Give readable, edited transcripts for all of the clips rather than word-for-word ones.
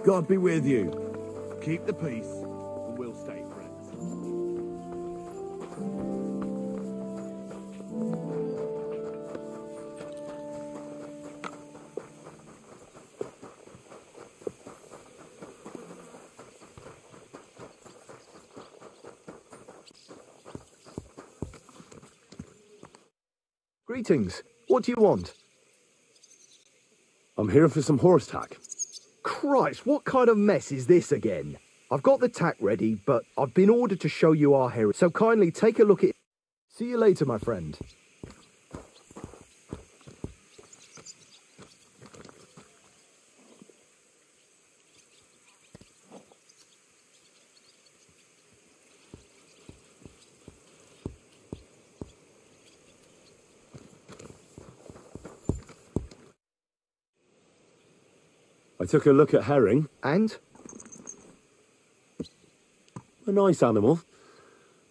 God be with you. Keep the peace, and we'll stay friends. Greetings. What do you want? I'm here for some horse tack. Christ, what kind of mess is this again? I've got the tack ready, but I've been ordered to show you our heritage, so kindly take a look at it. See you later, my friend. I took a look at herring. And? A nice animal,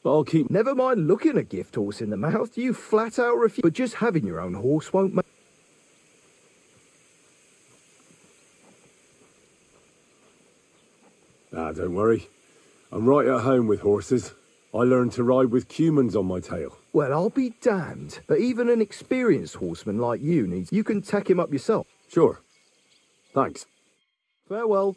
but I'll keep... Never mind looking a gift horse in the mouth, you flat out refuse. But just having your own horse won't make... Ah, don't worry. I'm right at home with horses. I learned to ride with cumans on my tail. Well, I'll be damned. But even an experienced horseman like you needs... You can tack him up yourself. Sure. Thanks. Farewell.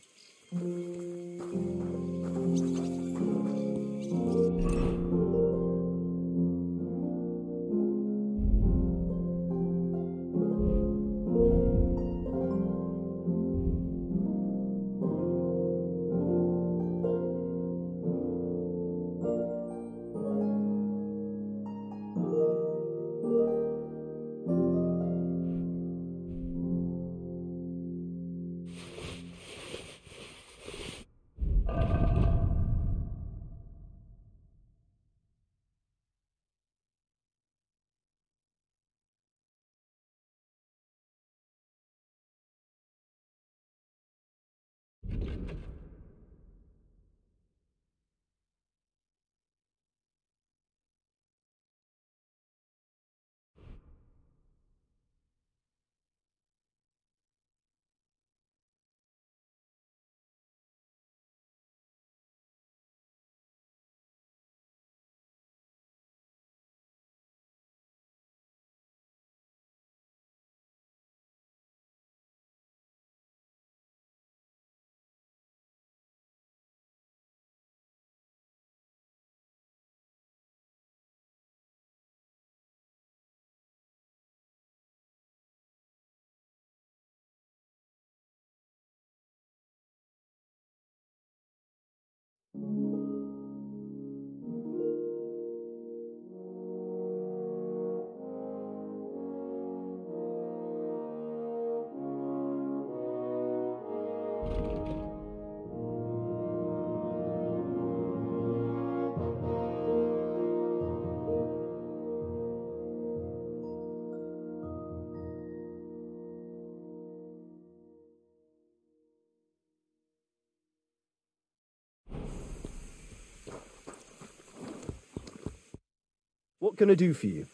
What can I do for you?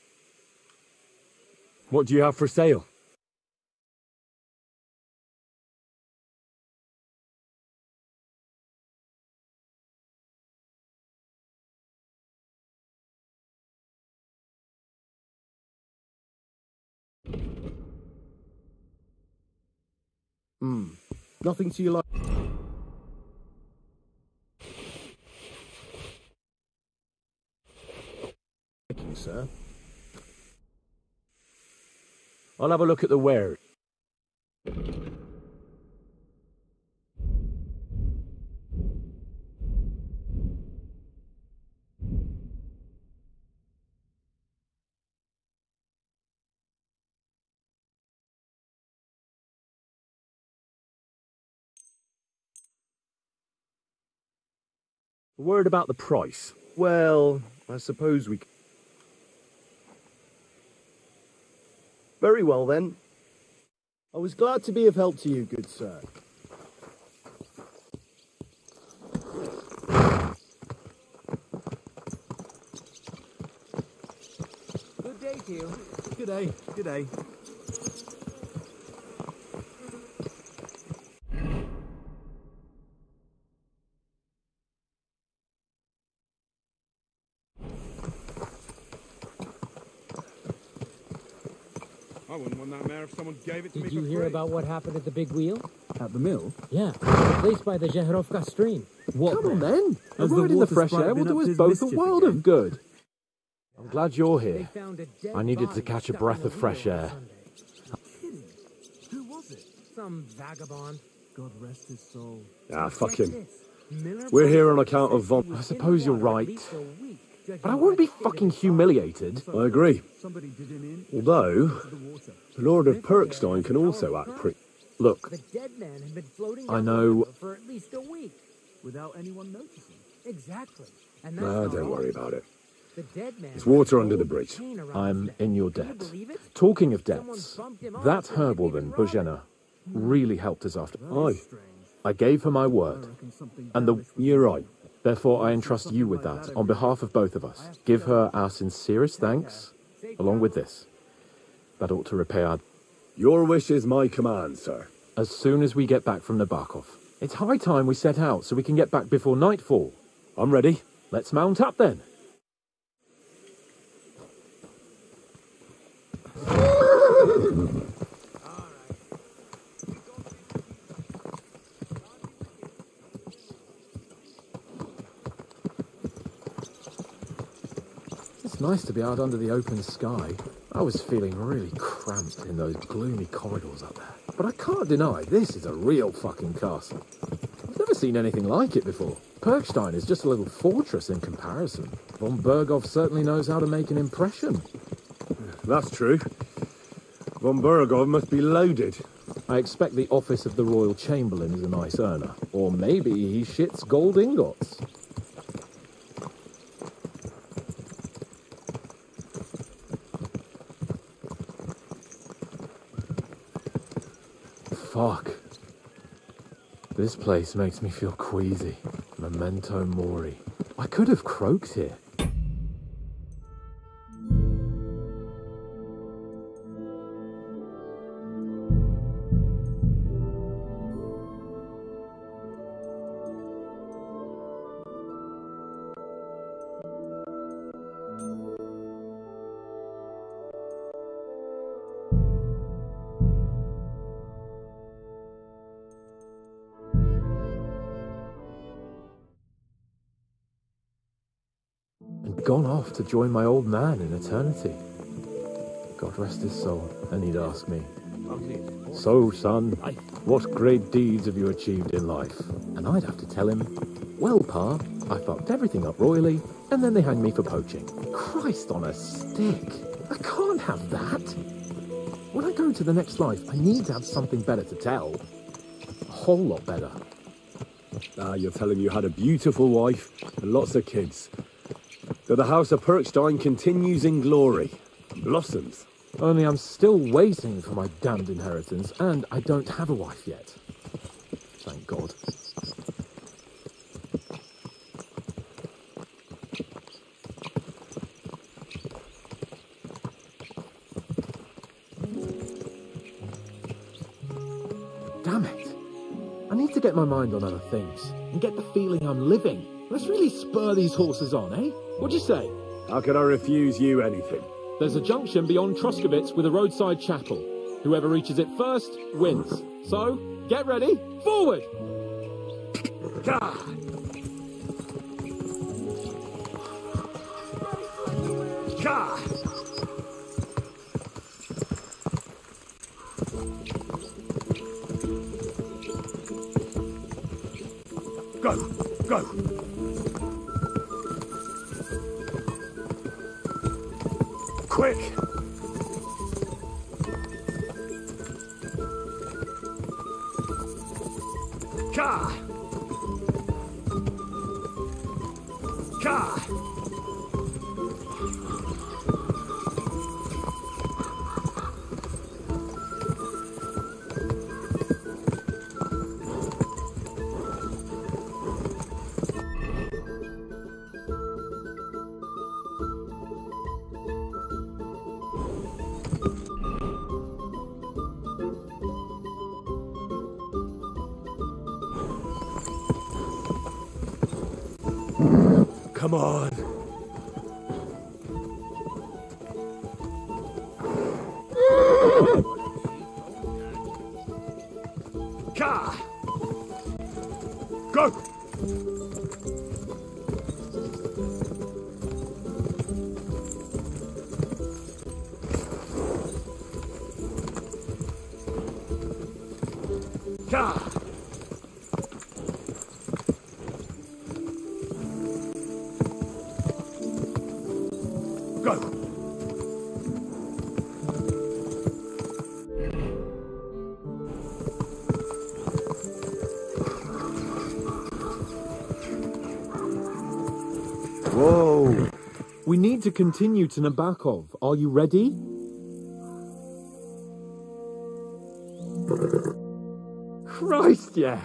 What do you have for sale? Nothing to you like... Thank you, sir. I'll have a look at the wares. Worried about the price? Well, I suppose we... Very well, then. I was glad to be of help to you, good sir. Good day to you. Good day, good day. I wouldn't want that mare if someone gave it to me Did you for hear free. about what happened at the big wheel? At the mill? Yeah, the place by the Zheherovka stream. What? Come on, then. A Has the ride in the water fresh sprite air will been do up us to his both a mischief world again? of good. I'm glad you're They here. found a dead I needed body to catch a stuck breath in of wheel fresh on air. Sunday. Who was it? Some vagabond. God rest his soul. Ah, fuck Get him. this, Miller We're here on Brothers account of said Von... he was I in suppose you're water at right. least a week, judging But I by won't be the state of fucking his body. humiliated. I agree. Somebody did him in Although, to the water. the Lord of Perkstein can also act pretty... Look, The dead man had been floating I down the know- river for at least a week. Without anyone noticing. Exactly. And that's nah, not don't all. worry about it. The dead man There's water had under the a bridge. chain around I'm his neck. in your Can you debt. believe it? Talking of Someone debts, bumped him off that and didn't Herbalden, even rob him. Bozhena, really helped us after... Very Aye, strange. I gave her my I word. reckon something And the... devilish was You're going right. Therefore, I entrust you with that, on behalf of both of us. Give her our sincerest thanks, along with this. That ought to repay our... Your wish is my command, sir. As soon as we get back from the Barkov. It's high time we set out so we can get back before nightfall. I'm ready. Let's mount up then. It's nice to be out under the open sky. I was feeling really cramped in those gloomy corridors up there. But I can't deny this is a real fucking castle. I've never seen anything like it before. Perkstein is just a little fortress in comparison. Von Berghoff certainly knows how to make an impression. That's true. Von Berghoff must be loaded. I expect the office of the Royal Chamberlain is a nice earner. Or maybe he shits gold ingots. Fuck. This place makes me feel queasy. Memento mori. I could have croaked here. And gone off to join my old man in eternity. God rest his soul. And he'd ask me, "So, son, what great deeds have you achieved in life?" And I'd have to tell him, "Well, Pa, I fucked everything up royally, and then they hanged me for poaching." Christ on a stick. I can't have that. When I go to the next life, I need to have something better to tell. A whole lot better. Ah, you're telling you had a beautiful wife and lots of kids. That the House of Perkstein continues in glory. Blossoms. Only I'm still waiting for my damned inheritance, and I don't have a wife yet. Thank God. Damn it. I need to get my mind on other things, and get the feeling I'm living. Let's really spur these horses on, eh? What'd you say? How could I refuse you anything? There's a junction beyond Troskovitz with a roadside chapel. Whoever reaches it first wins. So, get ready, forward! Go! Go! Quick! Ka! Come on. Go! Whoa. We need to continue to Nabokov. Are you ready? Christ, yeah.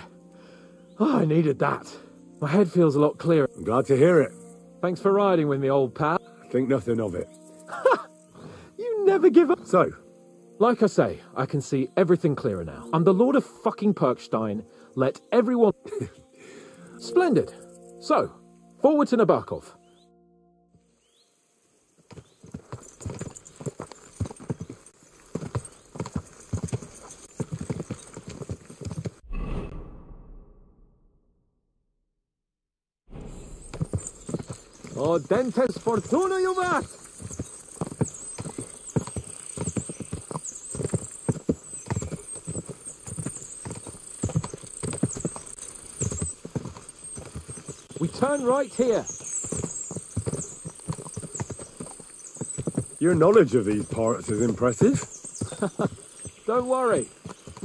Oh, I needed that. My head feels a lot clearer. I'm glad to hear it. Thanks for riding with me, old pal. Think nothing of it. You never give up. So, like I say, I can see everything clearer now. I'm the Lord of fucking Perkstein. Let everyone... Splendid. So, forward to Nabokov. Oh, dentes fortuna juvat! We turn right here. your knowledge of these parts is impressive. Don't worry.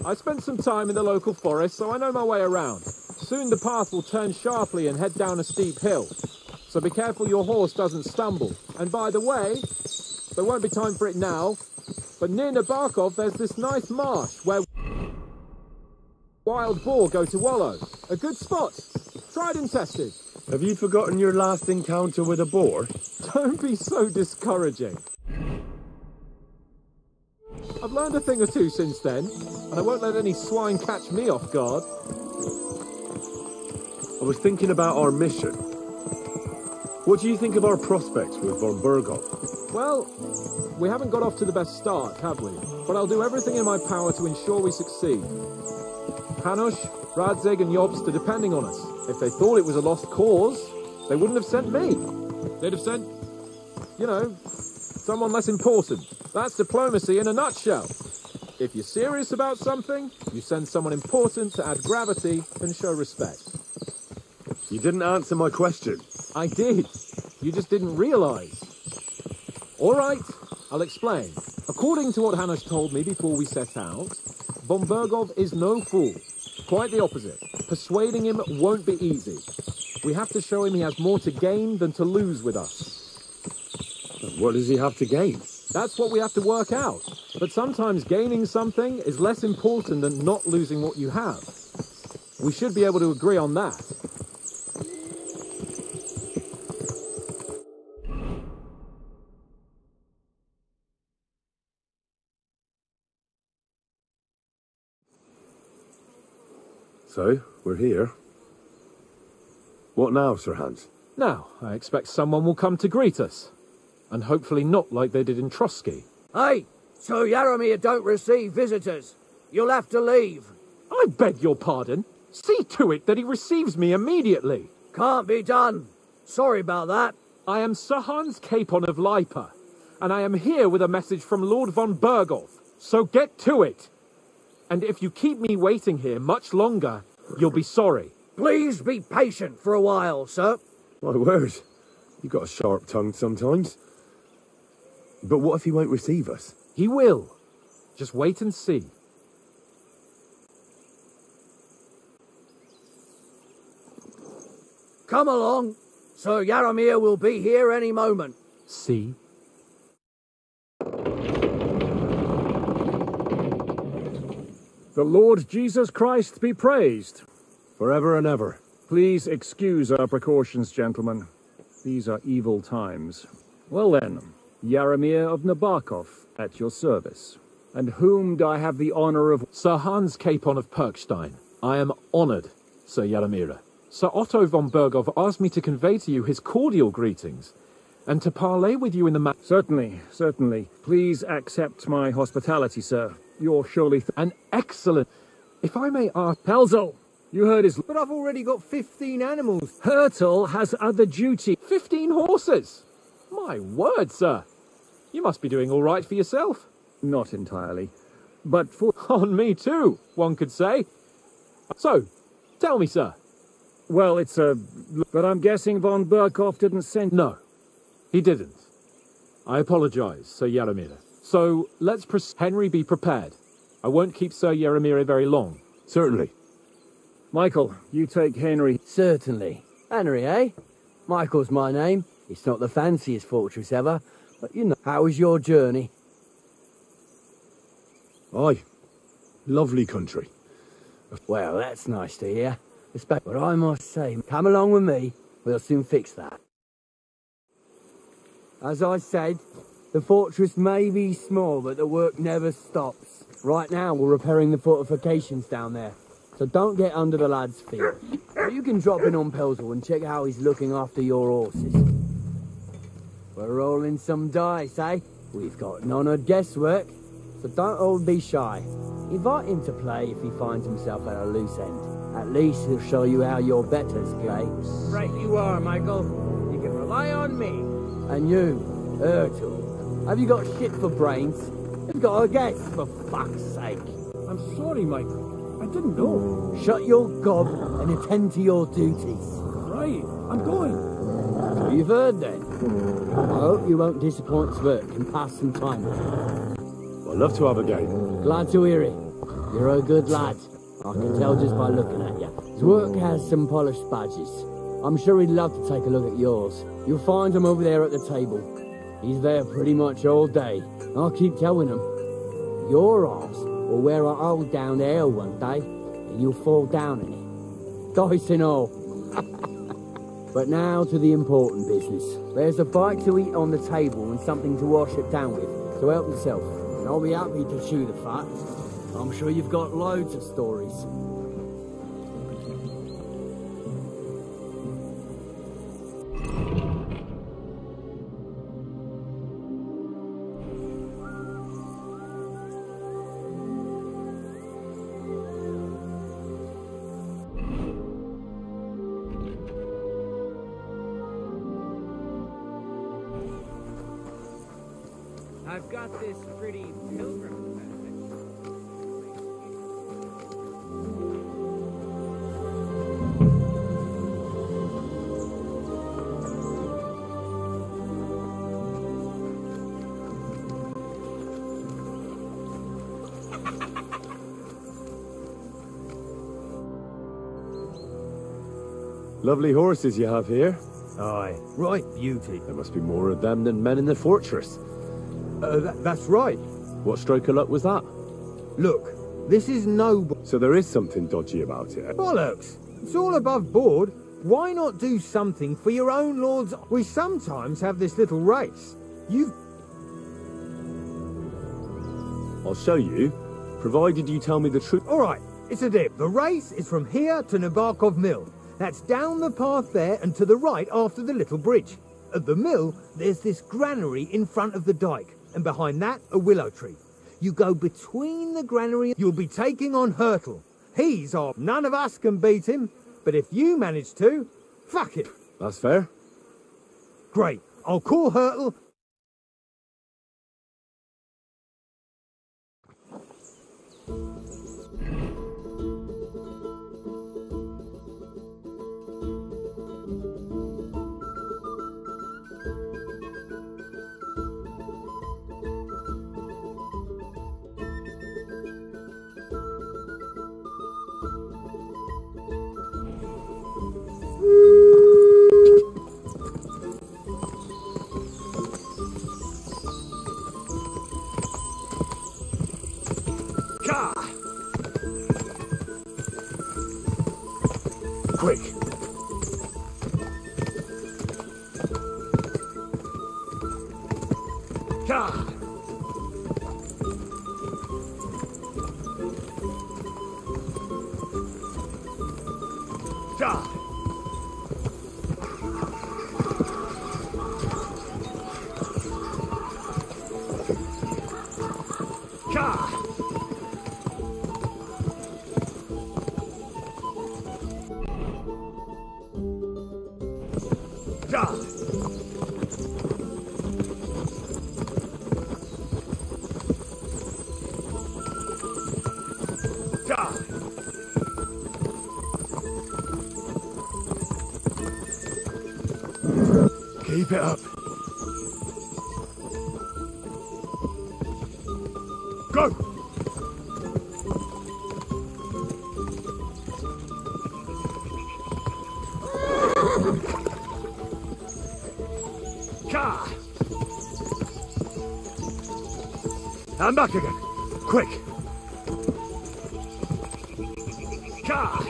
I spent some time in the local forest, so I know my way around. Soon the path will turn sharply and head down a steep hill. So be careful your horse doesn't stumble. And by the way, there won't be time for it now, but near Nabokov there's this nice marsh where wild boar go to wallow. A good spot. Tried and tested. Have you forgotten your last encounter with a boar? Don't be so discouraging. I've learned a thing or two since then, and I won't let any swine catch me off guard. I was thinking about our mission. What do you think of our prospects with von Berghoff? Well, we haven't got off to the best start, have we? But I'll do everything in my power to ensure we succeed. Hanush, Radzig and Jobst are depending on us. If they thought it was a lost cause, they wouldn't have sent me. They'd have sent, you know, someone less important. That's diplomacy in a nutshell. If you're serious about something, you send someone important to add gravity and show respect. You didn't answer my question. I did. You just didn't realise. All right, I'll explain. According to what Hanush told me before we set out, von Berghoff is no fool. Quite the opposite. Persuading him won't be easy. We have to show him he has more to gain than to lose with us. What does he have to gain? That's what we have to work out. But sometimes gaining something is less important than not losing what you have. We should be able to agree on that. So, we're here. What now, Sir Hans? Now, I expect someone will come to greet us. And hopefully not like they did in Trotsky. Hey, so Yaromir don't receive visitors. You'll have to leave. I beg your pardon. See to it that he receives me immediately. Can't be done. Sorry about that. I am Sir Hans Capon of Lipa, and I am here with a message from Lord von Berghoff. So get to it. And if you keep me waiting here much longer, you'll be sorry. Please be patient for a while, sir. My word, you got a sharp tongue sometimes. But what if he won't receive us? He will. Just wait and see. Come along. Sir Yaromir will be here any moment. See? The Lord Jesus Christ be praised. Forever and ever. Please excuse our precautions, gentlemen. These are evil times. Well then, Yaromir of Nabokov, at your service. And whom do I have the honor of... Sir Hans Capon of Perkstein. I am honoured, Sir Yaromir. Sir Otto von Berghoff asked me to convey to you his cordial greetings, and to parley with you in the Certainly, certainly. Please accept my hospitality, sir. You're surely... An excellent... If I may ask... Pelzel! You heard his... But I've already got 15 animals. Hurtle has other duty. 15 horses! My word, sir. You must be doing all right for yourself. Not entirely. But for... On me too, one could say. So, tell me, sir. Well, it's a... But I'm guessing von Berghoff didn't send... No, he didn't. I apologise, Sir Yaromir. So, let's... Henry, be prepared. I won't keep Sir Yaromir very long. Certainly. Michael, you take Henry. Certainly. Henry, eh? Michael's my name. It's not the fanciest fortress ever, but you know. How was your journey? Aye. Lovely country. Well, that's nice to hear. But I must say, come along with me. We'll soon fix that. As I said, the fortress may be small, but the work never stops. Right now, we're repairing the fortifications down there. So don't get under the lad's feet. You can drop in on Pelzel and check how he's looking after your horses. We're rolling some dice, eh? We've got none of guesswork, so don't all be shy. Invite him to play if he finds himself at a loose end. At least he'll show you how your betters play. Right you are, Michael. You can rely on me. And you, Ertul, have you got shit for brains? You've got a guess, for fuck's sake. I'm sorry, Michael. I didn't know. Shut your gob and attend to your duties. Right, I'm going. So you've heard then. I hope you won't disappoint Svert and pass some time with him. I'd love to have a game. Glad to hear it. You're a good lad. I can tell just by looking at you. His work has some polished badges. I'm sure he'd love to take a look at yours. You'll find him over there at the table. He's there pretty much all day. I'll keep telling him. Your arse will wear a hole down there one day, and you'll fall down in it. Dice and all. But now to the important business. There's a bite to eat on the table and something to wash it down with, so help yourself. And I'll be happy to chew the fat. I'm sure you've got loads of stories. I've got this pretty pilgrim message. Lovely horses you have here. Aye, right beauty. There must be more of them than men in the fortress. That's right. What stroke of luck was that? Look, this is no... So there is something dodgy about it. Bollocks! It's all above board. Why not do something for your own lords? We sometimes have this little race. I'll show you, provided you tell me the truth. All right, it's a dip. The race is from here to Nabokov Mill. That's down the path there and to the right after the little bridge. At the mill, there's this granary in front of the dike, and behind that, a willow tree. You go between the granary, you'll be taking on Hurtle. He's off. None of us can beat him, but if you manage to, fuck it. That's fair. Great. I'll call Hurtle. Keep it up. Go! Car! I'm back again. Quick! Car!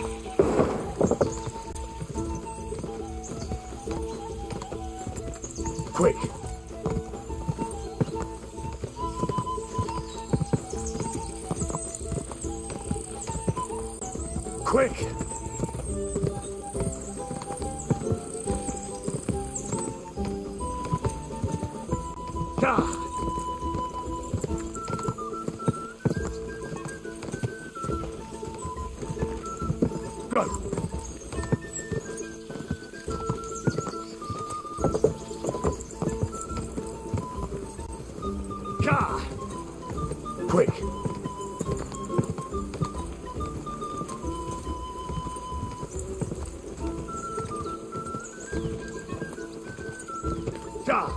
Quick! Quick! Ah! Go! Car! Quick! Car!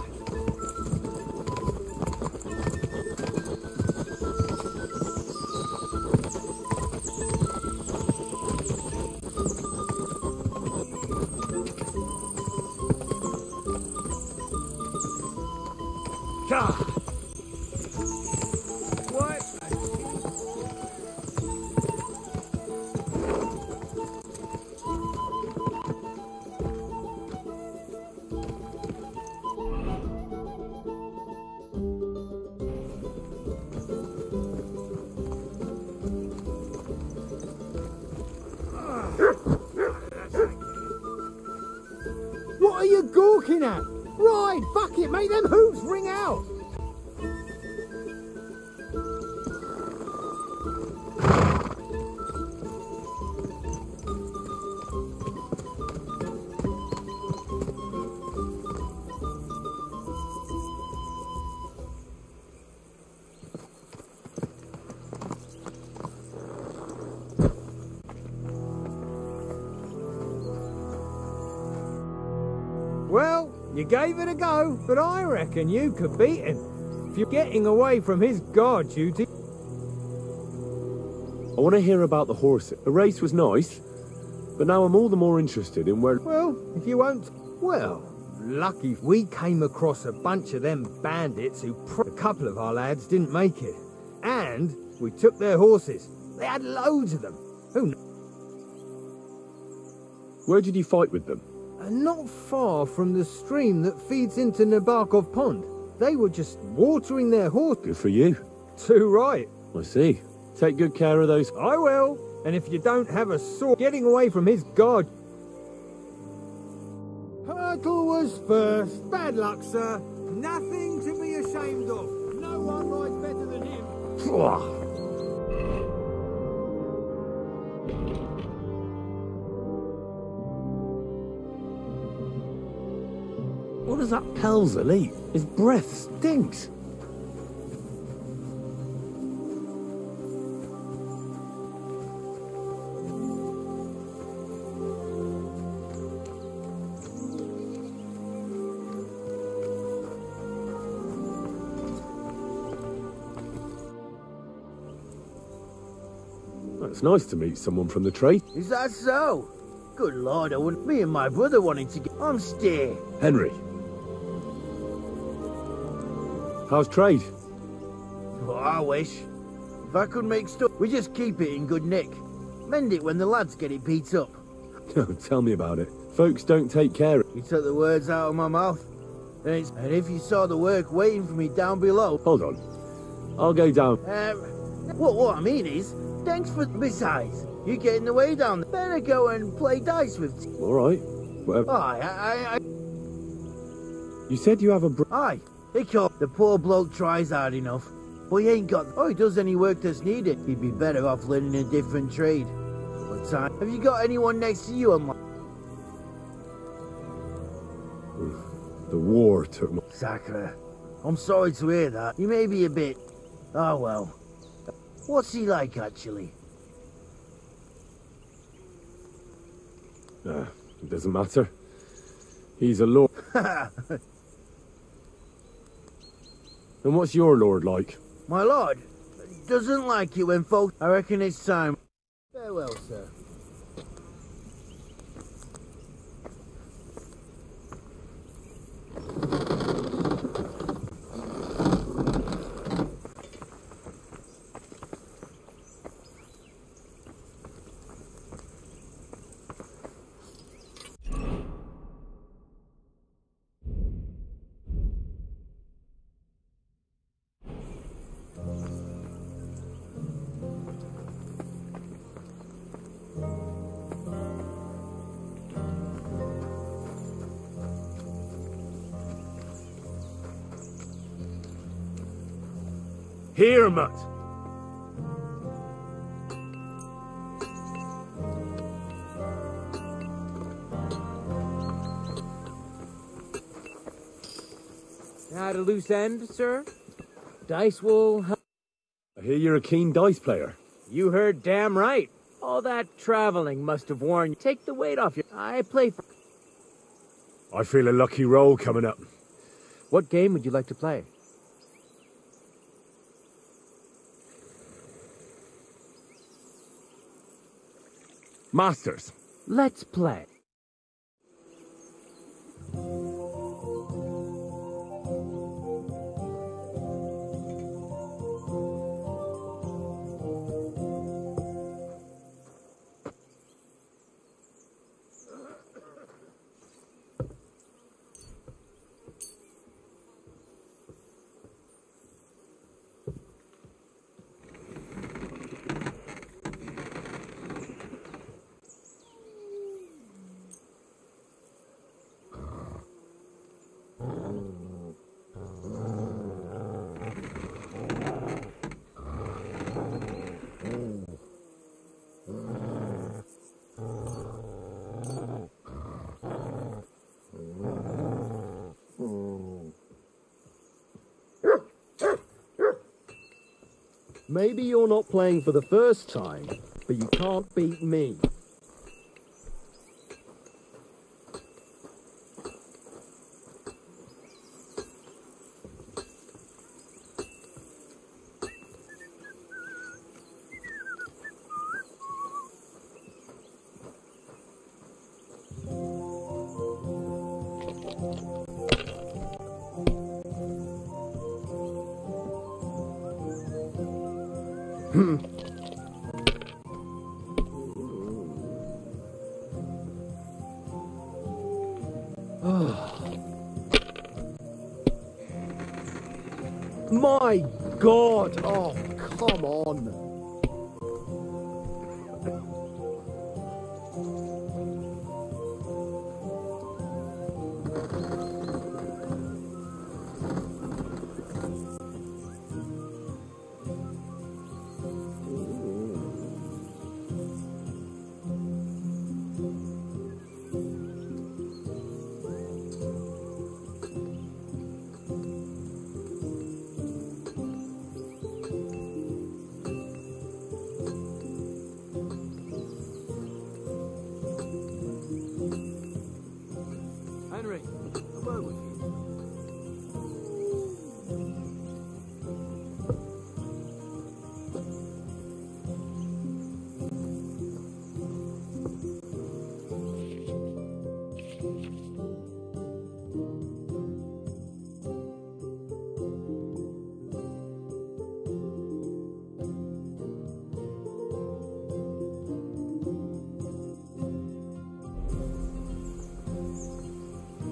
Car! What? What are you gawking at? Right, fuck it, make them hooves ring out. Well, you gave it a go, but I reckon you could beat him. If you're getting away from his guard duty. I want to hear about the horse. The race was nice, but now I'm all the more interested in where... Well, if you won't... Well, lucky we came across a bunch of them bandits who... A couple of our lads didn't make it. And we took their horses. They had loads of them. Who knows? Where did you fight with them? Not far from the stream that feeds into Nabokov Pond. They were just watering their horses. Good for you. Too right. I see. Take good care of those... I will. And if you don't have a sword, getting away from his guard... Hurtle was first. Bad luck, sir. Nothing to be ashamed of. No one rides better than him. What does that Pelzel eat? His breath stinks. It's nice to meet someone from the trade. Is that so? Good Lord, I wouldn't... Me and my brother wanted to get... I'm stay. Henry. How's trade? Oh, I wish. If I could make stuff, we just keep it in good nick. Mend it when the lads get it beat up. Tell me about it. Folks don't take care. You took the words out of my mouth. And if you saw the work waiting for me down below... Hold on. I'll go down. What I mean is, thanks for... Besides, you get in the way down there. Better go and play dice with... All right. Whatever. Aye, You said you have a Aye. The poor bloke tries hard enough, but he ain't got... Oh, he does any work that's needed. He'd be better off learning a different trade. What time? Have you got anyone next to you on... The war took my... Sacre. I'm sorry to hear that. He may be a bit... Oh, well. What's he like, actually? It doesn't matter. He's a lord. And what's your lord like? My lord doesn't like it when folks... I reckon it's time. Farewell, sir. Here, Mutt! At a loose end, sir? Dice will... I hear you're a keen dice player. You heard damn right. All that traveling must have worn you. Take the weight off your... I play for... I feel a lucky roll coming up. What game would you like to play? Masters. Let's play. Maybe you're not playing for the first time, but you can't beat me. My God! Oh, come on!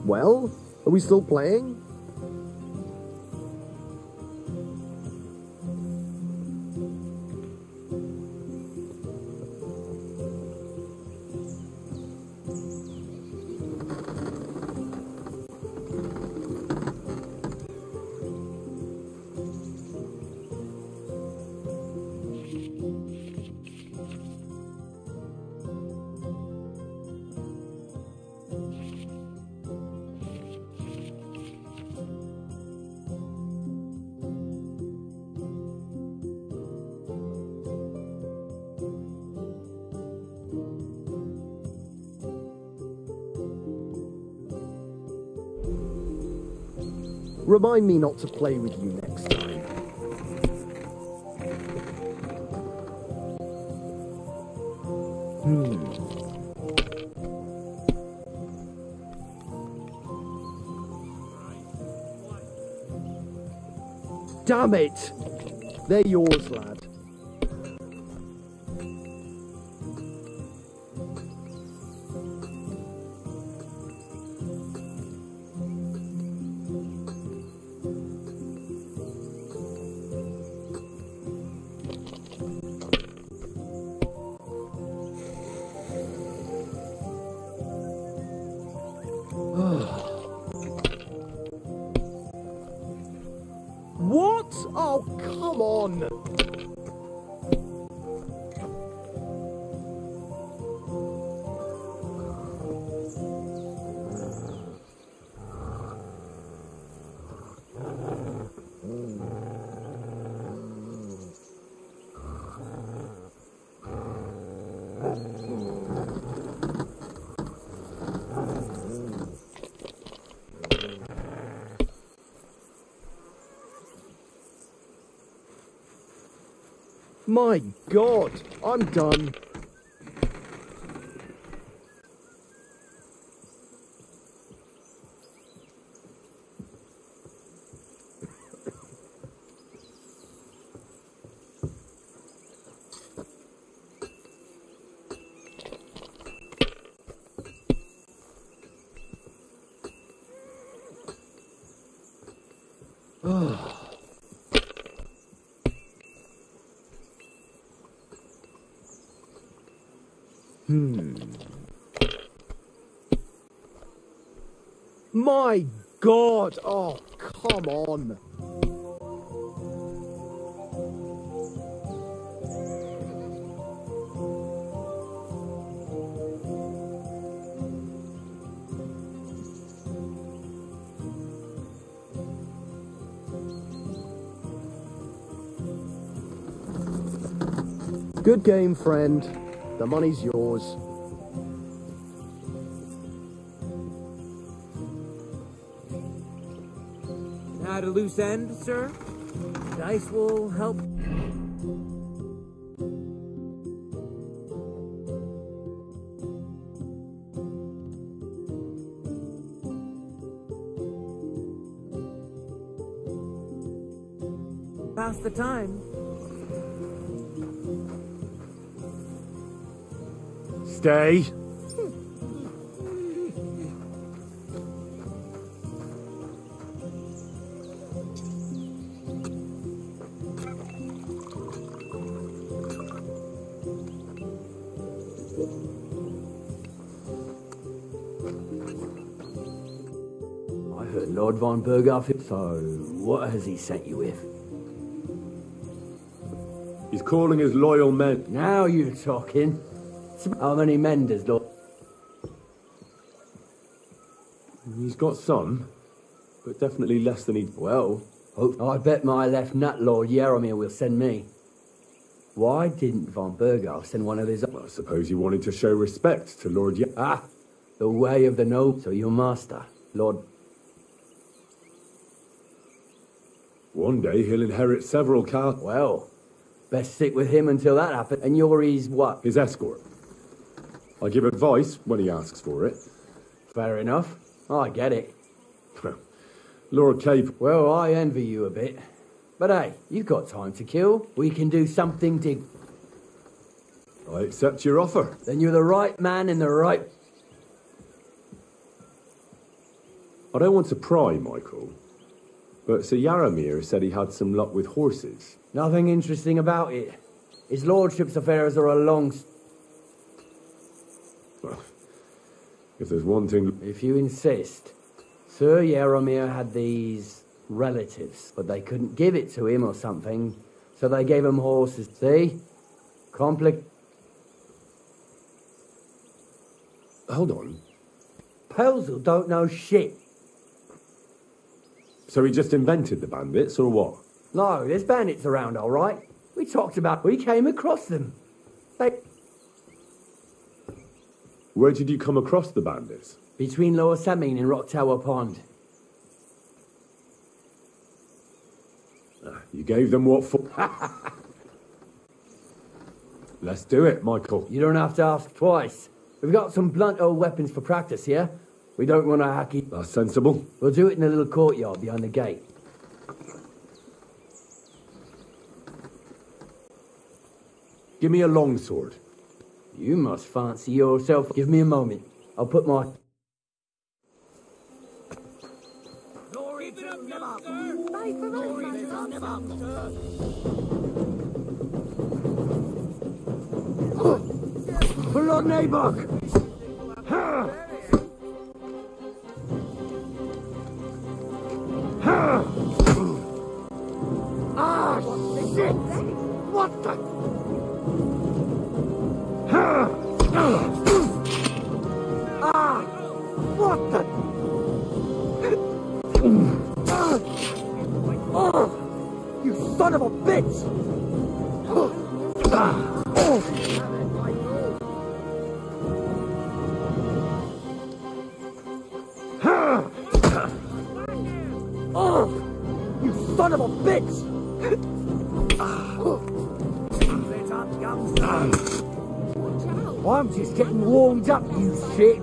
Well, are we still playing? Remind me not to play with you next time. Damn it! They're yours, lad. What? Oh, come on! My God, I'm done. My God! Oh, come on! Good game, friend. The money's yours. At a loose end, sir? Dice will help. Pass the time. Stay. Lord von Berghoff, so what has he sent you with? He's calling his loyal men. Now you're talking. How many men does Lord... He's got some, but definitely less than he... Well, I bet my left nut Lord Yaromir will send me. Why didn't von Berghoff send one of his... Well, I suppose he wanted to show respect to Lord the way of the noble. So your master, Lord... One day he'll inherit several castles. Well, best stick with him until that happens. And you're his what? His escort. I give advice when he asks for it. Fair enough. I get it. Lord Cape. Well, I envy you a bit. But hey, you've got time to kill. We can do something dig. I accept your offer. Then you're the right man in the right... I don't want to pry, Michael. But Sir Yaromir said he had some luck with horses. Nothing interesting about it. His lordship's affairs are a long... Well, if there's one thing... If you insist. Sir Yaromir had these relatives, but they couldn't give it to him or something, so they gave him horses. See? Hold on. Pelzel don't know shit. So he just invented the bandits, or what? No, there's bandits around, all right. We came across them. Where did you come across the bandits? Between Lower Samine and Rock Tower Pond. gave them what for? Let's do it, Michael. You don't have to ask twice. We've got some blunt old weapons for practice here. We don't want to hacky. That's sensible. We'll do it in a little courtyard behind the gate. Give me a longsword. You must fancy yourself. Give me a moment. I'll put my... Glory to Nebuchadnezzar! Blood Nabuck! Ha! Ha! Ah, shit! What the? Ha! Ah! What the? Oh! You son of a bitch! Ah! Oh! Oh, you son of a bitch! I'm just getting warmed up, you shit!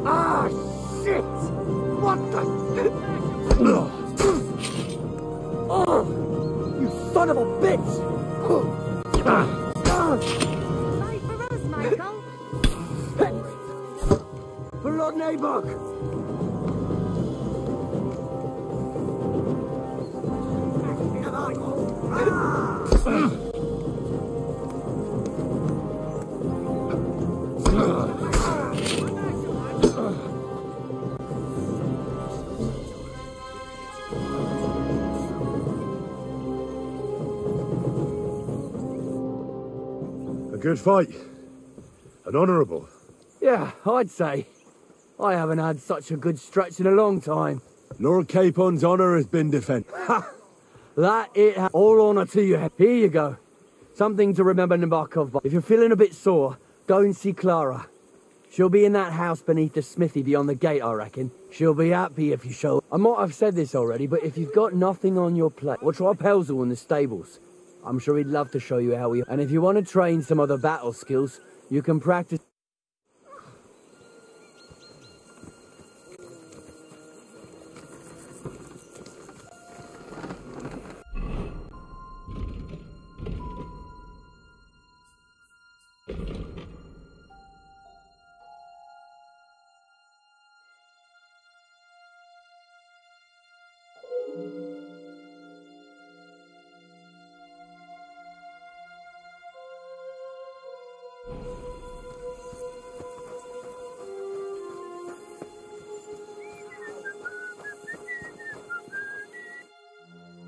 Ah, shit! What the? Oh, you son of a bitch! Fight for us, Michael! Blood Nabuck! A good fight. An honourable. Yeah, I'd say. I haven't had such a good stretch in a long time. Lord Capon's honour has been defended. Ha! That it ha- all honour to you. Here you go. Something to remember Nabokov by. If you're feeling a bit sore, go and see Clara. She'll be in that house beneath the smithy beyond the gate, I reckon. She'll be happy if you show. I might have said this already, but if you've got nothing on your plate, we'll try Pelzel in the stables. I'm sure he'd love to show you how we... And if you want to train some other battle skills, you can practice...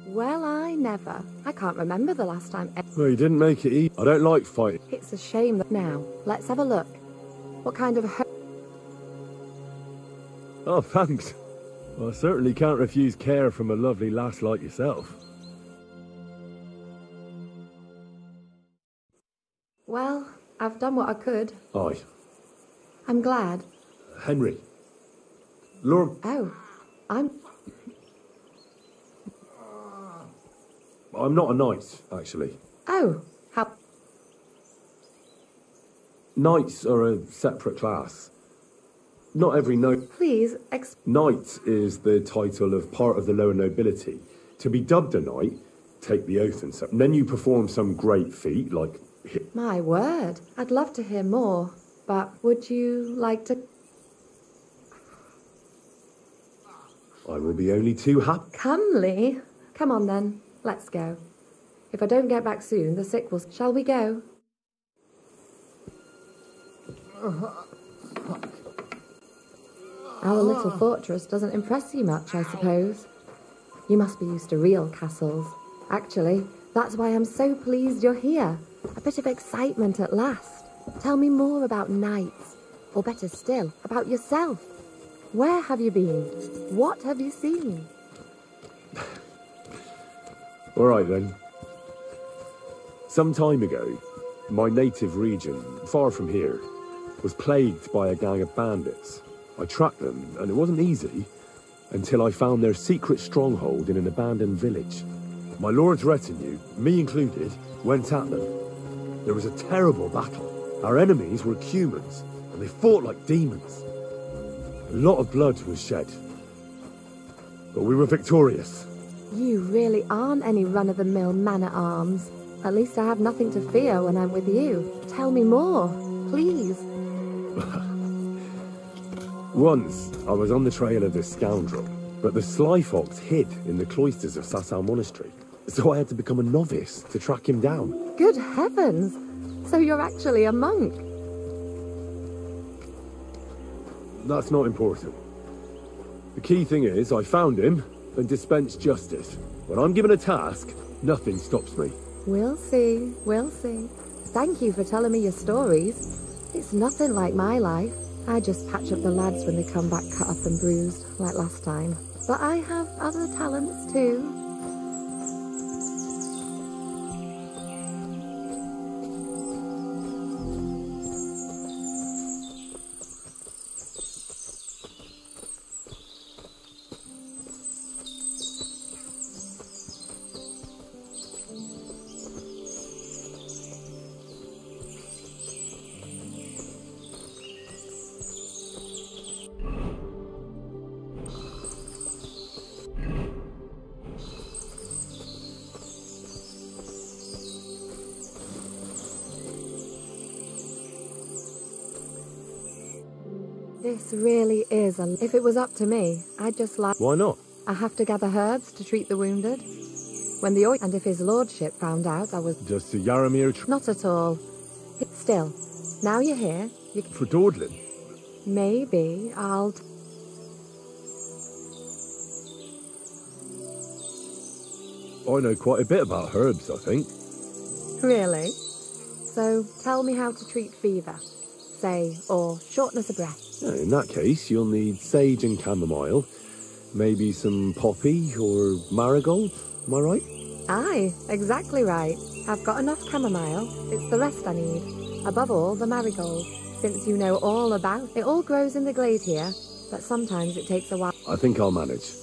Well, I never. I can't remember the last time. Well, you didn't make it easy. I don't like fighting. It's a shame that now. Let's have a look. What kind of... Oh, thanks. Well, I certainly can't refuse care from a lovely lass like yourself. Well, I've done what I could. Aye. I'm glad. Henry. Lord... Oh, I'm I'm not a knight, actually. Oh, how... Knights are a separate class. Not every Please, Knight is the title of part of the lower nobility. To be dubbed a knight, take the oath and so. And then you perform some great feat, like... My word. I'd love to hear more, but would you like to... I will be only too happy. Comely. Come on then, let's go. If I don't get back soon, the sick will... Shall we go? Our little fortress doesn't impress you much, I suppose. You must be used to real castles. Actually, that's why I'm so pleased you're here. A bit of excitement at last. Tell me more about knights, or better still, about yourself. Where have you been? What have you seen? All right, then. Some time ago, my native region, far from here, was plagued by a gang of bandits. I tracked them, and it wasn't easy. until I found their secret stronghold in an abandoned village. My lord's retinue, me included, went at them. There was a terrible battle. Our enemies were humans, and they fought like demons. A lot of blood was shed. But we were victorious. You really aren't any run-of-the-mill man-at-arms. At least I have nothing to fear when I'm with you. Tell me more, please. Once, I was on the trail of this scoundrel, but the sly fox hid in the cloisters of Sasau Monastery, so I had to become a novice to track him down. Good heavens! So you're actually a monk? That's not important. The key thing is, I found him and dispensed justice. When I'm given a task, nothing stops me. We'll see, we'll see. Thank you for telling me your stories. It's nothing like my life. I just patch up the lads when they come back cut up and bruised, like last time. But I have other talents too. This really is a... If it was up to me, I'd just like... Why not? I have to gather herbs to treat the wounded. When the oil... And if his lordship found out I was... Just a Yaramir... Not at all. Still, now you're here, you... For dawdling? Maybe I'll... I know quite a bit about herbs, I think. Really? So, tell me how to treat fever, say, or shortness of breath. In that case, you'll need sage and chamomile, maybe some poppy or marigold, am I right? Aye, exactly right. I've got enough chamomile, it's the rest I need. Above all, the marigold, since you know all about it. All grows in the glade here, but sometimes it takes a while. I think I'll manage.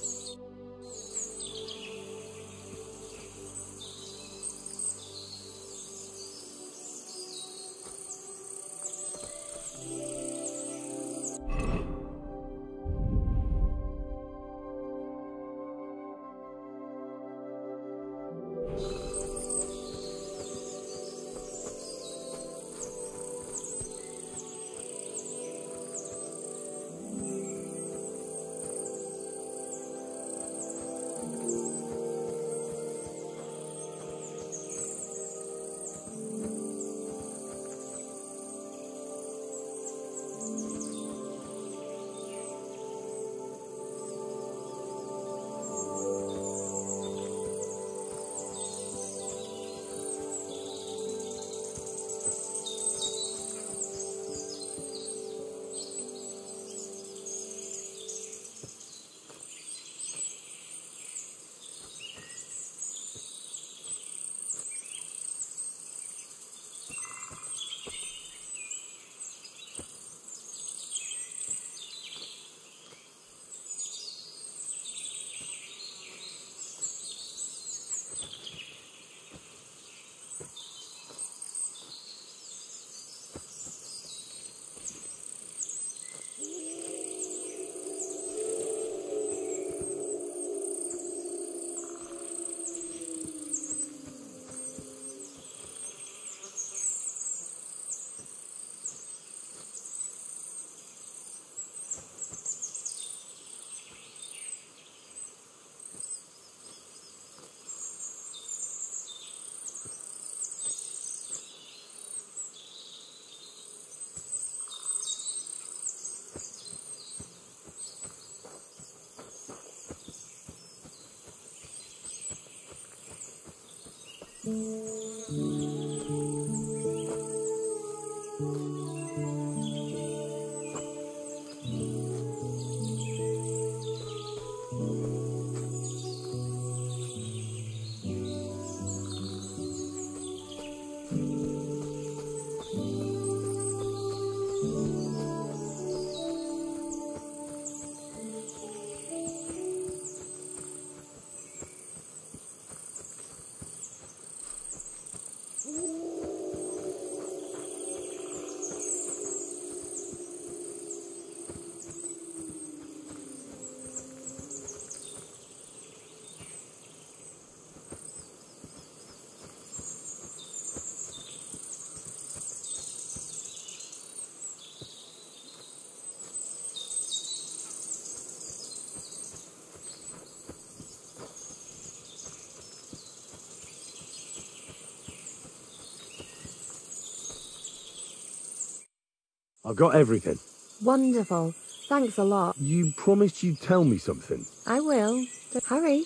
I've got everything. Wonderful. Thanks a lot. You promised you'd tell me something. I will. Hurry.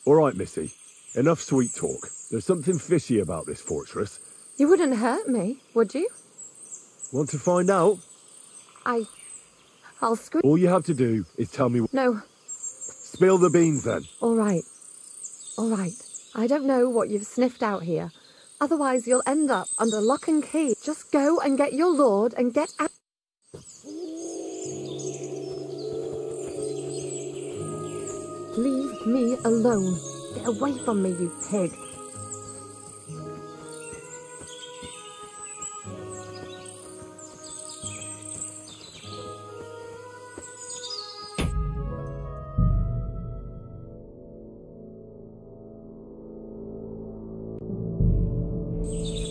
All right, Missy. Enough sweet talk. There's something fishy about this fortress. You wouldn't hurt me, would you? Want to find out? I'll scream. All you have to do is tell me... No. Spill the beans, then. All right. All right. I don't know what you've sniffed out here. Otherwise, you'll end up under lock and key. Just go and get your lord and get out. Leave me alone. Get away from me, you pig.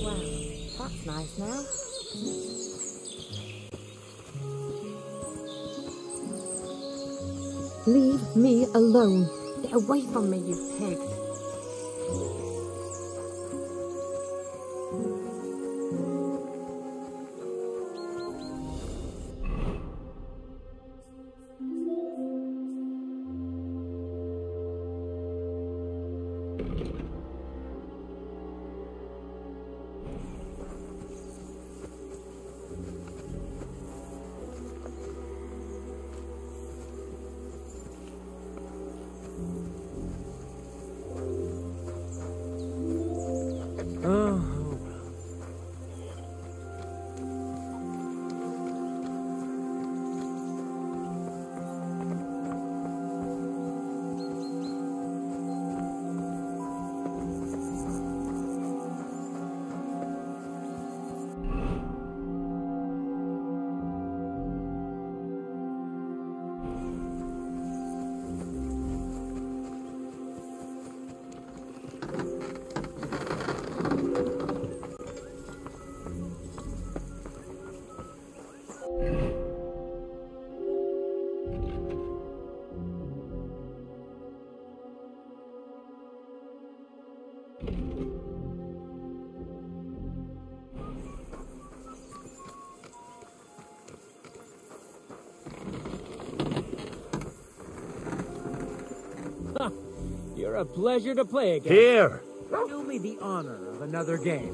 Wow, that's nice now. Leave me alone. Get away from me, you pig. You're a pleasure to play against. Here! Do me the honor of another game.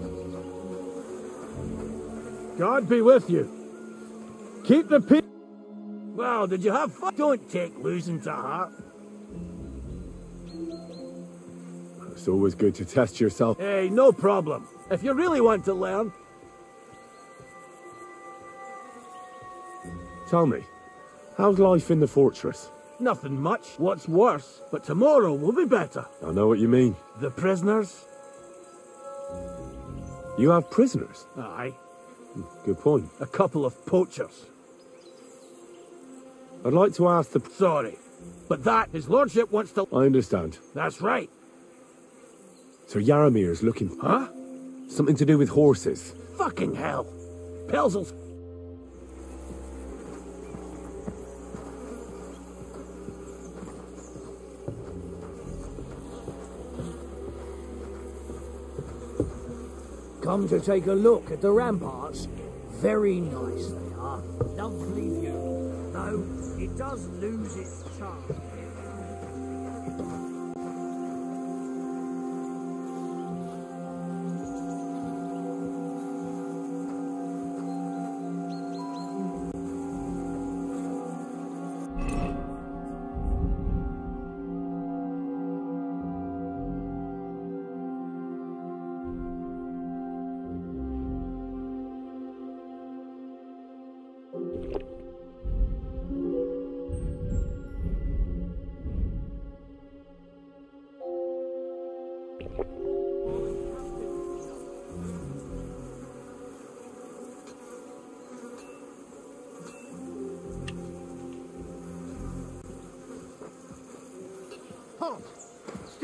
God be with you. Keep the peace. Well, did you have fun? Don't take losing to heart. It's always good to test yourself. Hey, no problem. If you really want to learn. Tell me, how's life in the fortress? Nothing much. What's worse? But tomorrow will be better. I know what you mean. The prisoners? You have prisoners? Aye. Good point. A couple of poachers. I'd like to ask the... Sorry, but that his lordship wants to... I understand. That's right. So Yaramir's looking... Huh? Something to do with horses. Fucking hell. Pelzel's... Come to take a look at the ramparts. Very nice they are. Lovely view. Though it does lose its charm.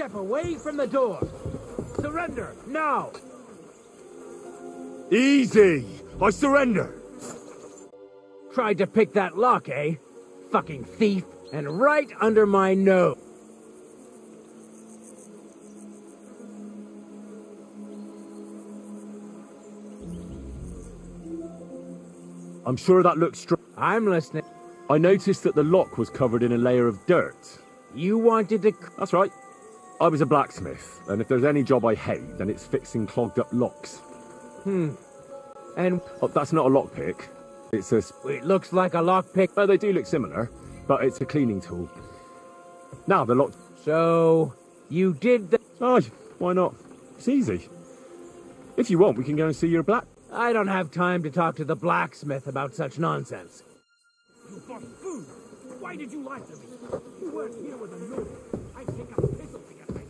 Step away from the door. Surrender, now. Easy! I surrender! Tried to pick that lock, eh? Fucking thief. And right under my nose. I'm sure that looks strong. I'm listening. I noticed that the lock was covered in a layer of dirt. You wanted to... That's right. I was a blacksmith, and if there's any job I hate, then it's fixing clogged up locks. And... Oh, that's not a lockpick. It's a... It looks like a lockpick. Well, they do look similar, but it's a cleaning tool. Now the lock... So... You did the... Oh, why not? It's easy. If you want, we can go and see your black... I don't have time to talk to the blacksmith about such nonsense. You buffoon! Why did you lie to me? You weren't here with a note. I'd take a pistol to get ready.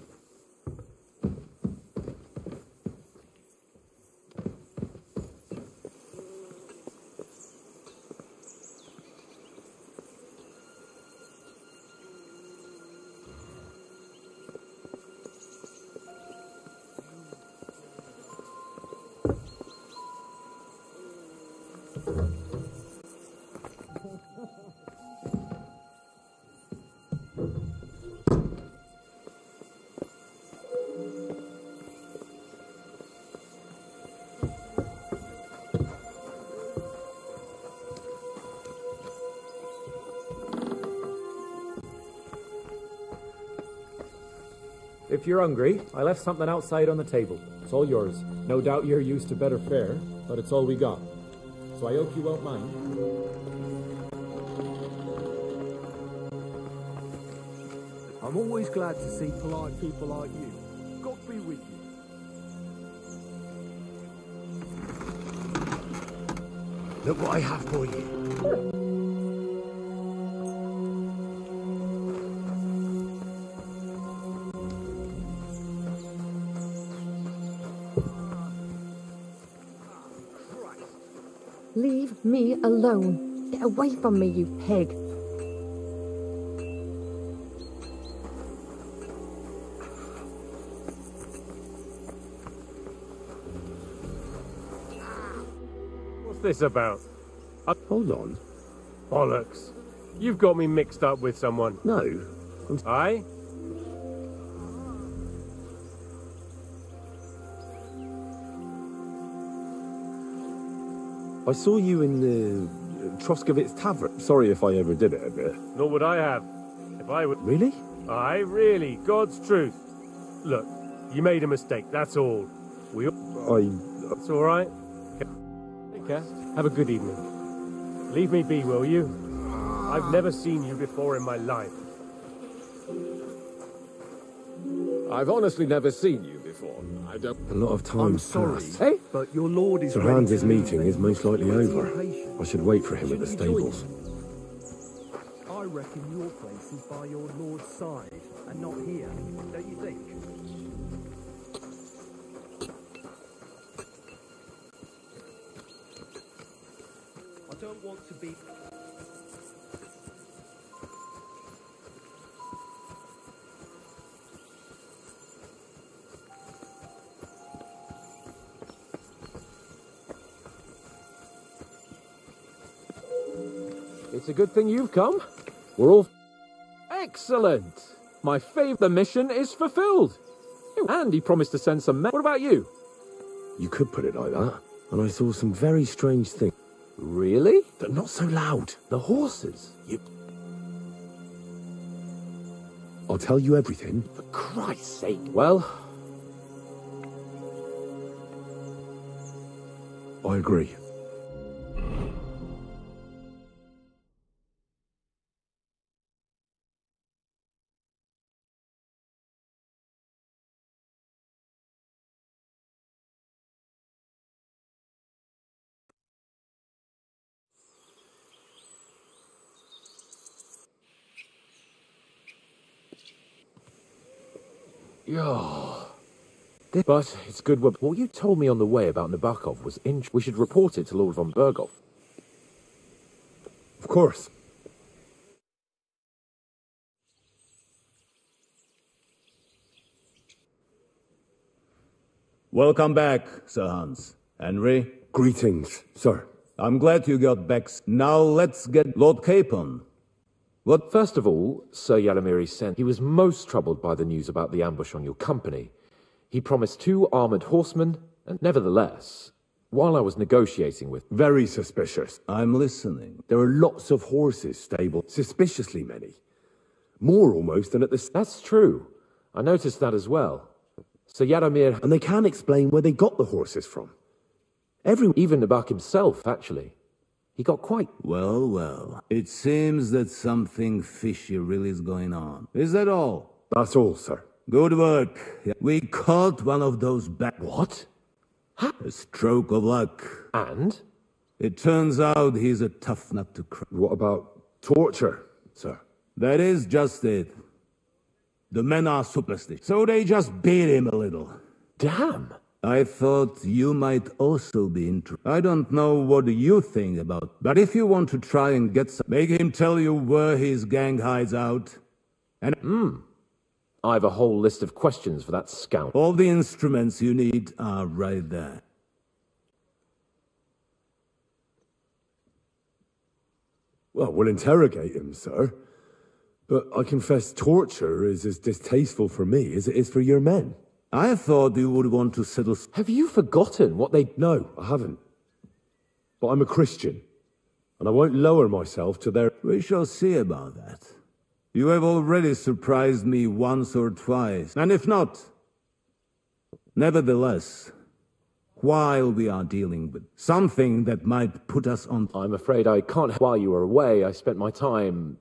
If you're hungry, I left something outside on the table. It's all yours. No doubt you're used to better fare, but it's all we got. So I hope you won't mind. I'm always glad to see polite people like you. God be with you. Look what I have for you. Leave me alone. Get away from me, you pig. What's this about? Hold on. Bollocks. You've got me mixed up with someone. No. Aye? I saw you in the Troskovitz Tavern. Sorry if I overdid it a bit. Nor would I have. If I would... Really? Aye, really. God's truth. Look, you made a mistake, that's all. It's all right. Take care. Have a good evening. Leave me be, will you? I've never seen you before in my life. I've honestly never seen you before. I don't... A lot of time passed. Hey? But your lord is Sir Hans's meeting is most likely over. I should wait for him at the stables. I reckon your place is by your lord's side, and not here, don't you think? I don't want to be... It's a good thing you've come. We're all... Excellent! My favourite mission is fulfilled. And he promised to send some men. What about you? You could put it like that. And I saw some very strange things. Really? But not so loud. The horses. I'll tell you everything. For Christ's sake. Well... I agree. Yeah. But it's good work. What you told me on the way about Nabokov was we should report it to Lord von Berghoff. Of course. Welcome back, Sir Hans. Henry? Greetings, sir. I'm glad you got back. Now let's get Lord Capon. What? First of all, Sir Yalamiri sent. He was most troubled by the news about the ambush on your company. He promised 2 armored horsemen, and nevertheless, while I was negotiating with... Very suspicious. I'm listening. There are lots of horses stabled. Suspiciously many. More almost than at the... That's true. I noticed that as well. Sir Yaramir... And they can't explain where they got the horses from. Even Nabak himself, actually. He got quite... Well, well. It seems that something fishy really is going on. Is that all? That's all, sir. Good work. We caught one of those What? A stroke of luck. And? It turns out he's a tough nut to crack. What about torture, sir? That is just it. The men are superstitious, so they just beat him a little. Damn. I thought you might also be interested. I don't know what you think about, but if you want to try and get some, make him tell you where his gang hides out. And I have a whole list of questions for that scout. All the instruments you need are right there. Well, we'll interrogate him, sir. But I confess torture is as distasteful for me as it is for your men. I thought you would want to settle... Have you forgotten what they... No, I haven't. But I'm a Christian, and I won't lower myself to their... We shall see about that. You have already surprised me once or twice, and if not... Nevertheless, while we are dealing with something that might put us on... I'm afraid I can't... While you were away, I spent my time,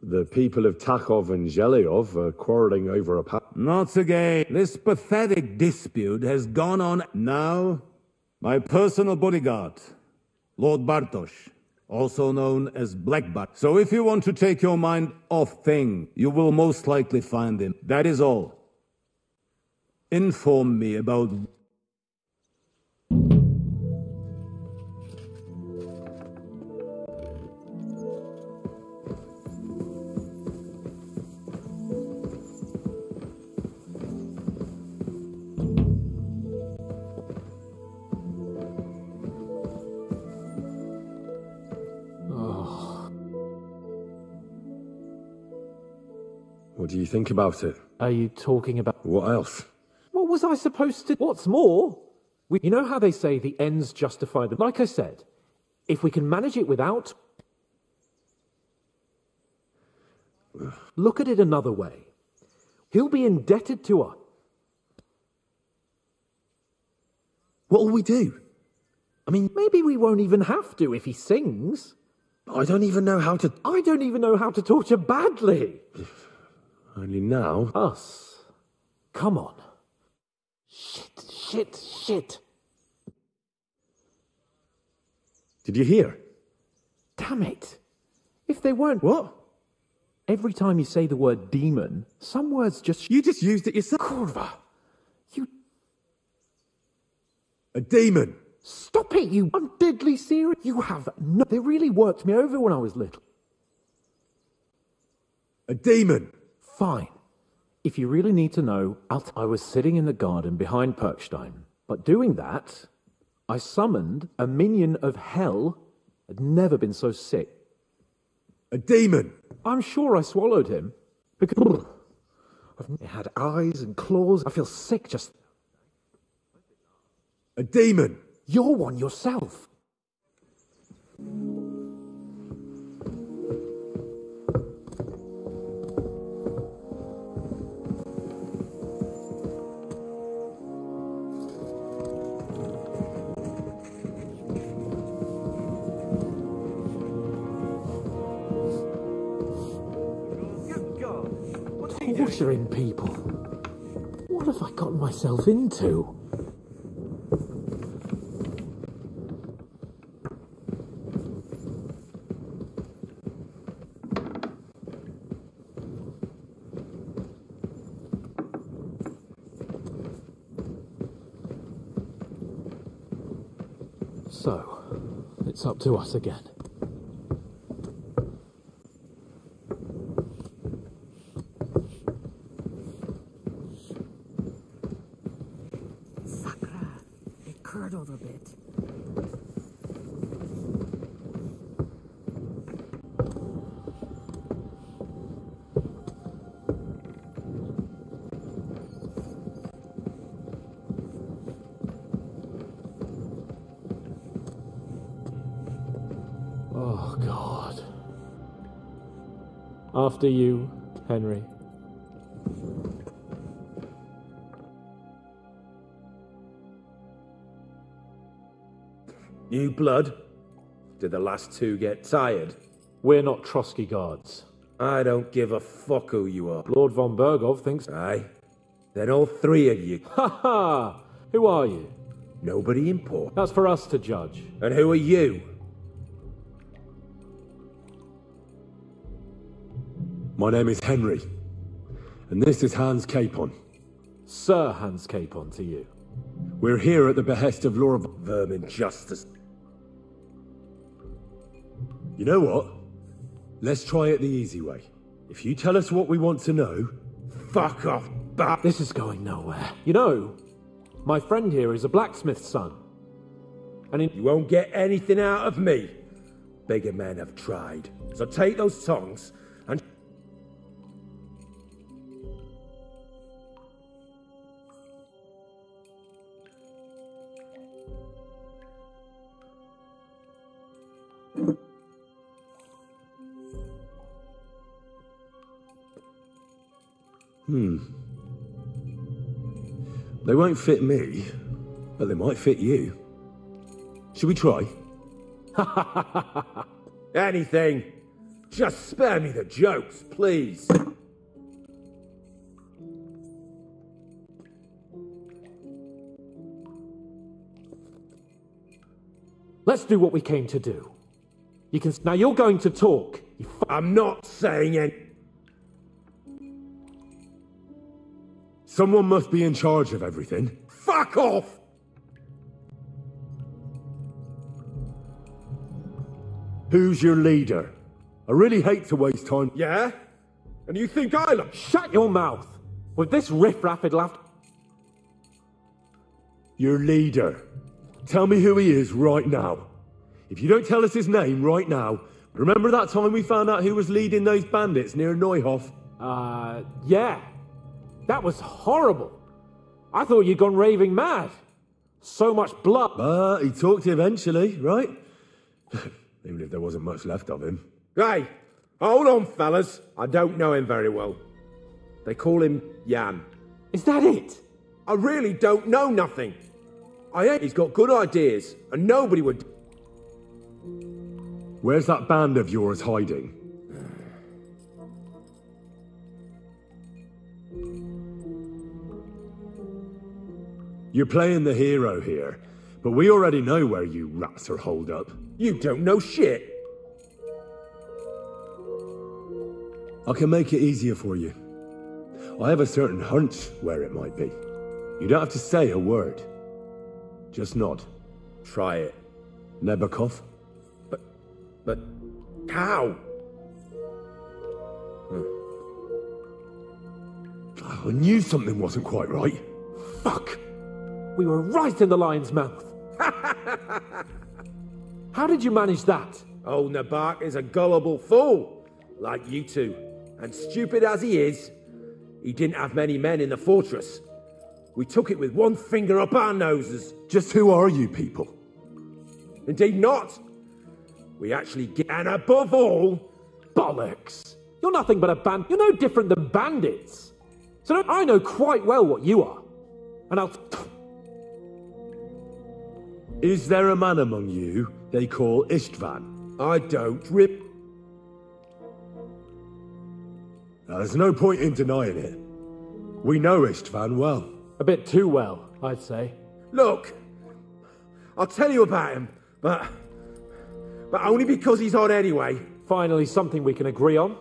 The people of Takhov and Zhelyov are quarreling over a... Not again. This pathetic dispute has gone on now. My personal bodyguard, Lord Bartosz, also known as Black Bart. So if you want to take your mind off things, you will most likely find him. That is all. Inform me about... What do you think about it? Are you talking about... What else? What was I supposed to... What's more? You know how they say the ends justify the... Like I said, if we can manage it without... Look at it another way. He'll be indebted to us. What'll we do? I mean... Maybe we won't even have to if he sings. I don't even know how to... I don't even know how to torture badly. Only now... Us. Come on. Shit. Did you hear? Damn it. If they weren't... What? Every time you say the word demon, some words just... You just used it yourself. Kurva. You... A demon. Stop it, you... I'm deadly serious. You have no... They really worked me over when I was little. A demon. Fine. If you really need to know, I was sitting in the garden behind Perkstein. But doing that, I summoned a minion of hell. I'd never been so sick. A demon. I'm sure I swallowed him. Because it had eyes and claws. I feel sick just... A demon. You're one yourself. Torturing people. What have I gotten myself into? So, it's up to us again. Sakra, it curdled a bit. Oh, God. After you, Henry. New blood? Did the last two get tired? We're not Trotsky guards. I don't give a fuck who you are. Lord von Bergov thinks... Aye. Then all three of you. Ha ha! Who are you? Nobody important. That's for us to judge. And who are you? My name is Henry, and this is Hans Capon. Sir Hans Capon to you. We're here at the behest of Laura Vermin Justice. You know what? Let's try it the easy way. If you tell us what we want to know... Fuck off, but this is going nowhere. You know, my friend here is a blacksmith's son. And you won't get anything out of me. Bigger men have tried. So take those tongs and... They won't fit me, but they might fit you. Should we try? Anything. Just spare me the jokes, please. Let's do what we came to do. You can... Now you're going to talk. I'm not saying anything. Someone must be in charge of everything. Fuck off! Who's your leader? I really hate to waste time. Yeah? And you think I look... Shut your mouth! With this riff-raff it laughed... Your leader. Tell me who he is right now. If you don't tell us his name right now, remember that time we found out who was leading those bandits near Neuhof? Yeah. That was horrible. I thought you'd gone raving mad. So much blood. But he talked eventually, right? Even if there wasn't much left of him. Hey, hold on, fellas. I don't know him very well. They call him Jan. Is that it? I really don't know nothing. He's got good ideas, and nobody would... Where's that band of yours hiding? You're playing the hero here, but we already know where you rats are holed up. You don't know shit. I can make it easier for you. I have a certain hunch where it might be. You don't have to say a word. Just nod. Try it. Nebakov? But how? I knew something wasn't quite right. Fuck! We were right in the lion's mouth. How did you manage that? Old Nabak is a gullible fool, like you two. And stupid as he is, he didn't have many men in the fortress. We took it with one finger up our noses. Just who are you people? Indeed not. We actually get... And above all... Bollocks! You're nothing but a band... You're no different than bandits. So I know quite well what you are. And I'll... Is there a man among you they call Istvan? I don't rip... Now, there's no point in denying it. We know Istvan well. A bit too well, I'd say. Look, I'll tell you about him, but only because he's odd anyway. Finally, something we can agree on.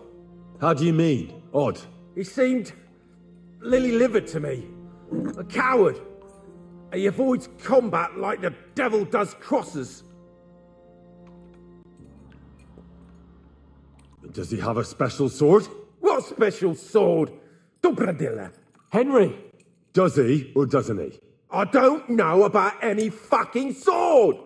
How do you mean, odd? He seemed lily-livered to me. A coward. He avoids combat like the devil does crosses. Does he have a special sword? What special sword? Dobradilla. Henry! Does he or doesn't he? I don't know about any fucking sword!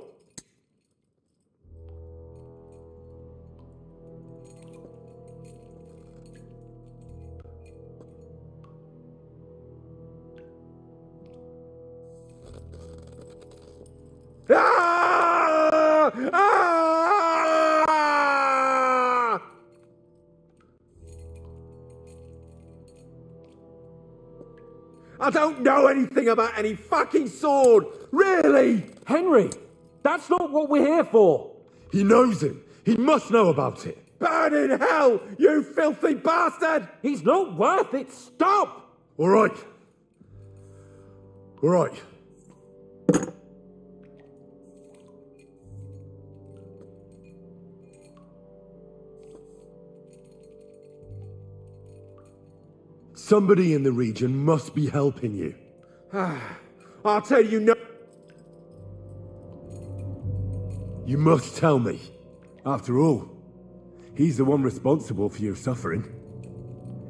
Ah! Ah! I don't know anything about any fucking sword! Really? Henry! That's not what we're here for! He knows him! He must know about it! Burn in hell, you filthy bastard! He's not worth it! Stop! Alright. Alright. Somebody in the region must be helping you. I'll tell you no. You must tell me. After all, he's the one responsible for your suffering.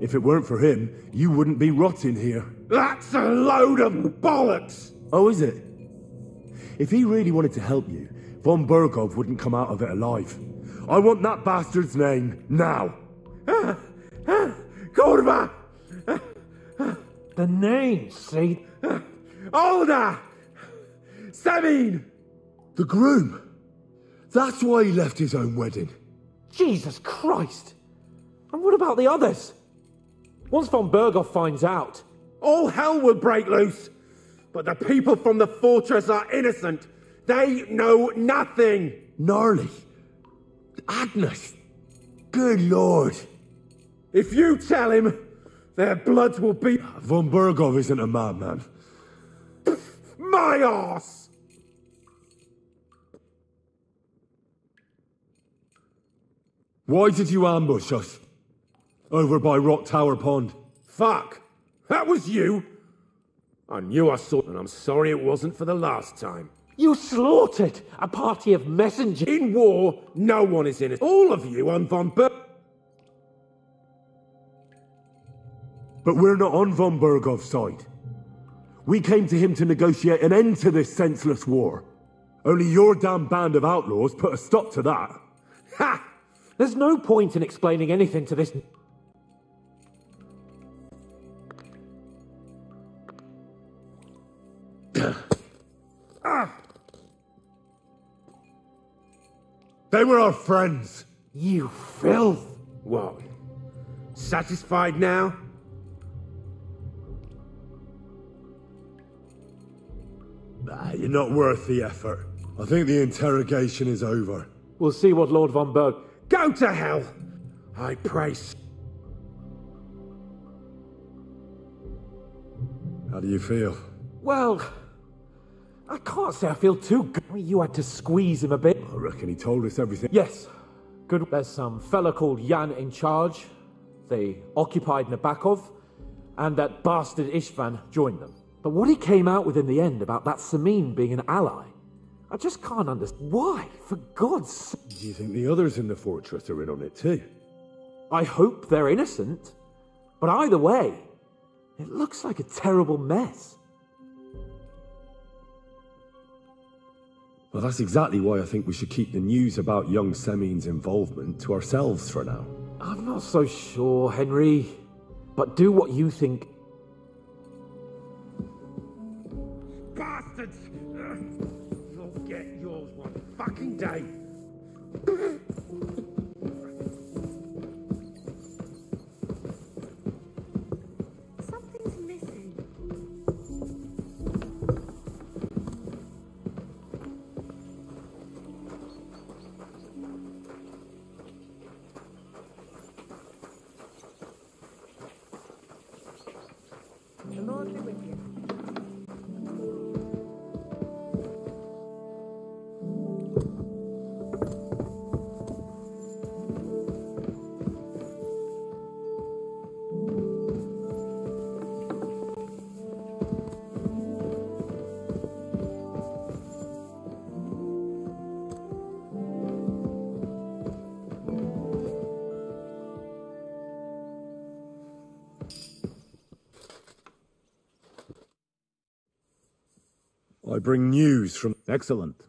If it weren't for him, you wouldn't be rotting here. That's a load of bollocks! Oh, is it? If he really wanted to help you, von Bergov wouldn't come out of it alive. I want that bastard's name, now! Korva! The name, see? Olda! Sabine! The groom! That's why he left his own wedding. Jesus Christ! And what about the others? Once von Bergov finds out... all hell will break loose! But the people from the fortress are innocent! They know nothing! Gnarly. Agnes. Good lord. If you tell him, their blood will be... Von Bergov isn't a madman. My arse! Why did you ambush us? Over by Rock Tower Pond. Fuck! That was you! I knew I saw it, and I'm sorry it wasn't for the last time. You slaughtered a party of messengers. In war, no one is innocent. All of you on von Bergov. But we're not on von Bergov's side. We came to him to negotiate an end to this senseless war. Only your damn band of outlaws put a stop to that. Ha! There's no point in explaining anything to this... They were our friends. You filth. What? Satisfied now? Nah, you're not worth the effort. I think the interrogation is over. We'll see what Lord von Berg... Go to hell! I pray... How do you feel? Well... I can't say I feel too good. You had to squeeze him a bit. I reckon he told us everything. Yes. Good. There's some fella called Jan in charge. They occupied Nabokov, and that bastard Istvan joined them. But what he came out with in the end about that Samin being an ally, I just can't understand. Why? For God's sake. Do you think the others in the fortress are in on it too? I hope they're innocent. But either way, it looks like a terrible mess. Well, that's exactly why I think we should keep the news about young Semin's involvement to ourselves for now. I'm not so sure, Henry. But do what you think. Bastards! You'll get yours one fucking day. Something's missing. The Lord be with you. I bring news from... Excellent.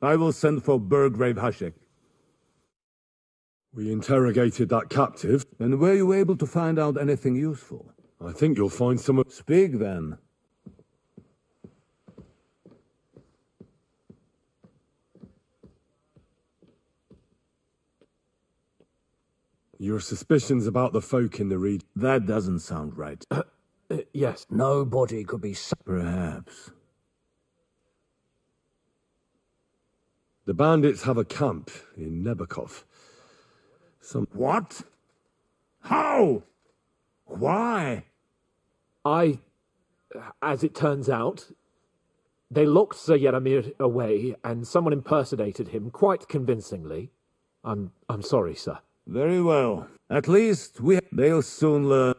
I will send for Burgrave Hashek. We interrogated that captive. And were you able to find out anything useful? I think you'll find some... Speak, then. Your suspicions about the folk in the region... That doesn't sound right. Yes. Nobody could be... Perhaps. The bandits have a camp in Nebakov. What? How? Why? As it turns out, they locked Sir Yaramir away, and someone impersonated him quite convincingly. I'm sorry, sir. Very well. At least they'll soon learn.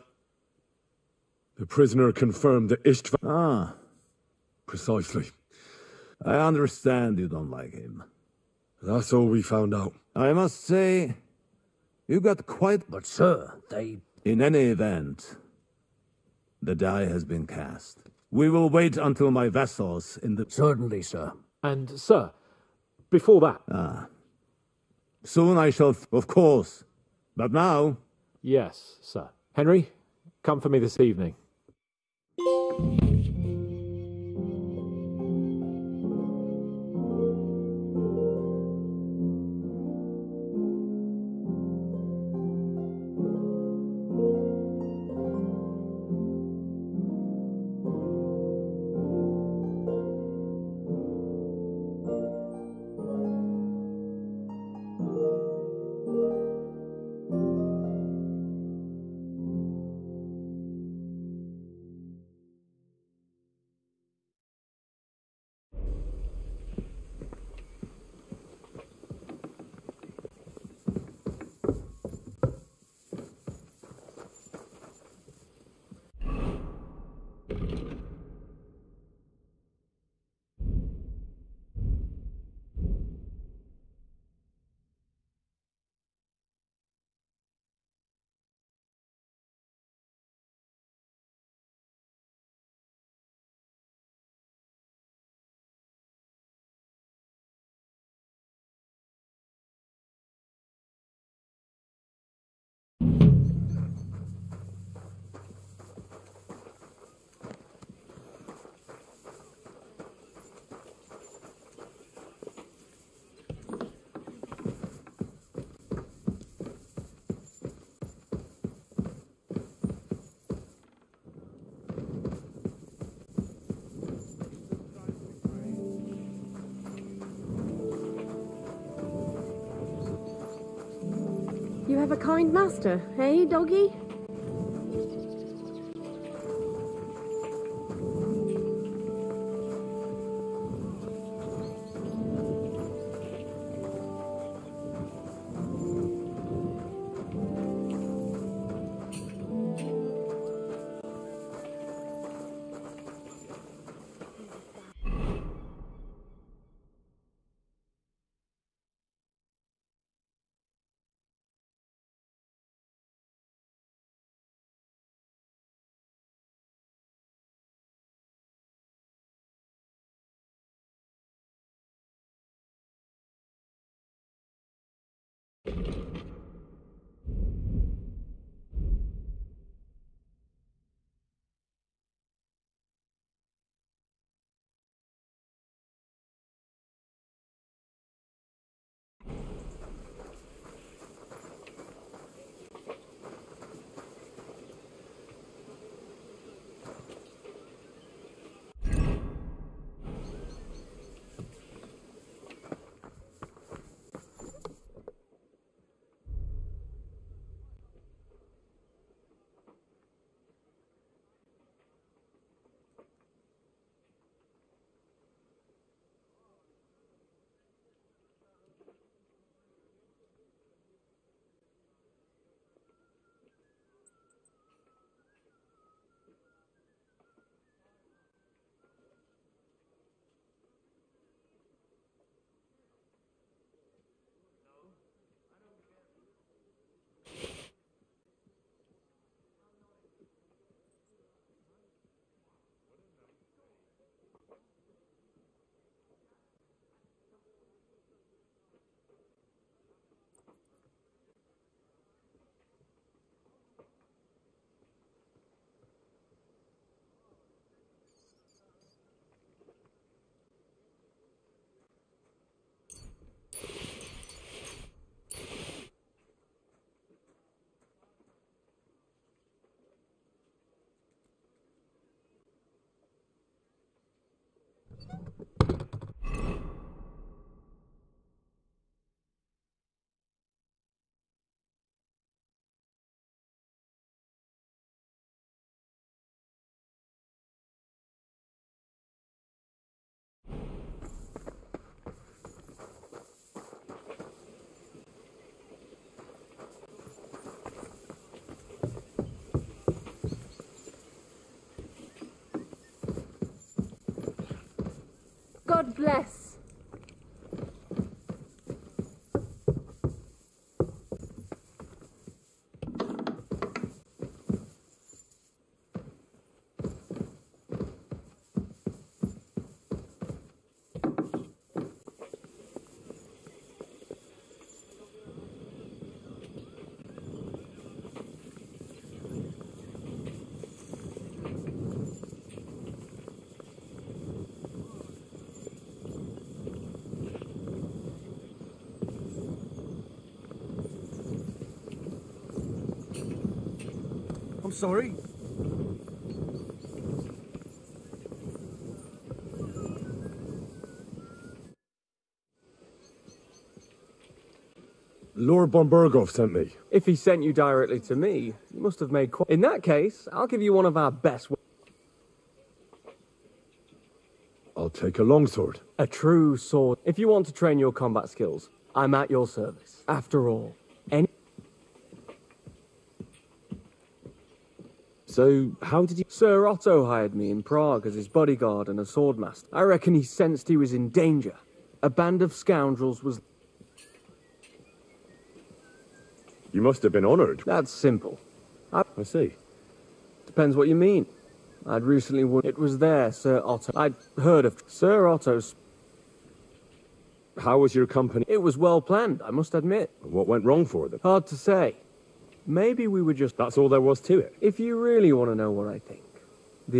The prisoner confirmed that Istvan... Ah. Precisely. I understand you don't like him. That's all we found out. I must say, you got quite... But, sir, they... In any event, the die has been cast. We will wait until my vassals in the... Certainly, sir. And, sir, before that... Ah. Soon I shall... Of course. But now... Yes, sir. Henry, come for me this evening. You have a kind master, eh, doggy? God bless. I'm sorry. Lord Bombergov sent me. If he sent you directly to me, you must have made quite... In that case, I'll give you one of our best... I'll take a longsword. A true sword. If you want to train your combat skills, I'm at your service. After all, any... So, how did you... Sir Otto hired me in Prague as his bodyguard and a swordmaster. I reckon he sensed he was in danger. A band of scoundrels was... You must have been honoured. That's simple. I see. Depends what you mean. I'd recently won... It was there, Sir Otto. I'd heard of... Sir Otto's... How was your company? It was well planned, I must admit. What went wrong for them? Hard to say. Maybe we were just... That's all there was to it? If you really want to know what I think...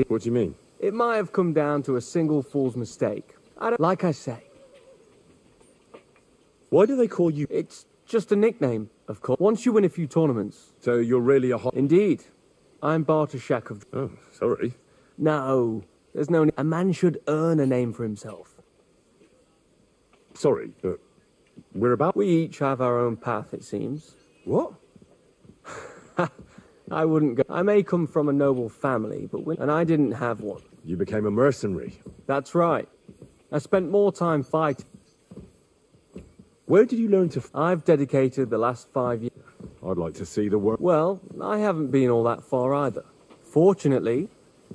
What do you mean? It might have come down to a single fool's mistake. Like I say. Why do they call you... It's just a nickname, of course. Once you win a few tournaments... So you're really a hot... Indeed. I'm Bartoszek of... Oh, sorry. No. There's no... A man should earn a name for himself. Sorry, but... We're about... We each have our own path, it seems. What? I wouldn't go... I may come from a noble family, but and I didn't have one. You became a mercenary. That's right. I spent more time fighting. Where did you learn to... I've dedicated the last 5 years. I'd like to see the work. Well, I haven't been all that far either. Fortunately,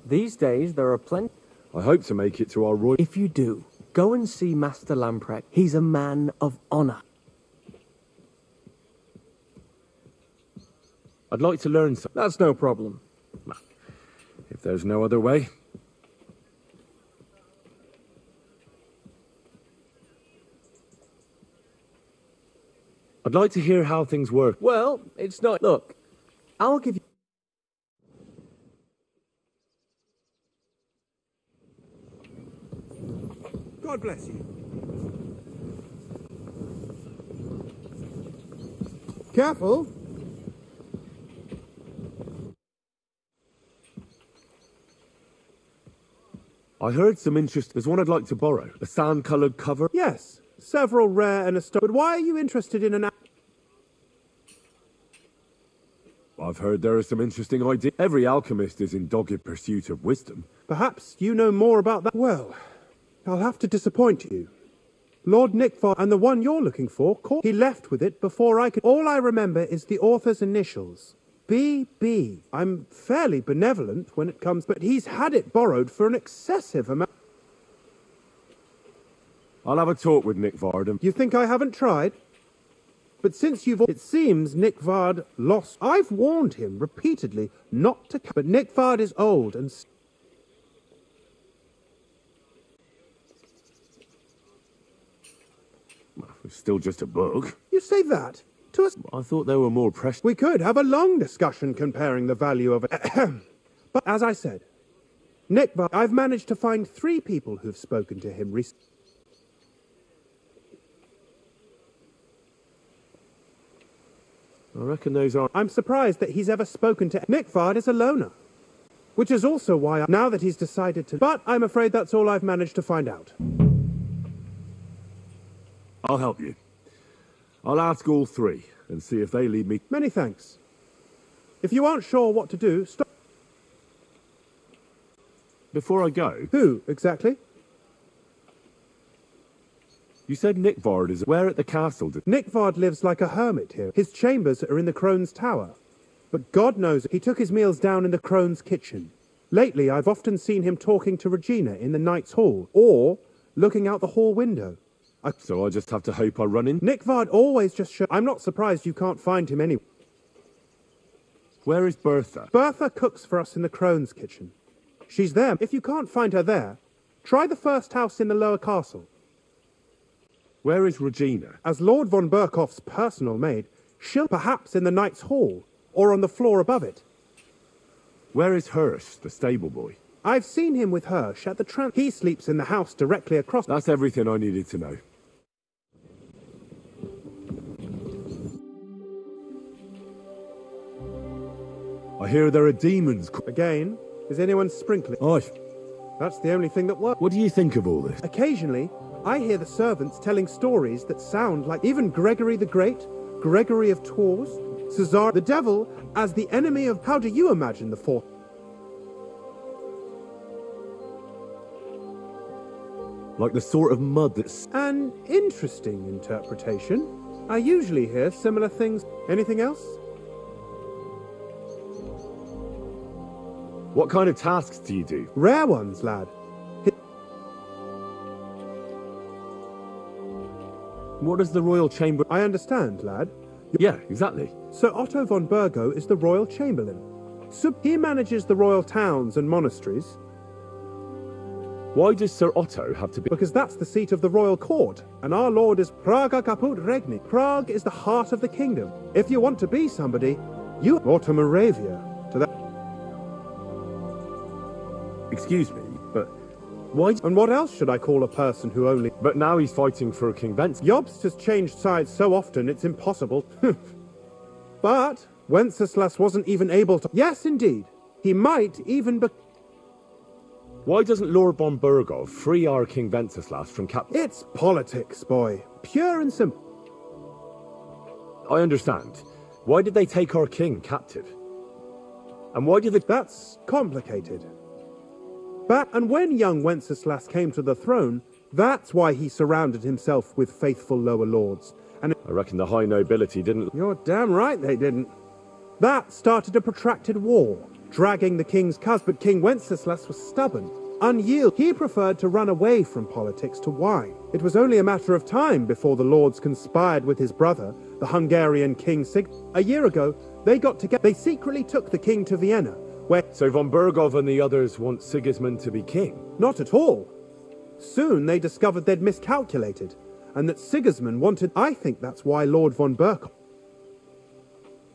these days there are plenty... I hope to make it to our royal... If you do, go and see Master Lamprecht. He's a man of honour. I'd like to learn something. That's no problem. If there's no other way. I'd like to hear how things work. Well, it's not... Look, I'll give you... God bless you. Careful. I heard some interest. There's one I'd like to borrow. A sand-coloured cover. Yes, several rare and but why are you interested in an... I've heard there are some interesting ideas. Every alchemist is in dogged pursuit of wisdom. Perhaps you know more about that. Well, I'll have to disappoint you. Lord Nickford and the one you're looking for, he left with it before I could... All I remember is the author's initials. BB. I'm fairly benevolent when it comes, but he's had it borrowed for an excessive amount. I'll have a talk with Nick Vard. You think I haven't tried? But since you've... It seems Nick Vard lost... I've warned him repeatedly not to... But Nick Vard is old and... It's still just a book. You say that? To us? I thought they were more precious. We could have a long discussion comparing the value of it. But as I said, Nick Vard... I've managed to find 3 people who've spoken to him recently. I reckon those are... I'm surprised that he's ever spoken to... Nick Vard is a loner. Which is also why now that he's decided to... But I'm afraid that's all I've managed to find out. I'll help you. I'll ask all 3 and see if they lead me... Many thanks. If you aren't sure what to do, stop... Before I go... Who, exactly? You said Nick Vard is... Where at the castle? Nick Vard lives like a hermit here. His chambers are in the Crone's Tower. But God knows he took his meals down in the Crone's kitchen. Lately, I've often seen him talking to Regina in the Knight's Hall, or looking out the hall window. So I just have to hope I run in? Nick Vard always just I'm not surprised you can't find him anywhere. Where is Bertha? Bertha cooks for us in the crone's kitchen. She's there. If you can't find her there, try the first house in the lower castle. Where is Regina? As Lord von Berkoff's personal maid, she'll perhaps in the Knight's Hall, or on the floor above it. Where is Hirsch, the stable boy? I've seen him with Hirsch at the He sleeps in the house directly across. That's everything I needed to know. I hear there are demons. Again, is anyone sprinkling? That's the only thing that works. What do you think of all this? Occasionally, I hear the servants telling stories that sound like even Gregory the Great, Gregory of Tours, Cesar the Devil as the enemy of... How do you imagine the fourth? Like the sort of mud that's... An interesting interpretation. I usually hear similar things. Anything else? What kind of tasks do you do? Rare ones, lad. What does the Royal Chamber... I understand, lad. Yeah, exactly. Sir Otto von Burgo is the Royal Chamberlain. He manages the royal towns and monasteries. Why does Sir Otto have to be... Because that's the seat of the royal court, and our lord is Praga Caput Regni. Prague is the heart of the kingdom. If you want to be somebody, you... Or to Moravia, to that... Excuse me, but why... And what else should I call a person who only... But now he's fighting for King Wenceslas. Jobst has changed sides so often it's impossible. But Wenceslas wasn't even able to... Yes, indeed. He might even be... Why doesn't Lord von Burgov free our King Wenceslas from It's politics, boy. Pure and simple. I understand. Why did they take our king captive? And why did they... That's complicated. And when young Wenceslas came to the throne, that's why he surrounded himself with faithful lower lords. And I reckon the high nobility didn't... You're damn right they didn't. That started a protracted war, dragging the king's cousin. But King Wenceslas was stubborn, unyielding. He preferred to run away from politics to wine. It was only a matter of time before the lords conspired with his brother, the Hungarian King A year ago, they got together. They secretly took the king to Vienna. So von Burgov and the others want Sigismund to be king? Not at all. Soon they discovered they'd miscalculated, and that Sigismund wanted... I think that's why Lord von Burkov...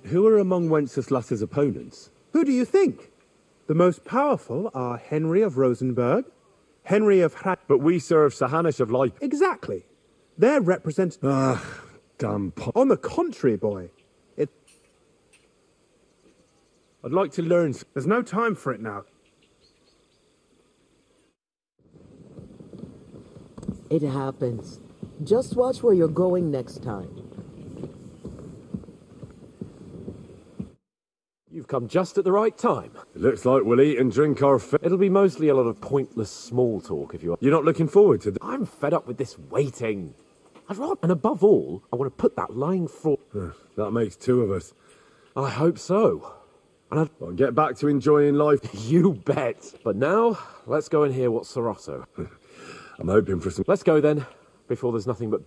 Who are among Wenceslas's opponents? Who do you think? The most powerful are Henry of Rosenberg, Henry of... But we serve Sahanish of Leipzig. Exactly. They're represented... Damn... On the contrary, boy. I'd like to learn... There's no time for it now. It happens. Just watch where you're going next time. You've come just at the right time. It looks like we'll eat and drink our fill. It'll be mostly a lot of pointless small talk if you are. You're not looking forward to... I'm fed up with this waiting. And above all, I want to put that lying fraud... That makes two of us. I hope so. And I'll get back to enjoying life. You bet. But now, let's go and hear what Sir Otto... I'm hoping for some... Let's go then, before there's nothing but...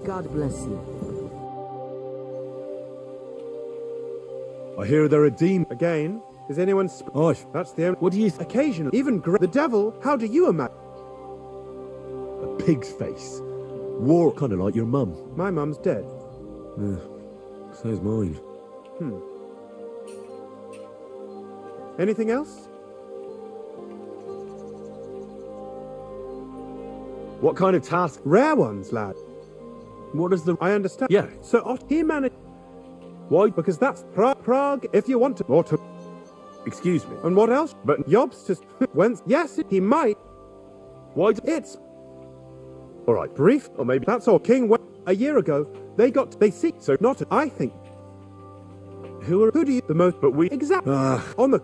God bless you. I hear there are demons. Again, is anyone... That's the only... What do you... Occasionally, even... The devil, how do you imagine... A pig's face. War kind of like your mum. My mum's dead. So's mine. Anything else? What kind of task? Rare ones, lad. What is the... I understand. Yeah. So he managed... Why? Because that's Prague, if you want to... Or to... Excuse me. And what else? But Yobs just went. Yes, he might. Why? It's all right. Brief, or maybe that's all. King went a year ago. They see. So not. I think. Who do you the most? But we exactly on the.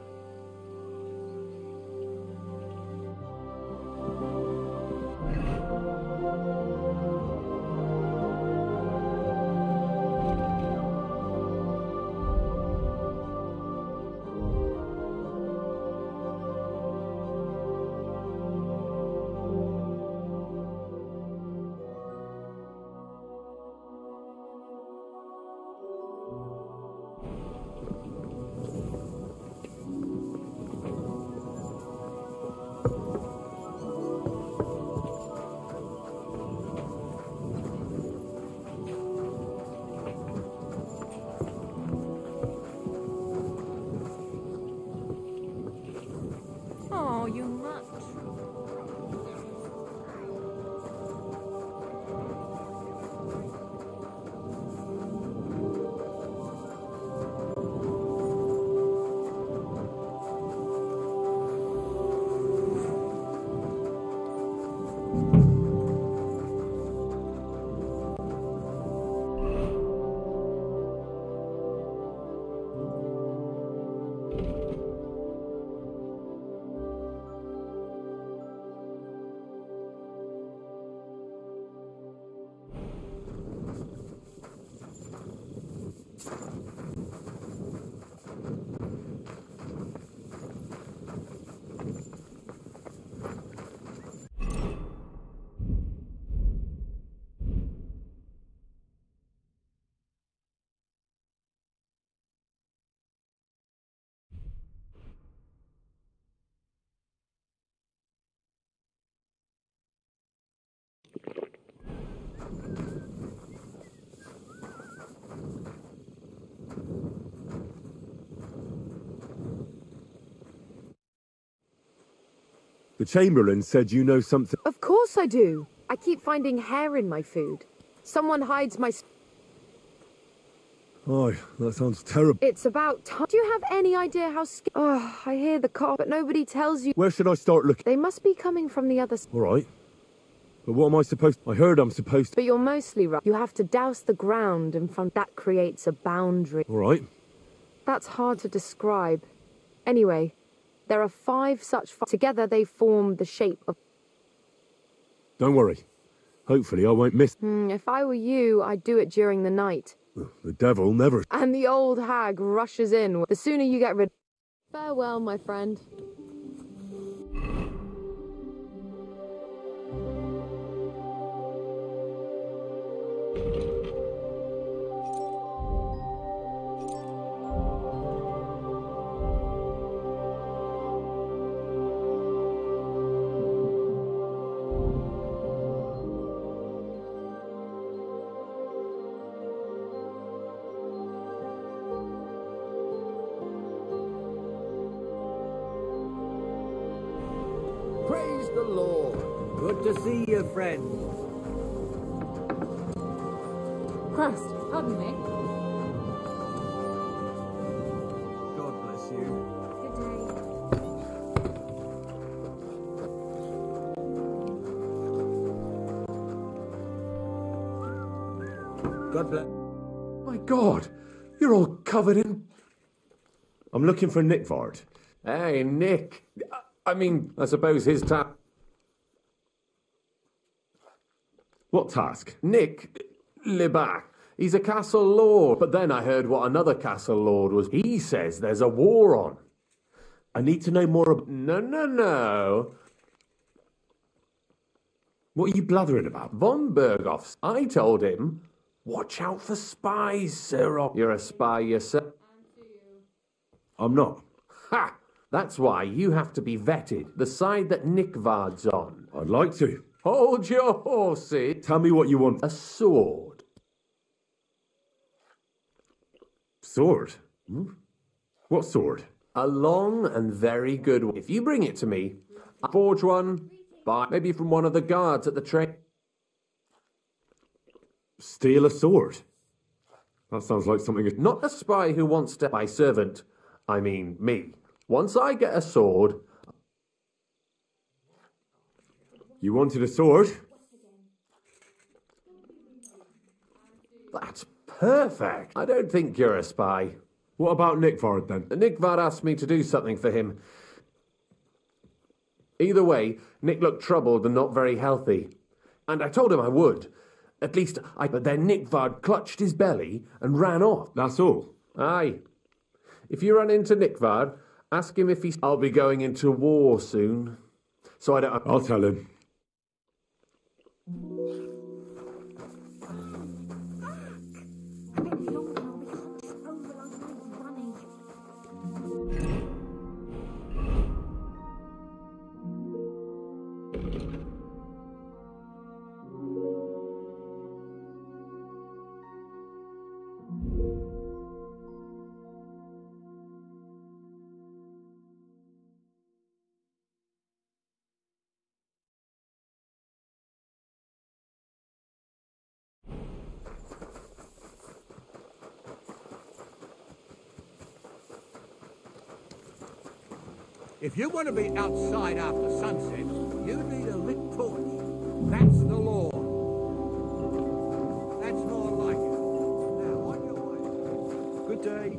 Oh, you much. The Chamberlain said you know something. Of course I do. I keep finding hair in my food. Someone hides my... Oh, that sounds terrible. It's about time. Do you have any idea how... Oh, I hear the cough, but nobody tells you... Where should I start looking? They must be coming from the other side. All right. But what am I supposed... I heard I'm supposed to... But you're mostly right. You have to douse the ground in front. That creates a boundary. All right. That's hard to describe. Anyway, there are 5 such... Together they form the shape of... Don't worry. Hopefully I won't miss... If I were you, I'd do it during the night. The devil never... And the old hag rushes in. The sooner you get rid... Farewell, my friend. Praise the Lord. Good to see you, friend. Crest, pardon me. God bless you. Good day. God bless. My God, you're all covered in... I'm looking for Nick Vard. Hey, Nick. I mean, I suppose his task... What task? Nick Libac. He's a castle lord. But then I heard what another castle lord was. He says there's a war on. I need to know more about... No. What are you blathering about? Von Berghoff's. I told him, watch out for spies, Sir. You're a spy yourself. I'm not. Ha! That's why you have to be vetted. The side that Nick Vard's on. I'd like to. Hold your horses. Tell me what you want. A sword. Sword? What sword? A long and very good one. If you bring it to me, I'll forge one, buy maybe from one of the guards at the train. Steal a sword? That sounds like something... Not a spy who wants to... My servant, I mean me, Once I get a sword... You wanted a sword? That's perfect. I don't think you're a spy. What about Nickvard, then? Nickvard asked me to do something for him. Either way, Nick looked troubled and not very healthy. And I told him I would. At least But then Nickvard clutched his belly and ran off. That's all? Aye. If you run into Nickvard, ask him if he's... I'll be going into war soon. So I don't... I'll tell him. If you want to be outside after sunset, you need a lit torch. That's the law. That's more like it. Now, on your way. Good day.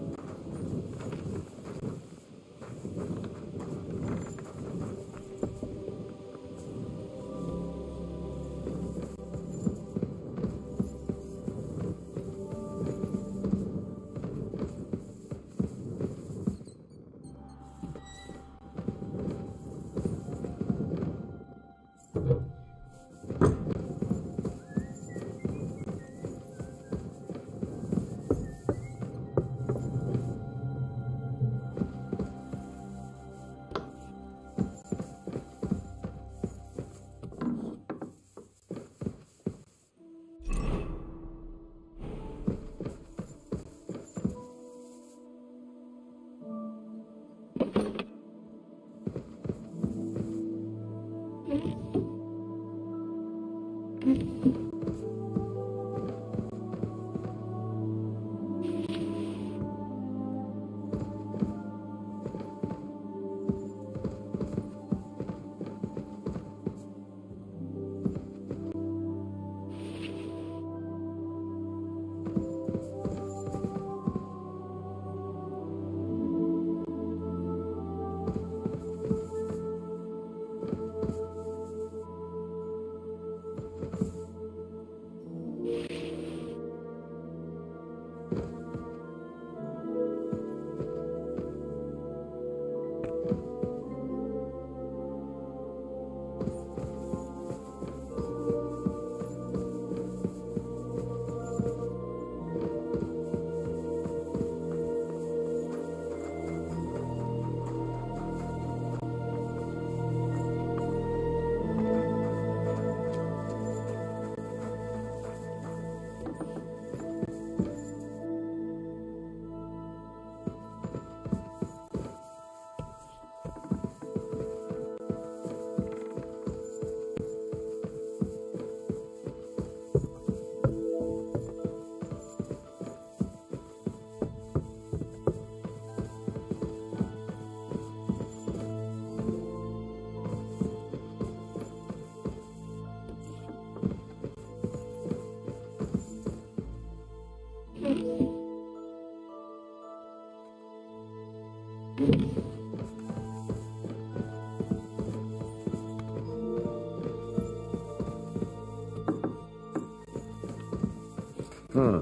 Huh.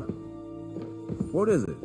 What is it?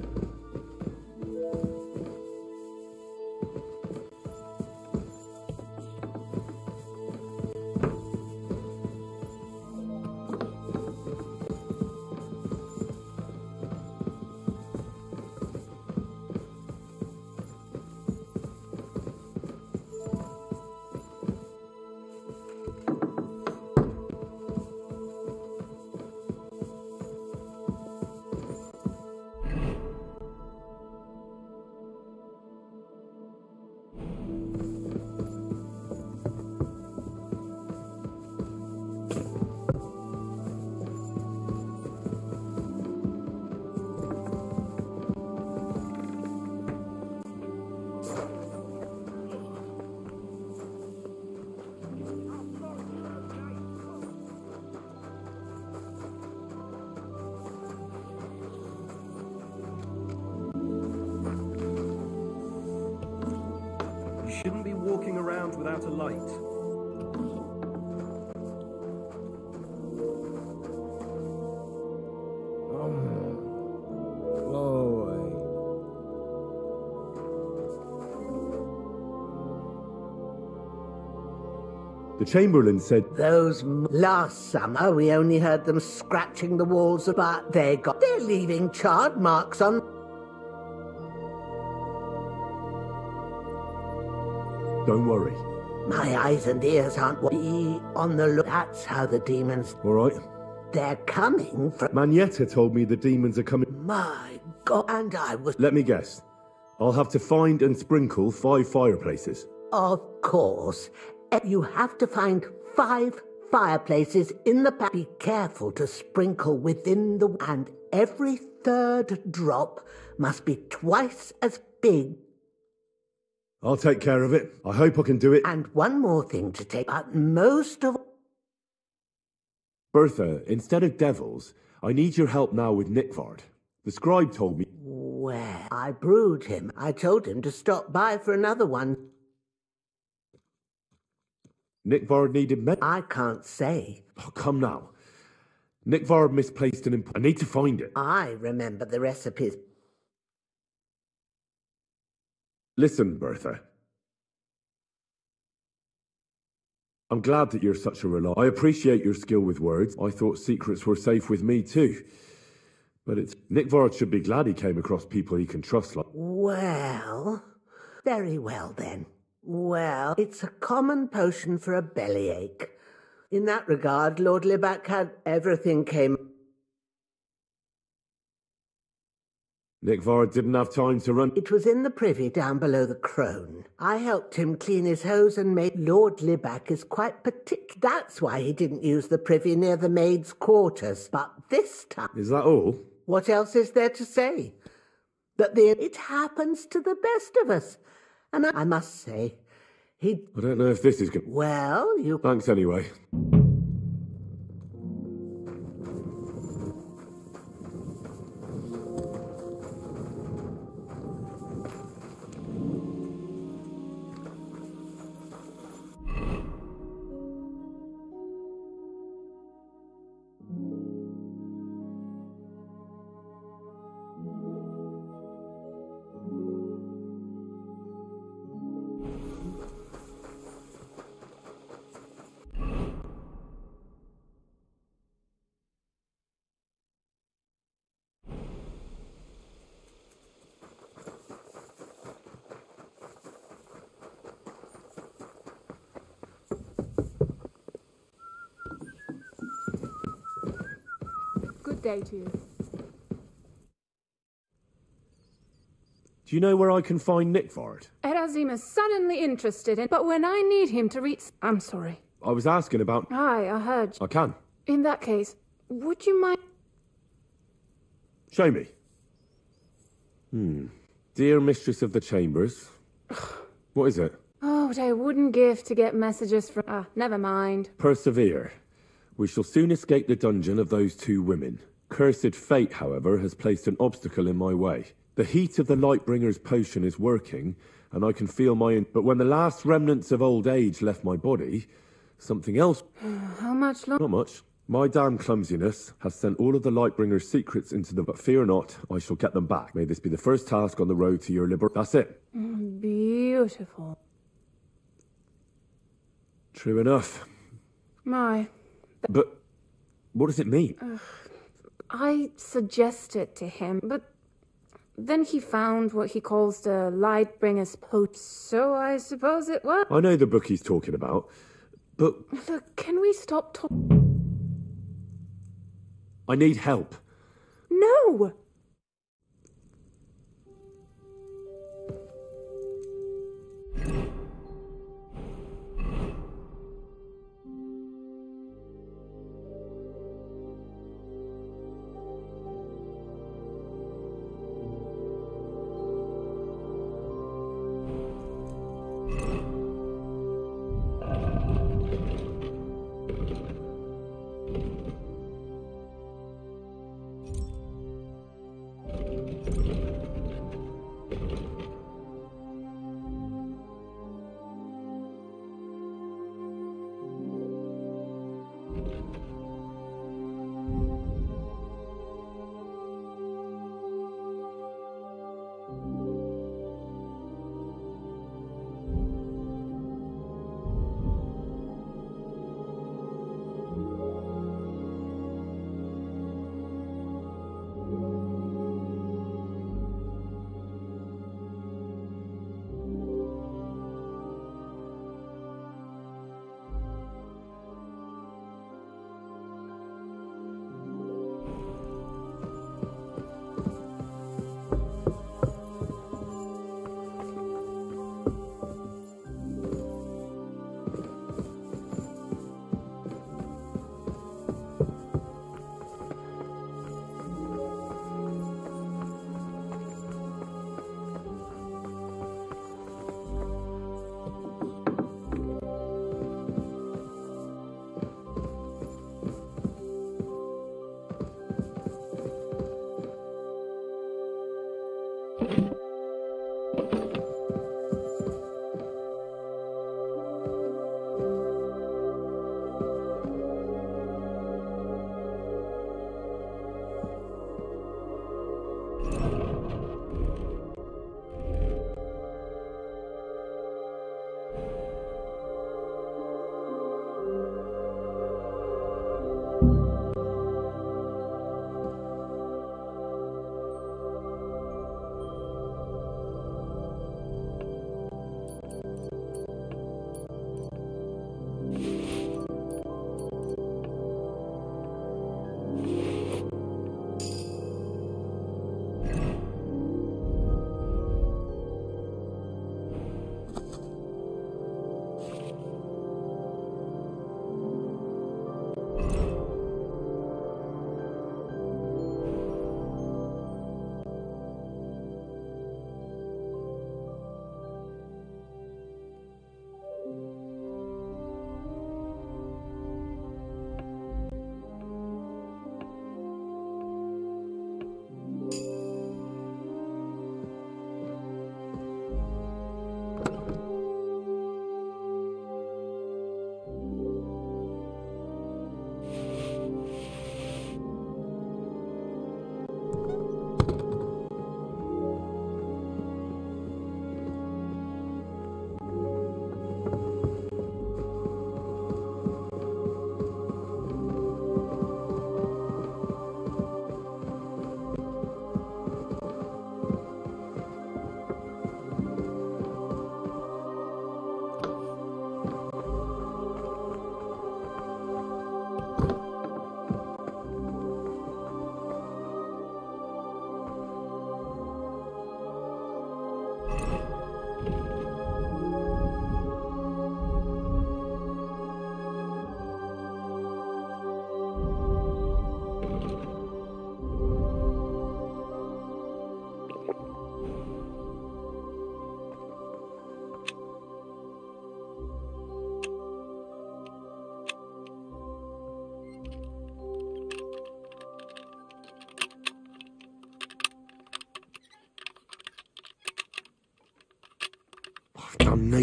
shouldn't be walking around without a light. The Chamberlain said... Last summer, we only heard them scratching the walls, but they're leaving charred marks on... Don't worry. My eyes and ears aren't be on the look. That's how the demons... All right. They're coming from... Manietta told me the demons are coming... My God, and I was... Let me guess. I'll have to find and sprinkle 5 fireplaces. Of course. You have to find 5 fireplaces in the pack. Be careful to sprinkle within the... And every 3rd drop must be twice as big. I'll take care of it. I hope I can do it. And one more thing to take, but most of... Bertha, instead of devils, I need your help now with Nickvard. The scribe told me... Well, I brewed him. I told him to stop by for another one. Nickvard needed men. I can't say. Oh, come now. Nickvard misplaced an I need to find it. I remember the recipes. Listen, Bertha. I'm glad that you're such a reliable... I appreciate your skill with words. I thought secrets were safe with me too. But it's... Nickvard should be glad he came across people he can trust like... Well, very well then. Well, it's a common potion for a bellyache. In that regard, Lord Libac had everything came... Nickvard didn't have time to run... It was in the privy down below the crone. I helped him clean his hose and made... Lord Libac is quite particular. That's why he didn't use the privy near the maids' quarters. But this time... Is that all? What else is there to say? That it happens to the best of us. And I must say, I don't know if this is good. Well, you... Thanks anyway. Day to you. Do you know where I can find Nickvard? Erazim is suddenly interested in... But when I need him to reach... I'm sorry. I was asking about... Aye, I heard. I can. In that case, would you mind... Show me. Dear Mistress of the Chambers. What is it? Oh, what I wouldn't give to get messages from... never mind. Persevere. We shall soon escape the dungeon of those 2 women. Cursed fate, however, has placed an obstacle in my way. The heat of the Lightbringer's potion is working, and I can feel my... But when the last remnants of old age left my body, something else... How much longer? Not much. My damn clumsiness has sent all of the Lightbringer's secrets into the... But fear not, I shall get them back. May this be the first task on the road to your That's it. Beautiful. True enough. But what does it mean? I suggested to him, but then he found what he calls the Lightbringer's potion. So I suppose it was. I know the book he's talking about, but... Look, can we stop talking? I need help. No!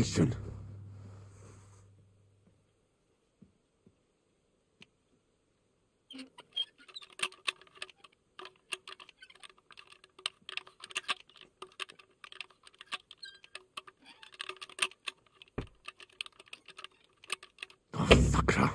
abomination. Oh, Sakra.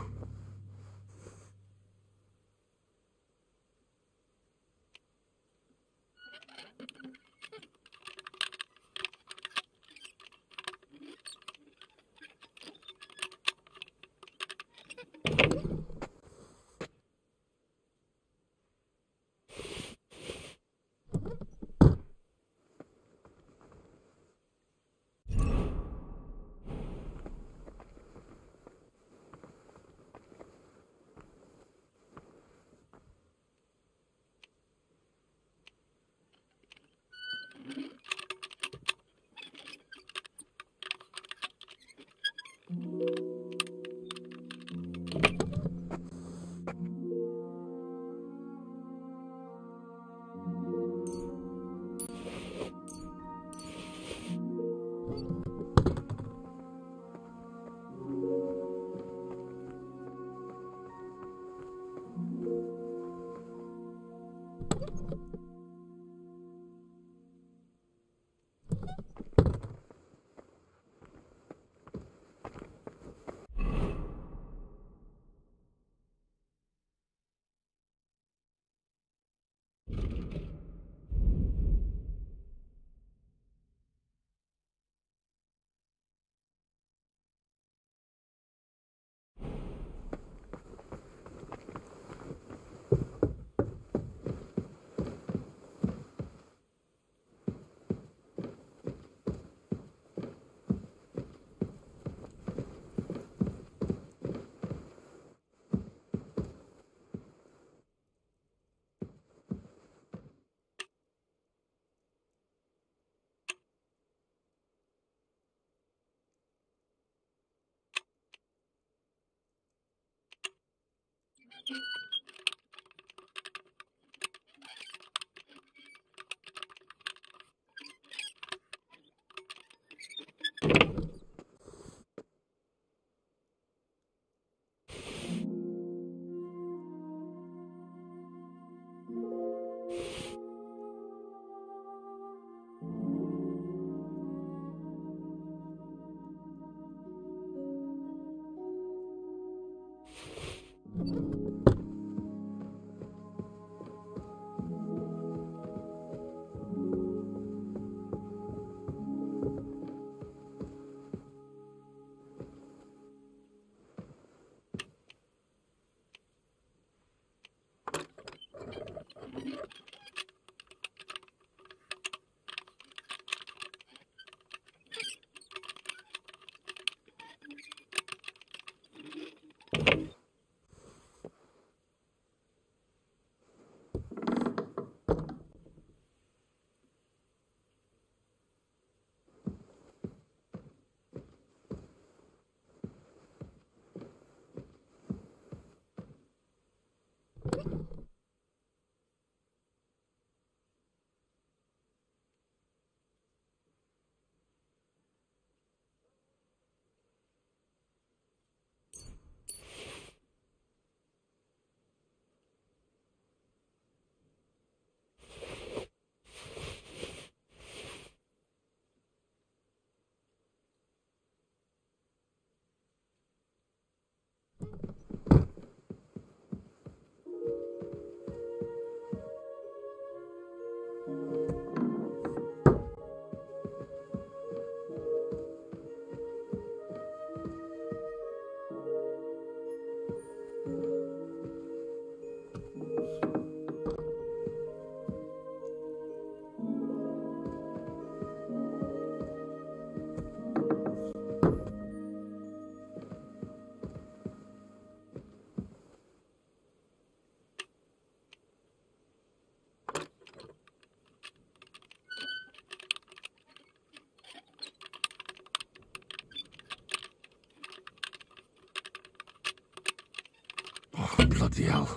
Bloody hell.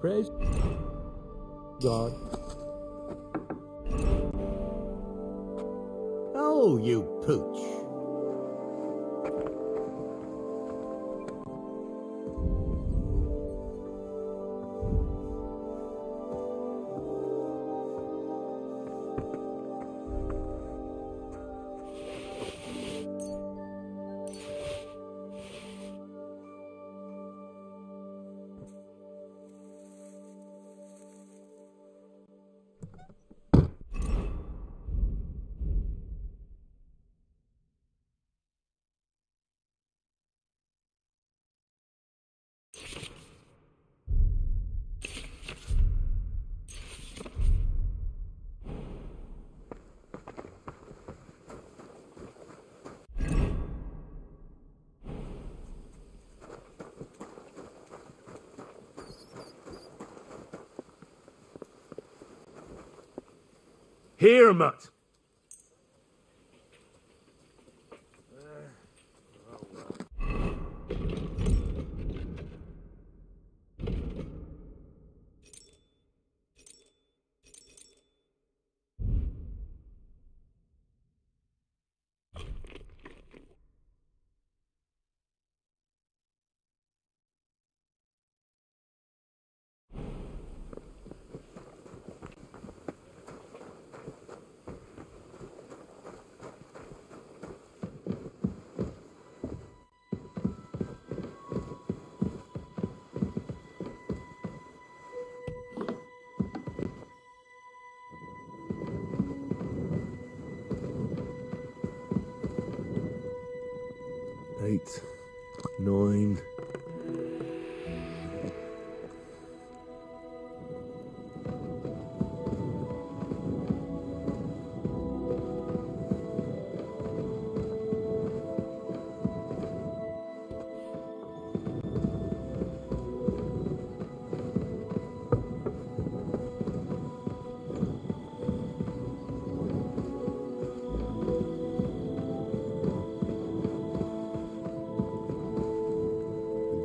Praise God. Oh, you pooch. Here, Mutt. Eight, 9.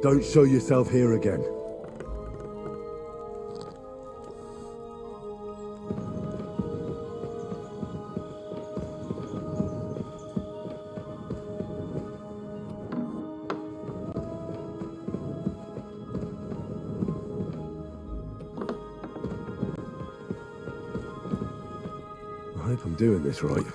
Don't show yourself here again. I hope I'm doing this right.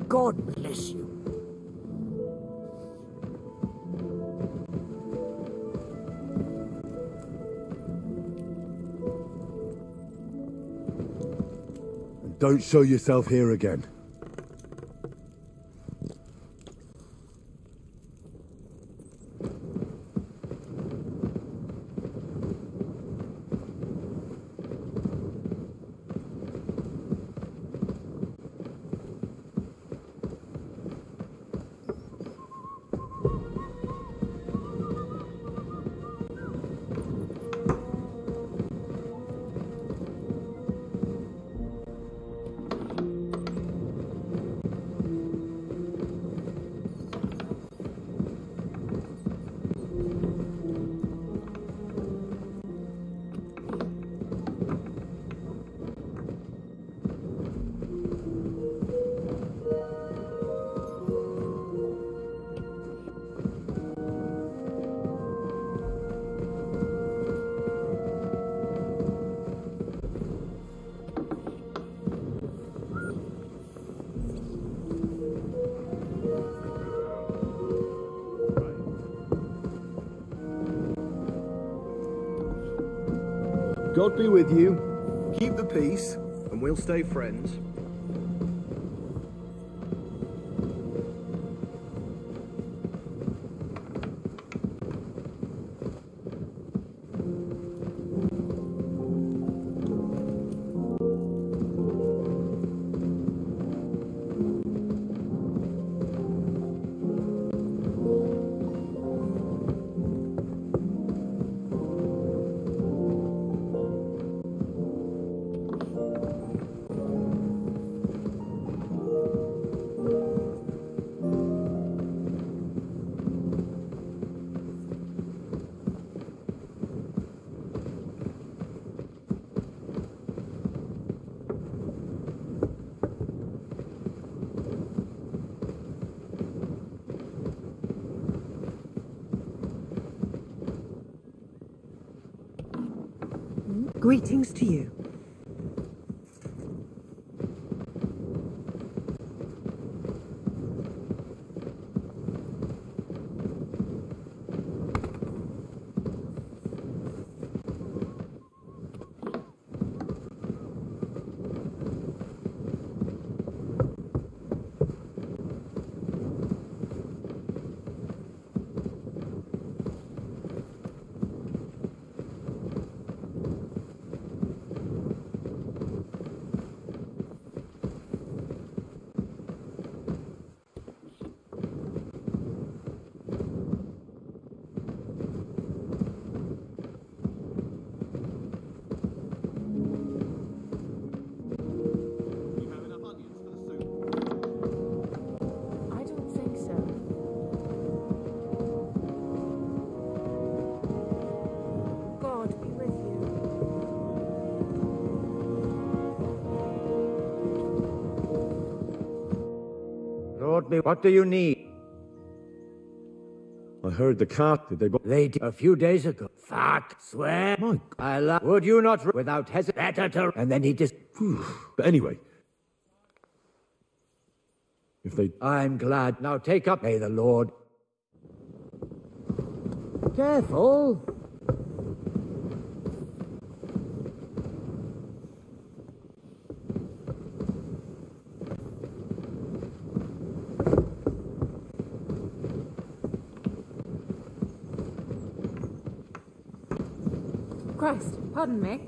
God bless you. Don't show yourself here again. God be with you. Keep the peace, and we'll stay friends. Greetings to you. What do you need? I heard the cart. Did they... They did a few days ago. Fuck, swear. My God. Would you not without hesitation? And then he just... But anyway. If they... I'm glad. Now take up. May the Lord... Careful. Christ, pardon me.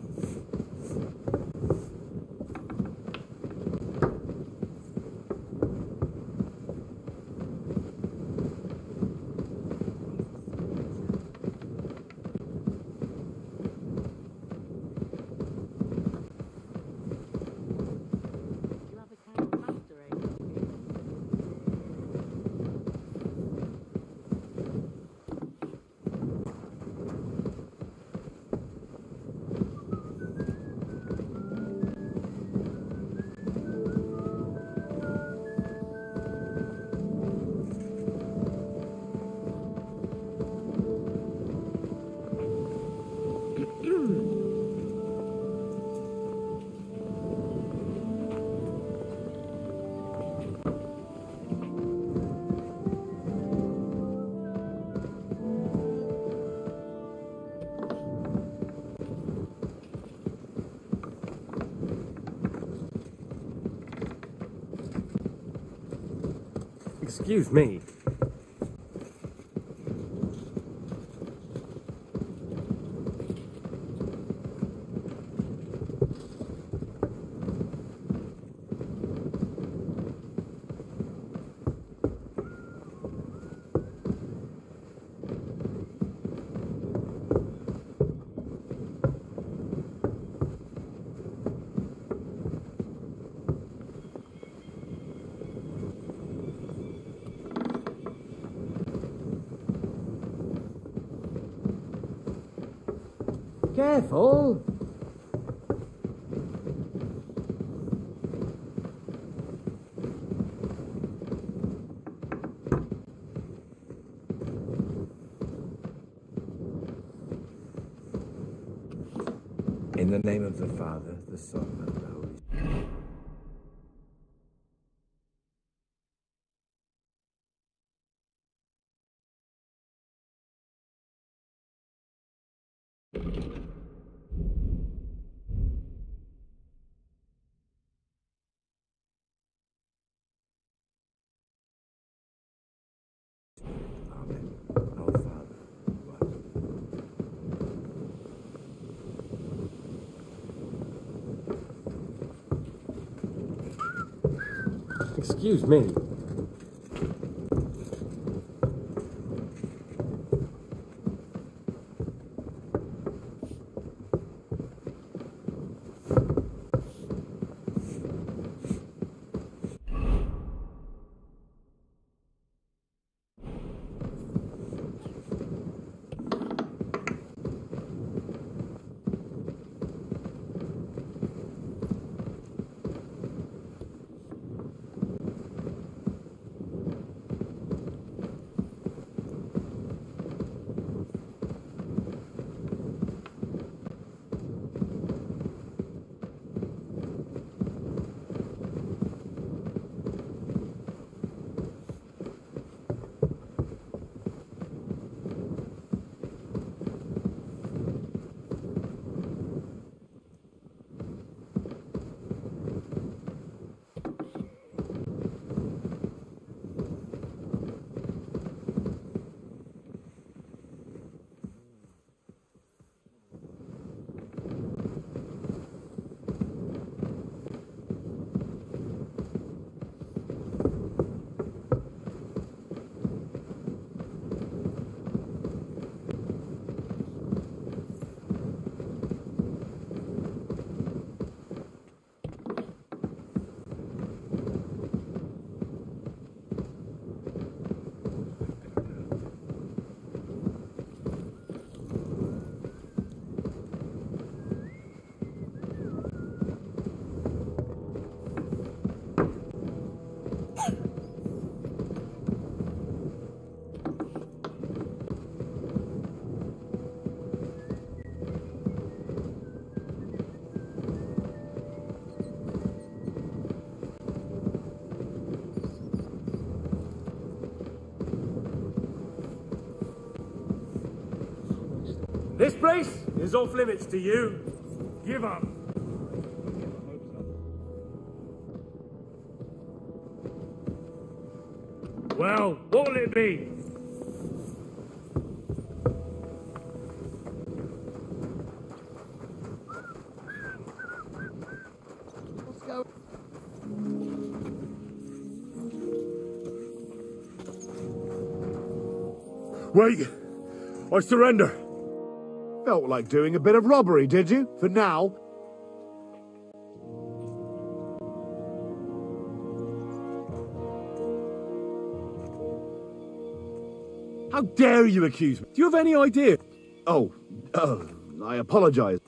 Excuse me. Careful! In the name of the Father, the Son, and the Holy Spirit. Amen. Our Father, who art Excuse me. This place is off limits to you. Give up. Well, what will it be? Let's go. Wait! I surrender! Felt like doing a bit of robbery, did you? For now. How dare you accuse me? Do you have any idea? Oh, I apologize.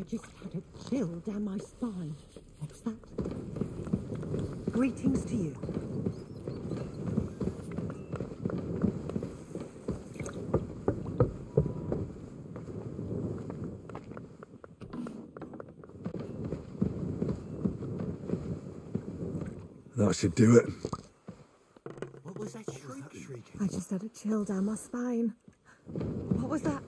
just had a chill down my spine. What's that? Greetings to you. That should do it. What was that shrieking? I just had a chill down my spine. What was that?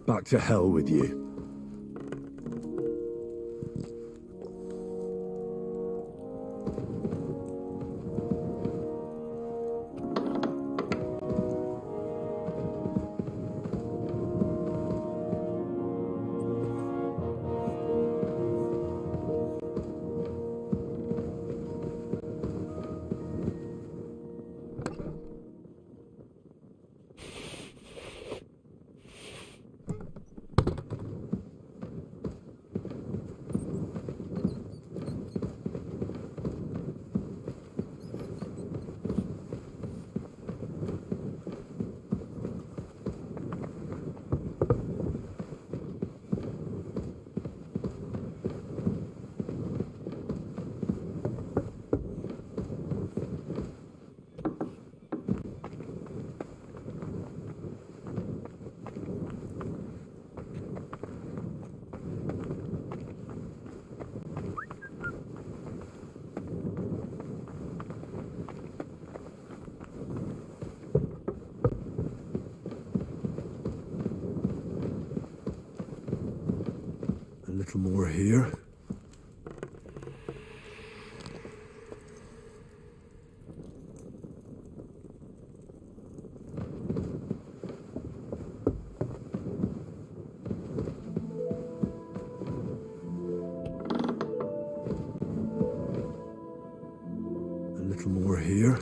Back to hell with you. A little more here. A little more here.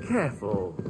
Careful.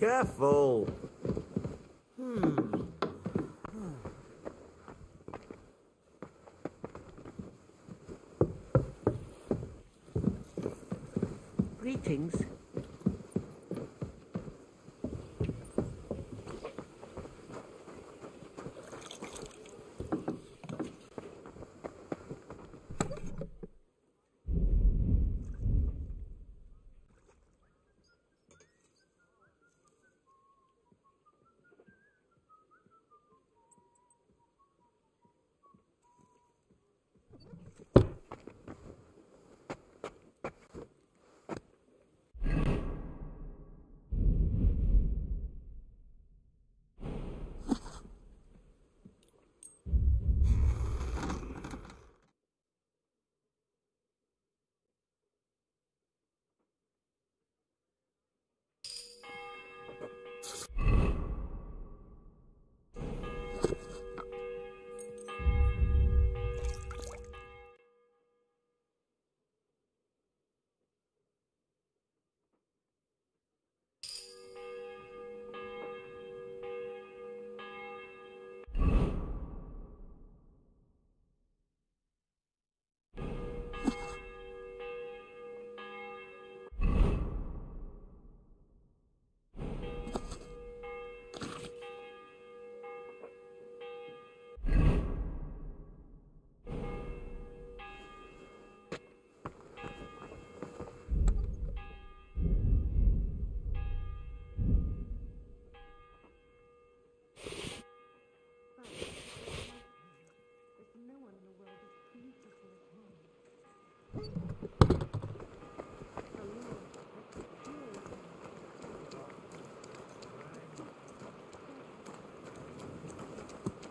Careful. Greetings.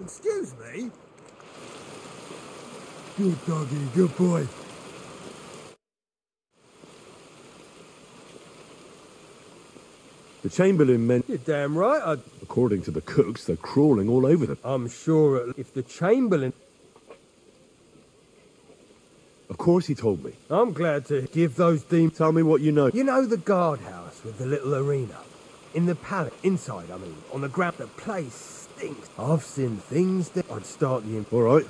Excuse me? Good doggy, good boy. The Chamberlain meant... You're damn right. According to the cooks, they're crawling all over them. I'm sure if the Chamberlain... Of course he told me. I'm glad to give those demons... Tell me what you know. You know the guardhouse with the little arena? In the palace, inside, I mean, on the ground. The place stinks. I've seen things that I'd start the... All right.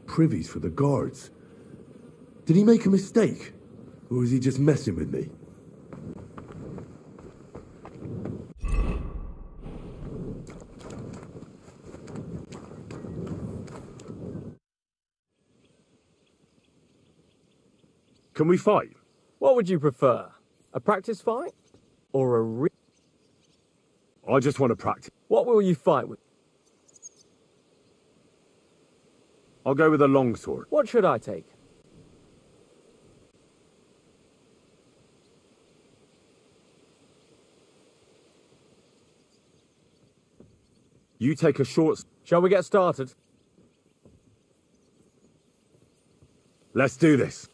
Privies for the guards. Did he make a mistake? Or is he just messing with me? Can we fight? What would you prefer? A practice fight? Or a I just want to practice. What will you fight with? I'll go with a longsword. What should I take? You take a short... Shall we get started? Let's do this.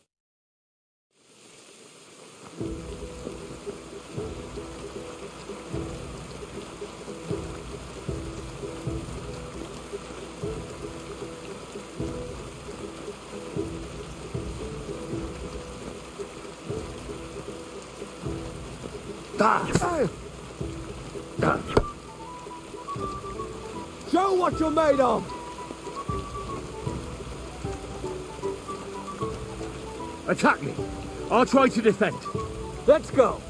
Show what you're made of! Attack me. I'll try to defend. Let's go.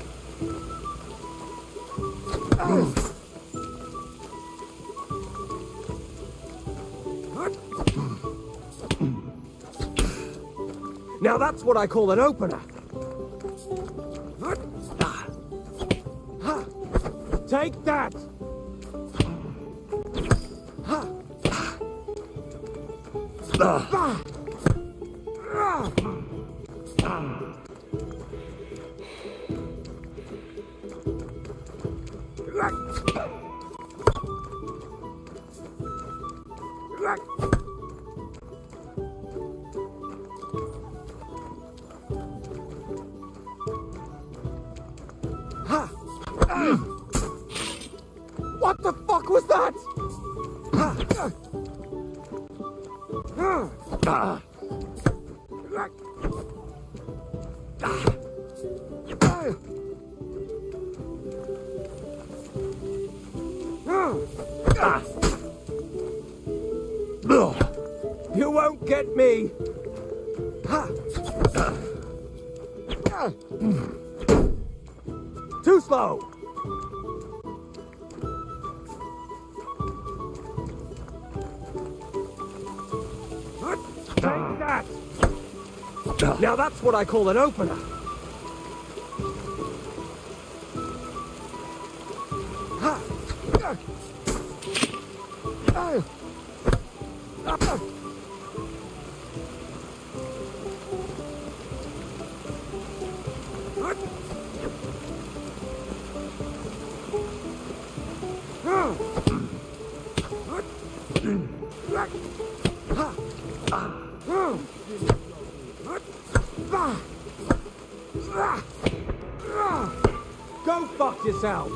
Now that's what I call an opener. Take that! What the fuck was that? You won't get me! Too slow! Take that! Now that's what I call an opener! Go fuck yourself!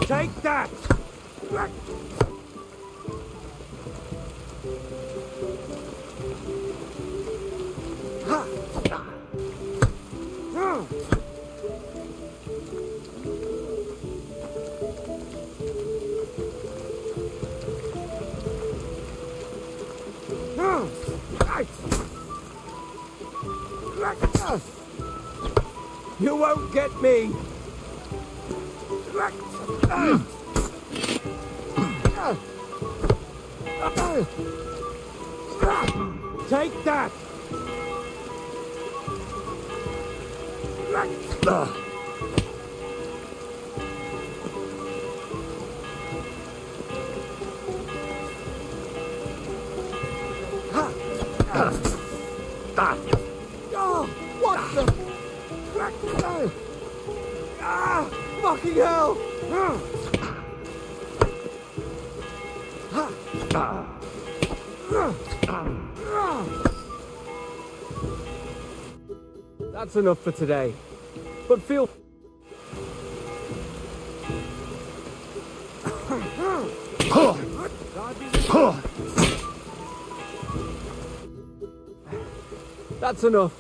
Take that! You won't get me! Take that! Oh, what the? Fucking hell! That's enough for today. But feel... That's enough.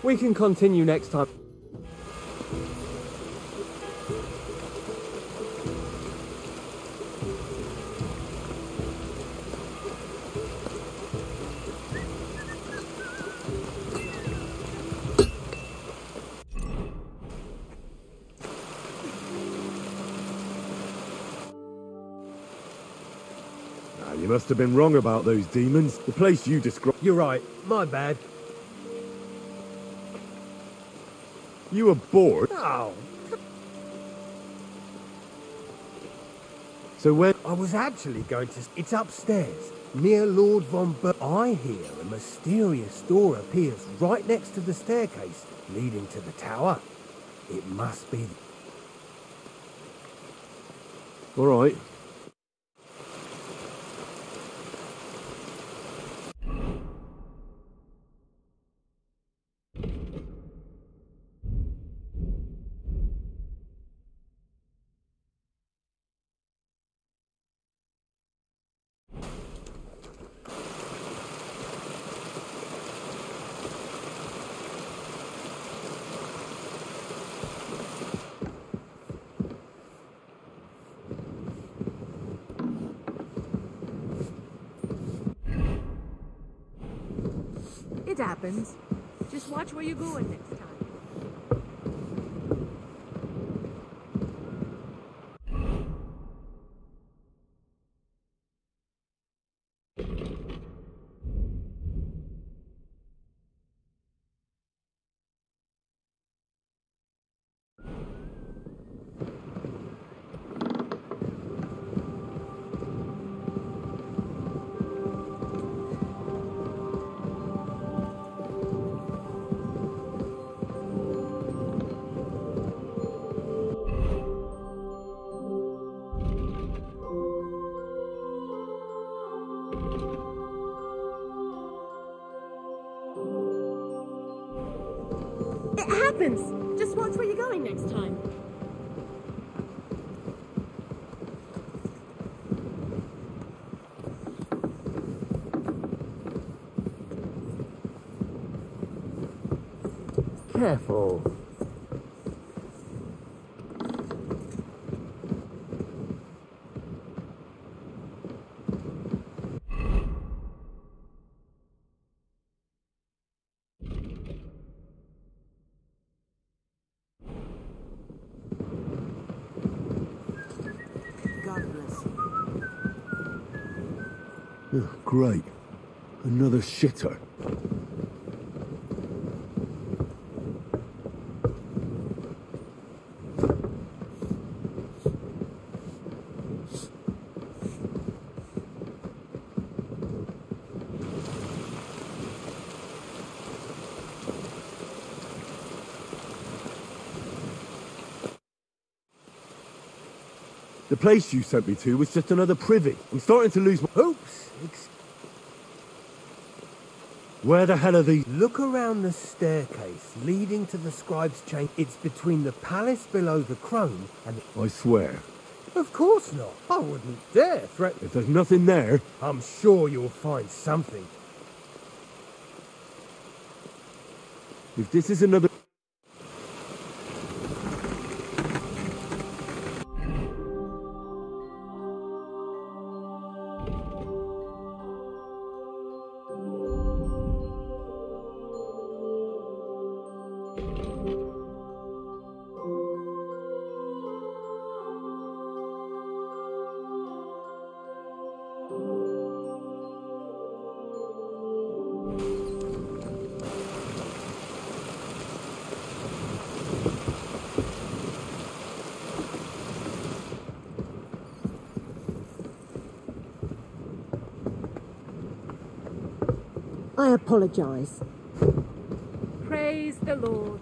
We can continue next time. You must have been wrong about those demons. The place you described... You're right. My bad. You were bored? No. So when... I was actually going to... It's upstairs, near Lord Von I hear a mysterious door appears right next to the staircase leading to the tower. It must be... All right. It happens. Just watch where you're going next time. It happens! Just watch where you're going next time. Careful. God bless you. Oh, great. Another shitter. The place you sent me to was just another privy. I'm starting to lose my... Oops! Where the hell are these? Look around the staircase leading to the scribe's chamber. It's between the palace below the throne and the... I swear. Of course not. I wouldn't dare threaten... If there's nothing there... I'm sure you'll find something. If this is another... I apologize. Praise the Lord.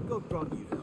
God grant you health.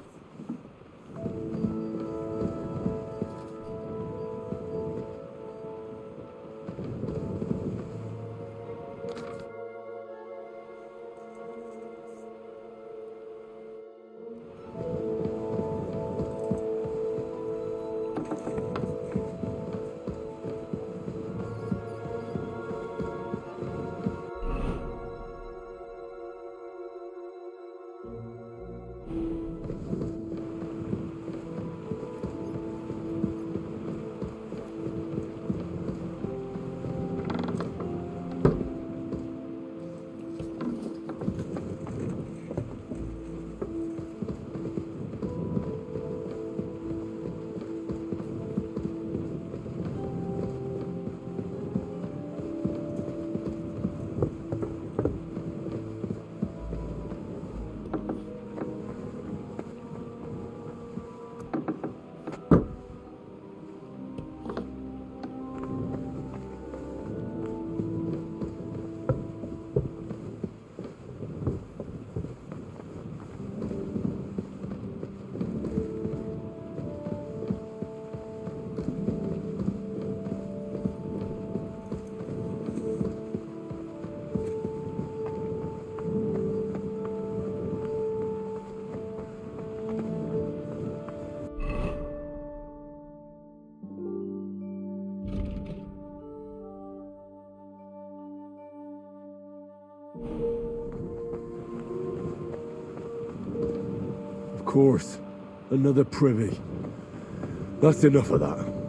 Of course. Another privy. That's enough of that.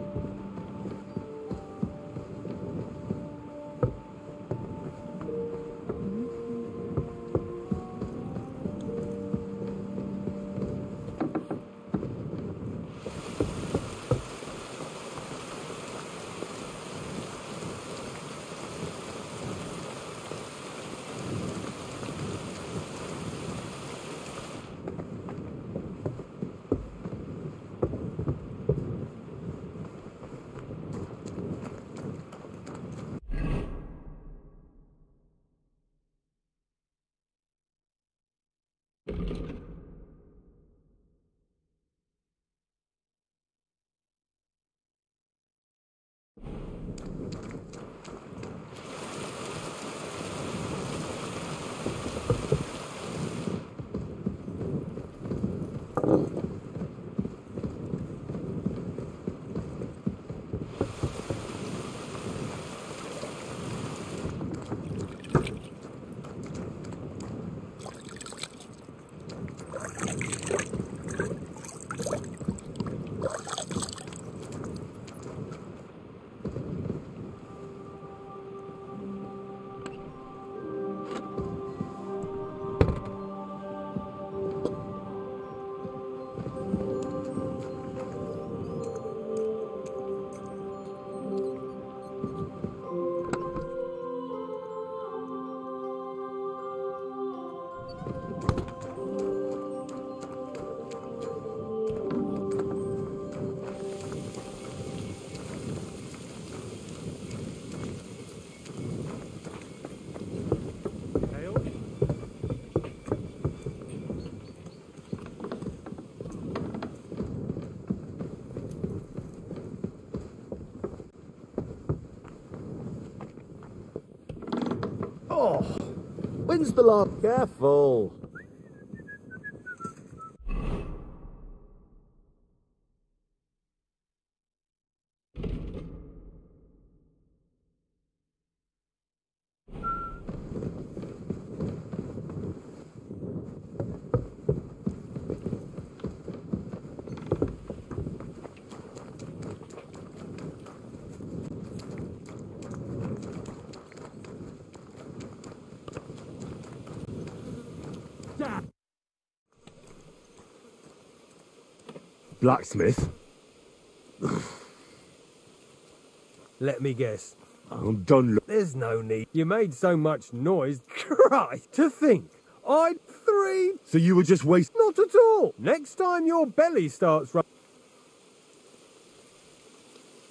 When's the last? Careful. Blacksmith? Let me guess. I'm done. There's no need. You made so much noise. Christ, to think. I'd 3. So you were just wasting. Not at all. Next time your belly starts running.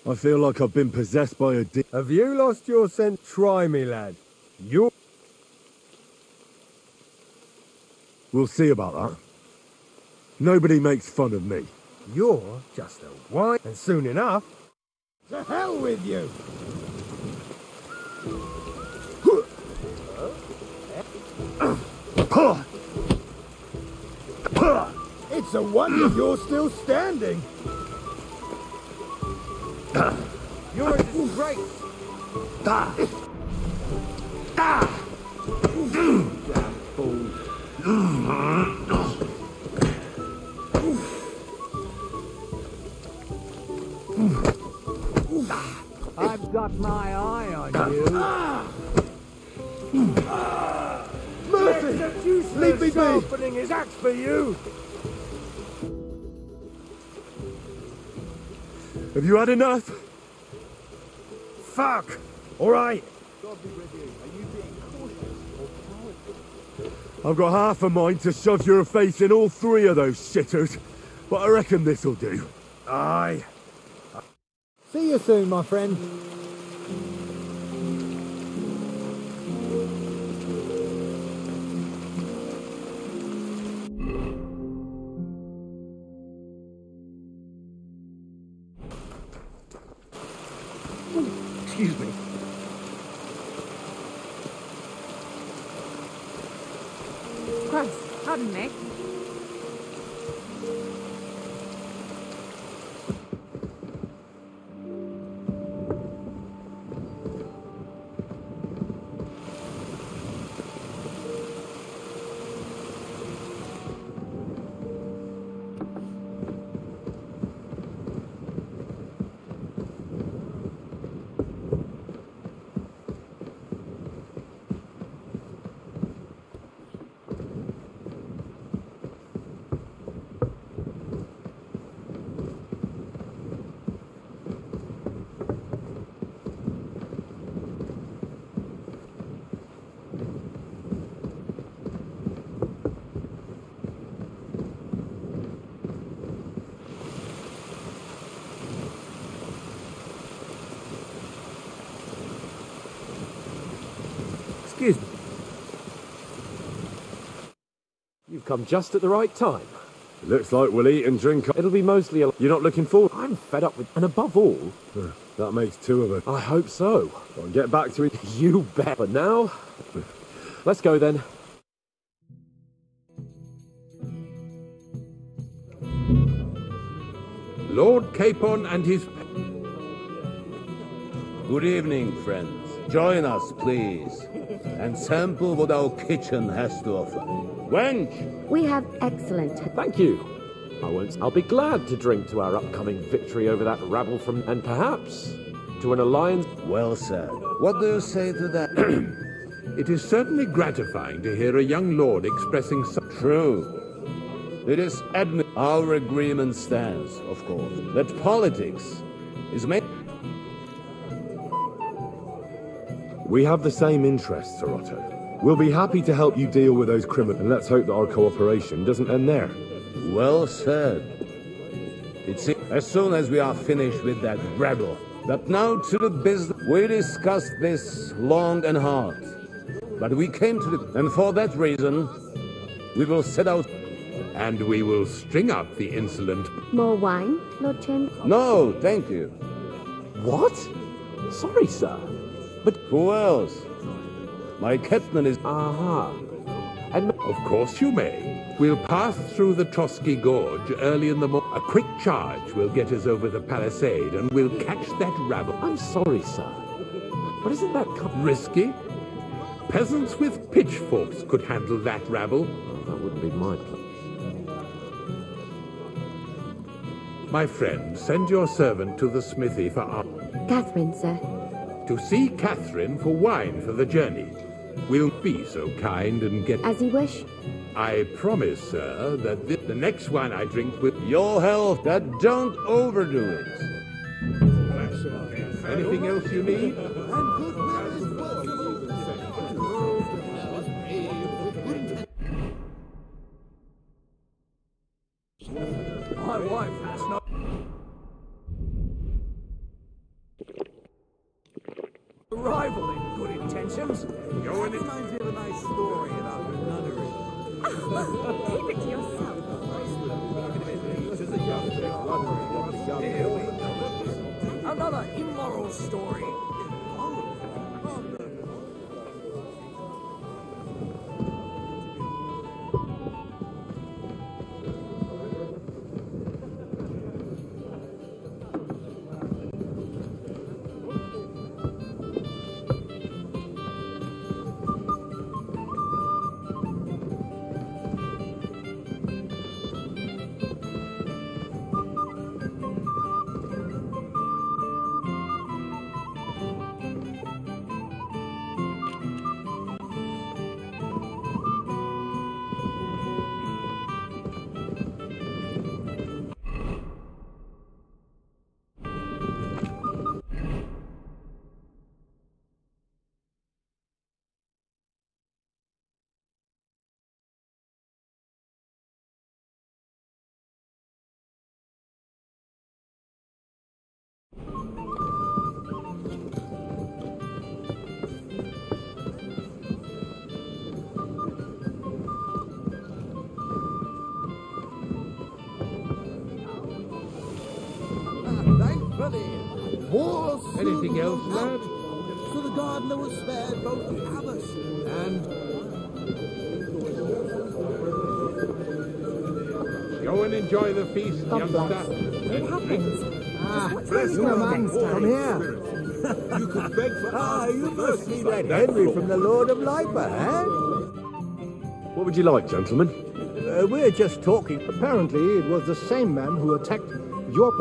I feel like I've been possessed by a demon. Have you lost your sense? Try me, lad. You're... We'll see about that. Nobody makes fun of me. You're just a whine, and soon enough... To hell with you! It's a wonder you're still standing! You're a disgrace! Damn fool! I've got my eye on you. Mercy! Leave me be! Opening his axe for you! Have you had enough? Fuck! Alright! I've got half a mind to shove your face in all 3 of those shitters, but I reckon this'll do. Aye. See you soon, my friend. Excuse me. Christ, pardon me. Excuse me. You've come just at the right time. Looks like we'll eat and drink. It'll be mostly a... You're not looking forward? I'm fed up with... And above all... That makes two of us. I hope so. I'll get back to it. You bet. But now... Let's go then. Lord Capon and his... Good evening, friends. Join us, please, and sample what our kitchen has to offer. Wench! We have excellent... Thank you. I'll be glad to drink to our upcoming victory over that rabble from... And perhaps to an alliance... Well said. What do you say to that? It is certainly gratifying to hear a young lord expressing such... True. It is our agreement stands, of course, that politics is made... We have the same interests, Sir Otto. We'll be happy to help you deal with those criminals, and let's hope that our cooperation doesn't end there. Well said. It's as soon as we are finished with that rabble. But now to the business. We discussed this long and hard. But we came to the... And for that reason, we will set out... And we will string up the insolent... More wine, Lord Chamber? No, thank you. What? Sorry, sir. But who else? My captain is... Aha. And... Of course you may. We'll pass through the Trotsky Gorge early in the morning. A quick charge will get us over the palisade, and we'll catch that rabble. I'm sorry, sir. But isn't that... Risky? Peasants with pitchforks could handle that rabble. Oh, that wouldn't be my plan. My friend, send your servant to the smithy for... Catherine, sir. To see Catherine for wine for the journey. We'll be so kind and get... As you wish. I promise, sir, that the next wine I drink will... Your health, that don't overdo it. Anything else you need? My wife has not... Rival in good intentions. Go in. Reminds me of a nice story about a nunnery. Keep it to yourself. Here we go. Another immoral story. Anything else, lad? So the gardener was spared both the abbess and... Go and enjoy the feast, youngster. It happens. Bless you, man. Come here. you could beg for... you must be that Henry from the Lord of Lipa, eh? What would you like, gentlemen? We're just talking. Apparently, it was the same man who attacked your...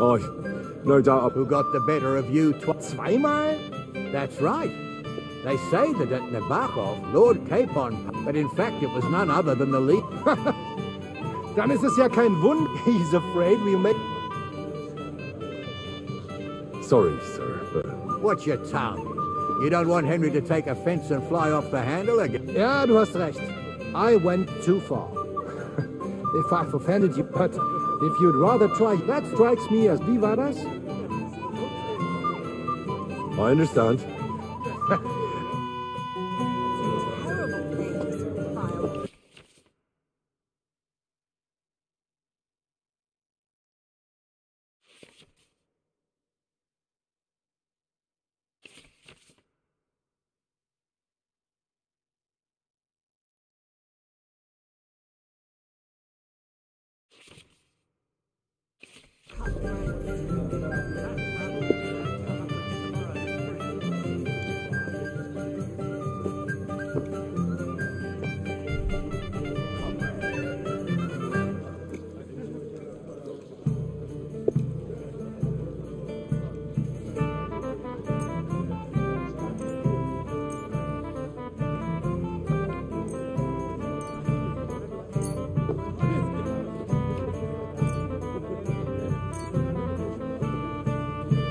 No doubt. Who got the better of you zweimal? That's right. They say that at Nabokov, Lord Capon, but in fact it was none other than the lead. Dann ist es ja kein Wunder. He's afraid we may... Sorry, sir, but... Watch your tongue. You don't want Henry to take offense and fly off the handle again. Ja, du hast recht. I went too far. If I've offended you, but if you'd rather try, that strikes me as... Wie war das? I understand.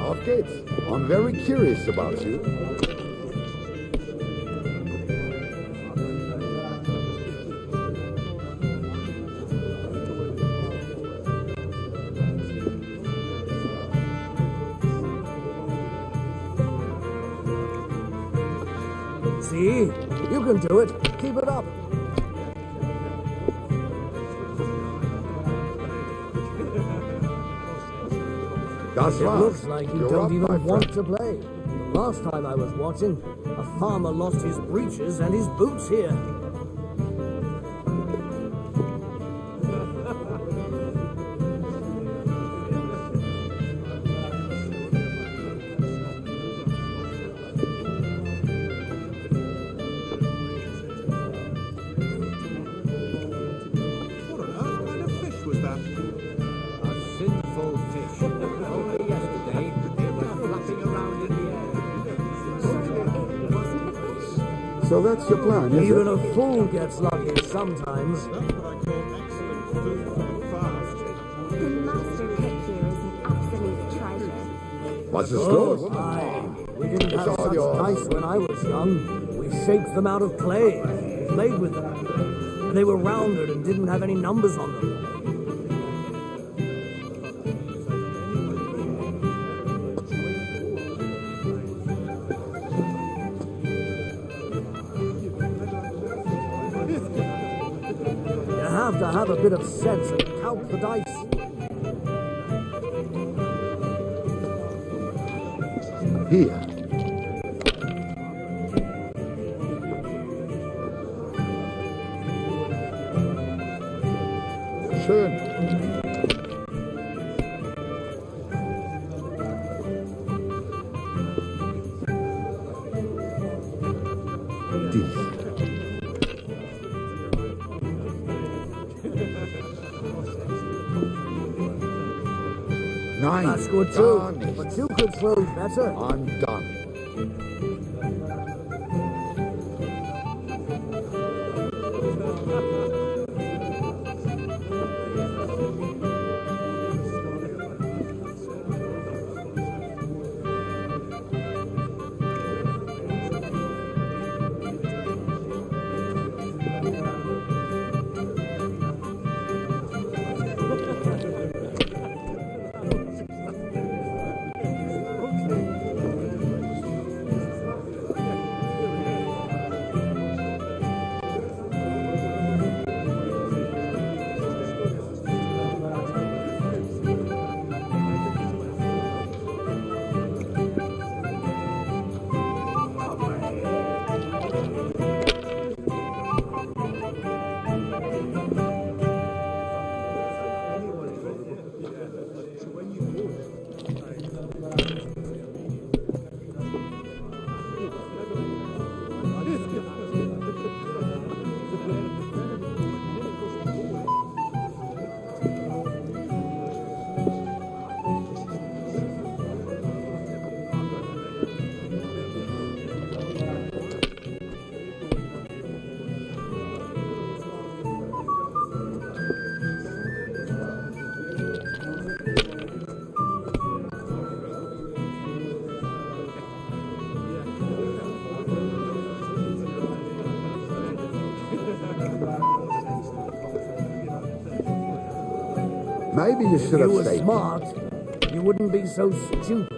Off gates. I'm very curious about you. See? You can do it. Keep it up. It looks like you don't even want to play. Last time I was watching, a farmer lost his breeches and his boots here. What on earth kind of fish was that? A sinful fish. Only yesterday, it was flapping around in the air. So that's your plan, is Even it? a fool gets lucky sometimes. The master cook here is an absolute treasure. What's the Oh, score? aye. We didn't have all such yours. dice when I was young. We shaped them out of clay, played with them. They were rounded and didn't have any numbers on them. You have to have a bit of sense and count the dice. Here. Schön. Dies. Nein, That's good gar too, nicht. but you could throw better. I'm done. Maybe you should If have you were stayed. smart, you wouldn't be so stupid.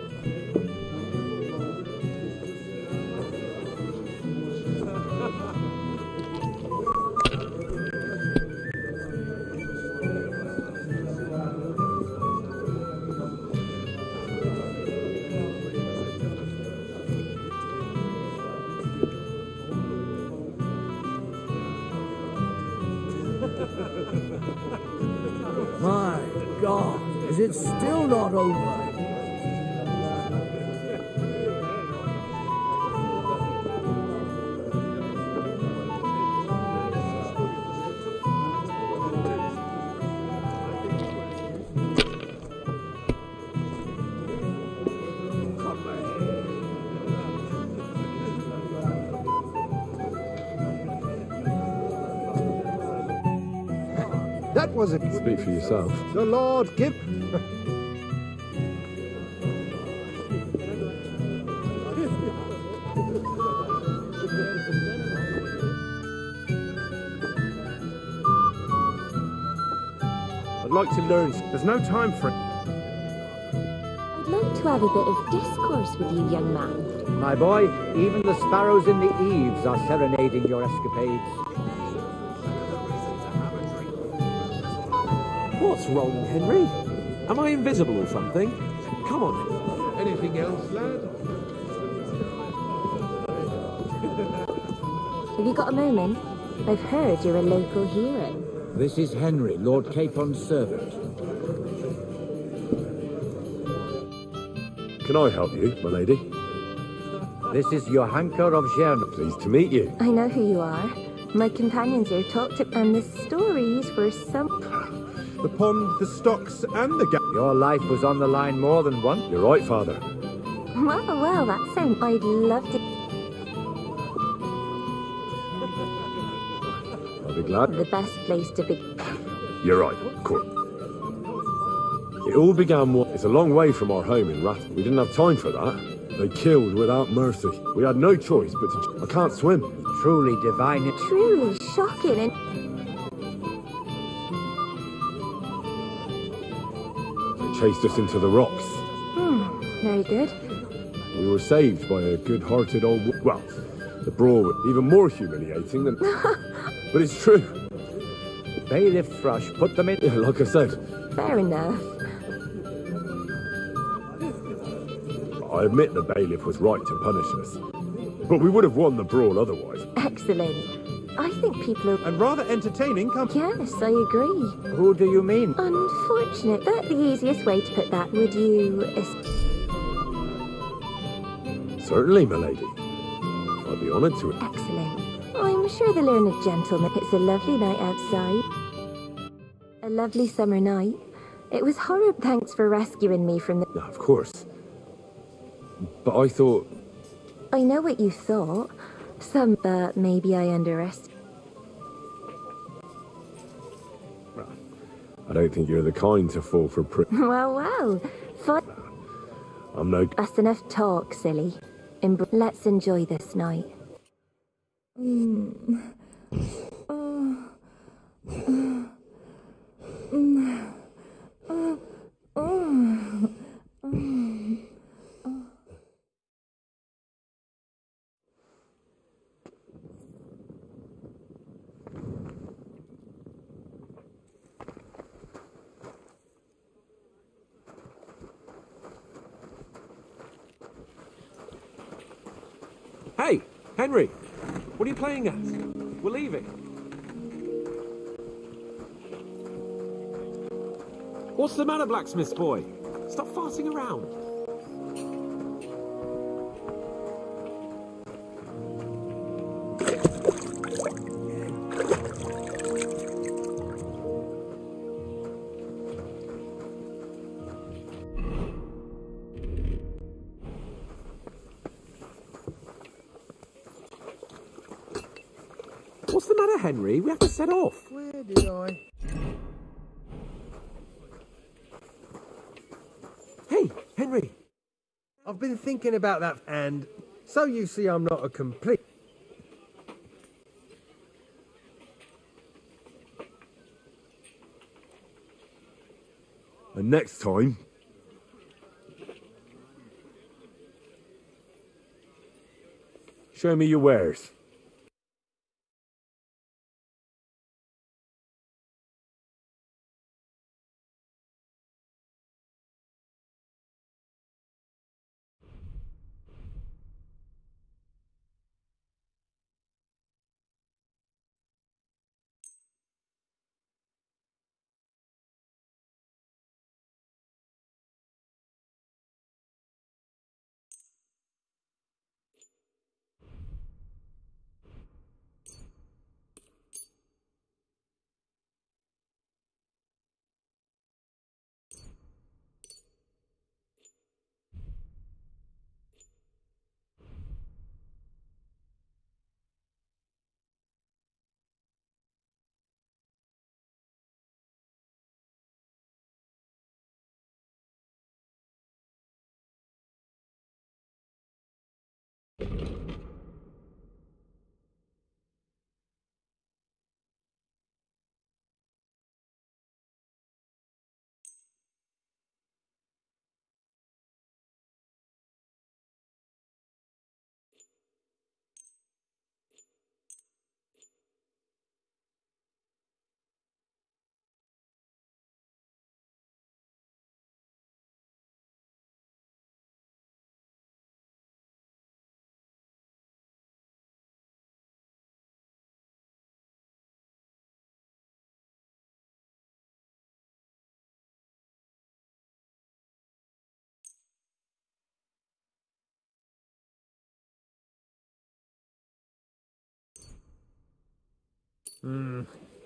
My God, Is it still not over? That was it. Speak for yourself. The Lord give. I'd like to learn. There's no time for it. I'd like to have a bit of discourse with you, young man. My boy, even the sparrows in the eaves are serenading your escapades. What's wrong, Henry? Am I invisible or something? Come on. Anything else, lad? Have you got a moment? I've heard you're a local hero. This is Henry, Lord Capon's servant. Can I help you, my lady? This is Johanka of Zern. Pleased to meet you. I know who you are. My companions here talked to, and the stories were some... The pond, the stocks, and the Your life was on the line more than once. You're right, Father. Well, that sounds... I'd love to... I'll be glad. The best place to be... You're right, of course. It all began... It's a long way from our home in Rath. We didn't have time for that. They killed without mercy. We had no choice but to... I can't swim. Truly divine. Truly shocking and... Chased us into the rocks. Very good. We were saved by a good-hearted old... Well, the brawl was even more humiliating than... But it's true. Bailiff Thrush put them in... Yeah, like I said. Fair enough. I admit the bailiff was right to punish us. But we would have won the brawl otherwise. Excellent. I think people are... And rather entertaining Yes, I agree. Who do you mean? Unfortunate. But the easiest way to put that, would you... Certainly, my lady. I'd be honoured to it. Excellent. I'm sure the learned gentleman... It's a lovely night outside. A lovely summer night. It was horrible. Thanks for rescuing me from the... No, of course. But I thought... I know what you thought. But maybe I underestimated. I don't think you're the kind to fall for Well. I'm no... That's enough talk, silly. Let's enjoy this night. Hey, Henry, what are you playing at? We're leaving. What's the matter, blacksmith's boy? Stop farting around. What's the matter, Henry? We have to set off. Where did I? Hey, Henry. I've been thinking about that, and so you see I'm not a complete... And next time... Show me your wares.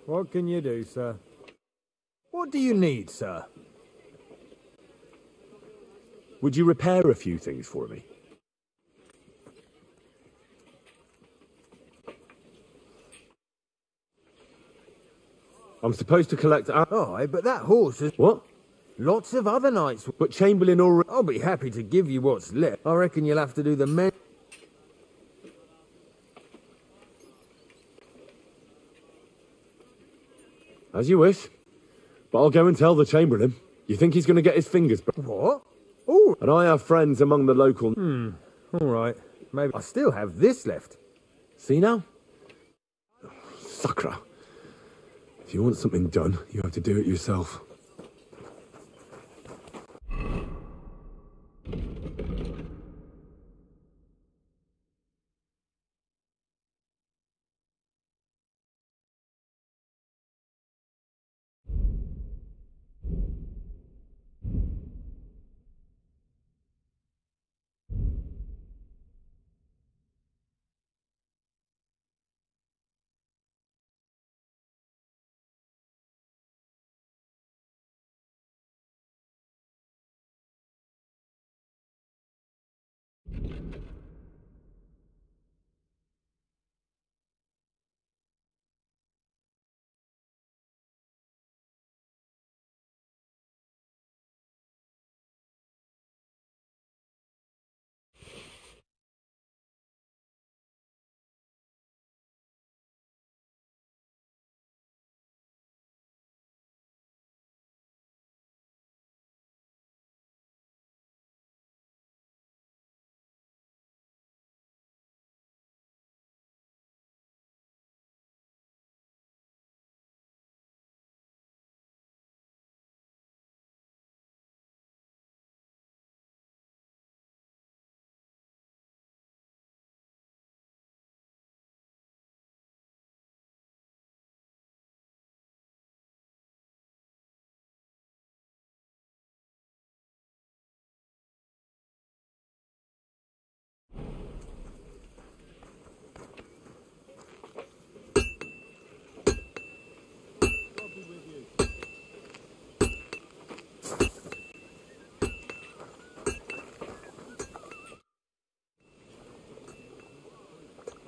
What can you do, sir? What do you need, sir? Would you repair a few things for me? I'm supposed to collect... Aye, but that horse is... What? Lots of other knights... But Chamberlain already... I'll be happy to give you what's left. I reckon you'll have to do the men... As you wish. But I'll go and tell the Chamberlain. You think he's going to get his fingers... What? Oh! And I have friends among the local... All right. Maybe I still have this left. See now? Sucra. If you want something done, you have to do it yourself.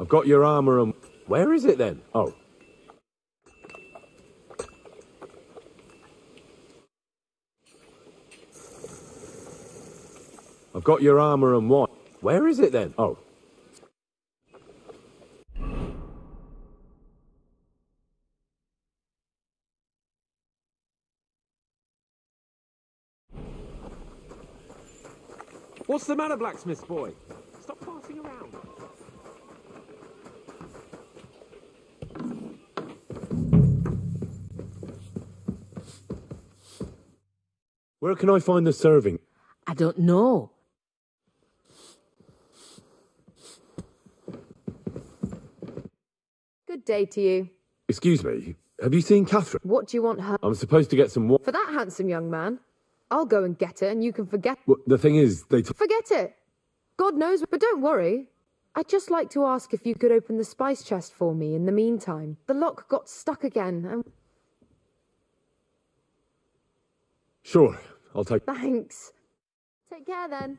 I've got your armour and... Where is it then? Oh. I've got your armour and what? Where is it then? Oh. What's the matter, blacksmith boy? Stop passing around. Where can I find the serving? I don't know. Good day to you. Excuse me, have you seen Catherine? What do you want her... I'm supposed to get some water. For that handsome young man? I'll go and get it and you can forget... Well, the thing is, they... Forget it! God knows, but don't worry. I'd just like to ask if you could open the spice chest for me in the meantime. The lock got stuck again and... Sure, I'll take... Thanks. Take care then.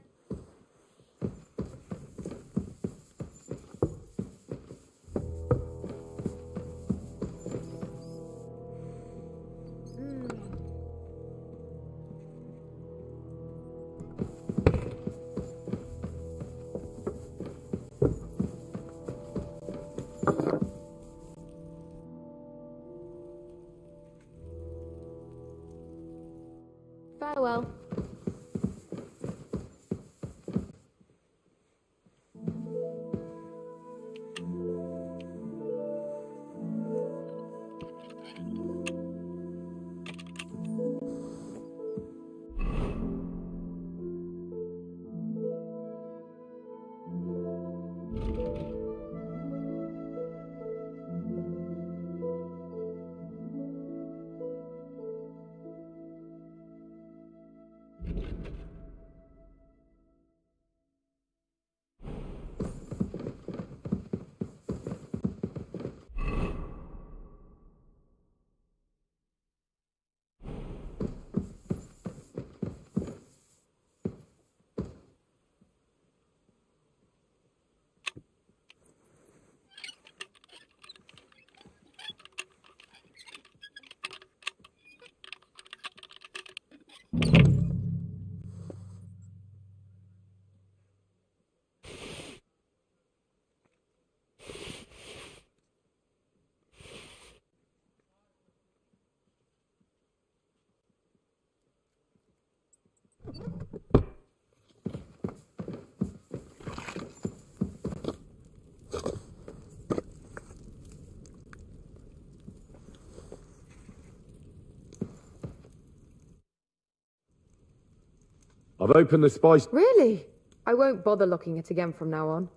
I've opened the spice... Really? I won't bother looking it again from now on.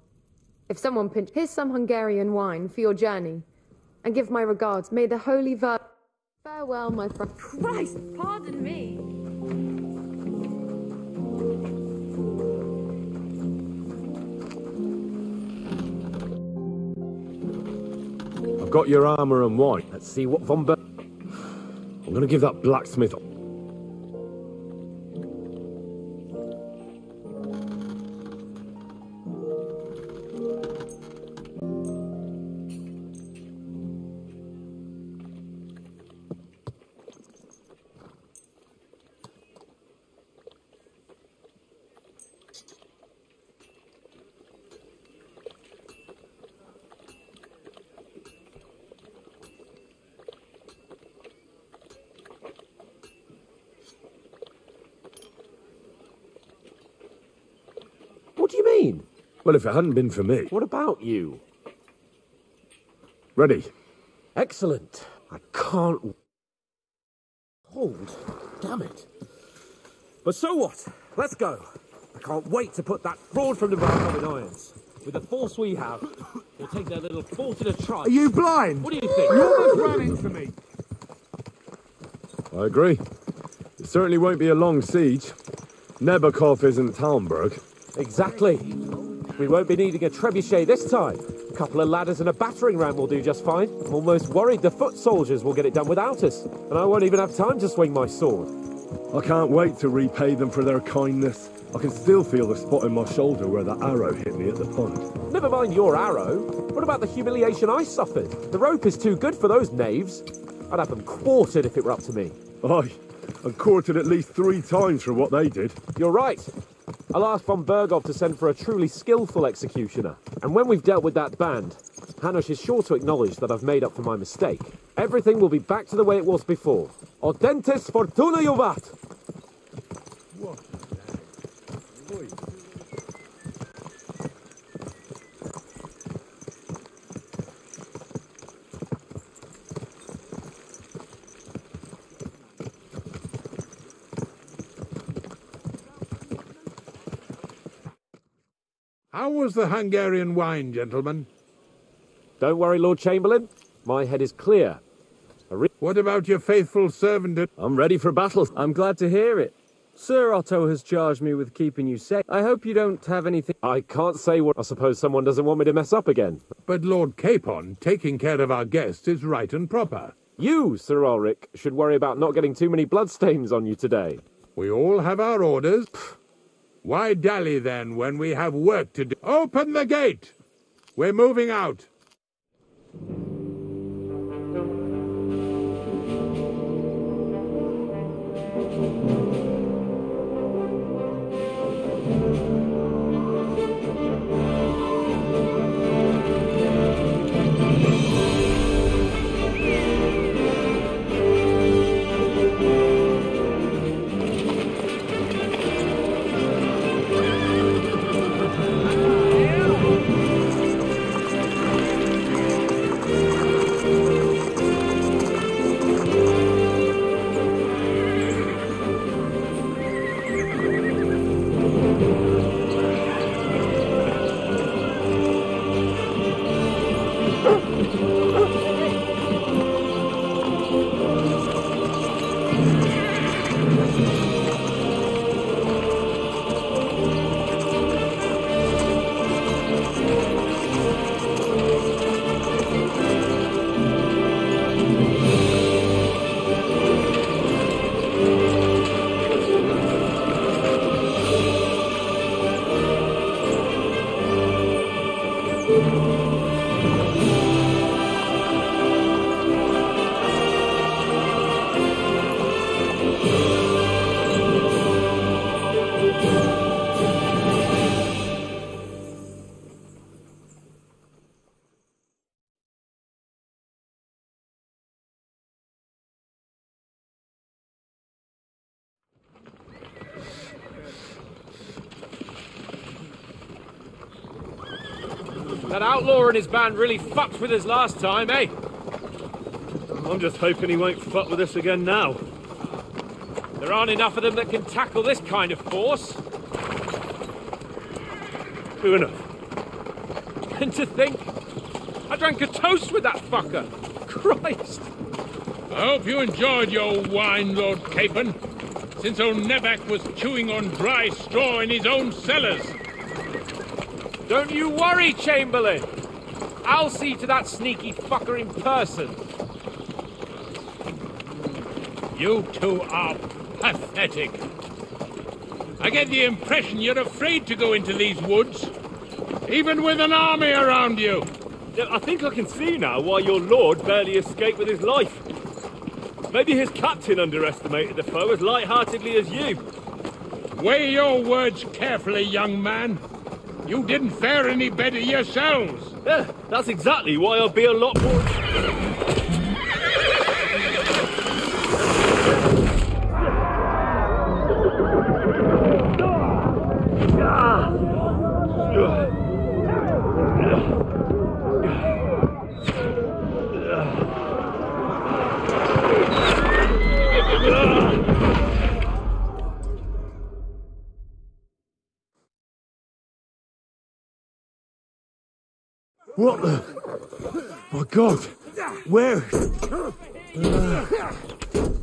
If someone here's some Hungarian wine for your journey. And give my regards. May the Holy Virgin... Farewell, my friend. Christ, pardon me. I've got your armour and wine. Let's see what Von Ber... I'm going to give that blacksmith... What do you mean? Well, if it hadn't been for me... What about you? Ready. Excellent. I can't... Hold. Damn it. But so what? Let's go. I can't wait to put that fraud from the Barkov in irons. With the force we have, we'll take their little fort in a trice. Are you blind? What do you think? You almost ran into me. I agree. It certainly won't be a long siege. Nebakov isn't Talmberg. Exactly. We won't be needing a trebuchet this time. A couple of ladders and a battering ram will do just fine. I'm almost worried the foot soldiers will get it done without us, and I won't even have time to swing my sword. I can't wait to repay them for their kindness. I can still feel the spot in my shoulder where the arrow hit me at the pond. Never mind your arrow. What about the humiliation I suffered? The rope is too good for those knaves. I'd have them quartered if it were up to me. Aye, and quartered at least 3 times for what they did. You're right. I'll ask von Bergov to send for a truly skillful executioner. And when we've dealt with that band, Hanush is sure to acknowledge that I've made up for my mistake. Everything will be back to the way it was before. Audentes fortuna juvat! How was the Hungarian wine, gentlemen? Don't worry, Lord Chamberlain. My head is clear. What about your faithful servant? I'm ready for battle. I'm glad to hear it. Sir Otto has charged me with keeping you safe. I hope you don't have anything... I can't say what... I suppose someone doesn't want me to mess up again. But Lord Capon, taking care of our guests is right and proper. You, Sir Ulrich, should worry about not getting too many bloodstains on you today. We all have our orders. Why dally then when we have work to do? Open the gate! We're moving out. That outlaw and his band really fucked with us last time, eh? I'm just hoping he won't fuck with us again now. There aren't enough of them that can tackle this kind of force. True enough. And to think, I drank a toast with that fucker. Christ. I hope you enjoyed your wine, Lord Capon, since old Nevac was chewing on dry straw in his own cellars. Don't you worry, Chamberlain. I'll see to that sneaky fucker in person. You two are pathetic. I get the impression you're afraid to go into these woods, even with an army around you. I think I can see now why your lord barely escaped with his life. Maybe his captain underestimated the foe as light-heartedly as you. Weigh your words carefully, young man. You didn't fare any better yourselves. Yeah, that's exactly why I'll be a lot more... What the? My God! Where?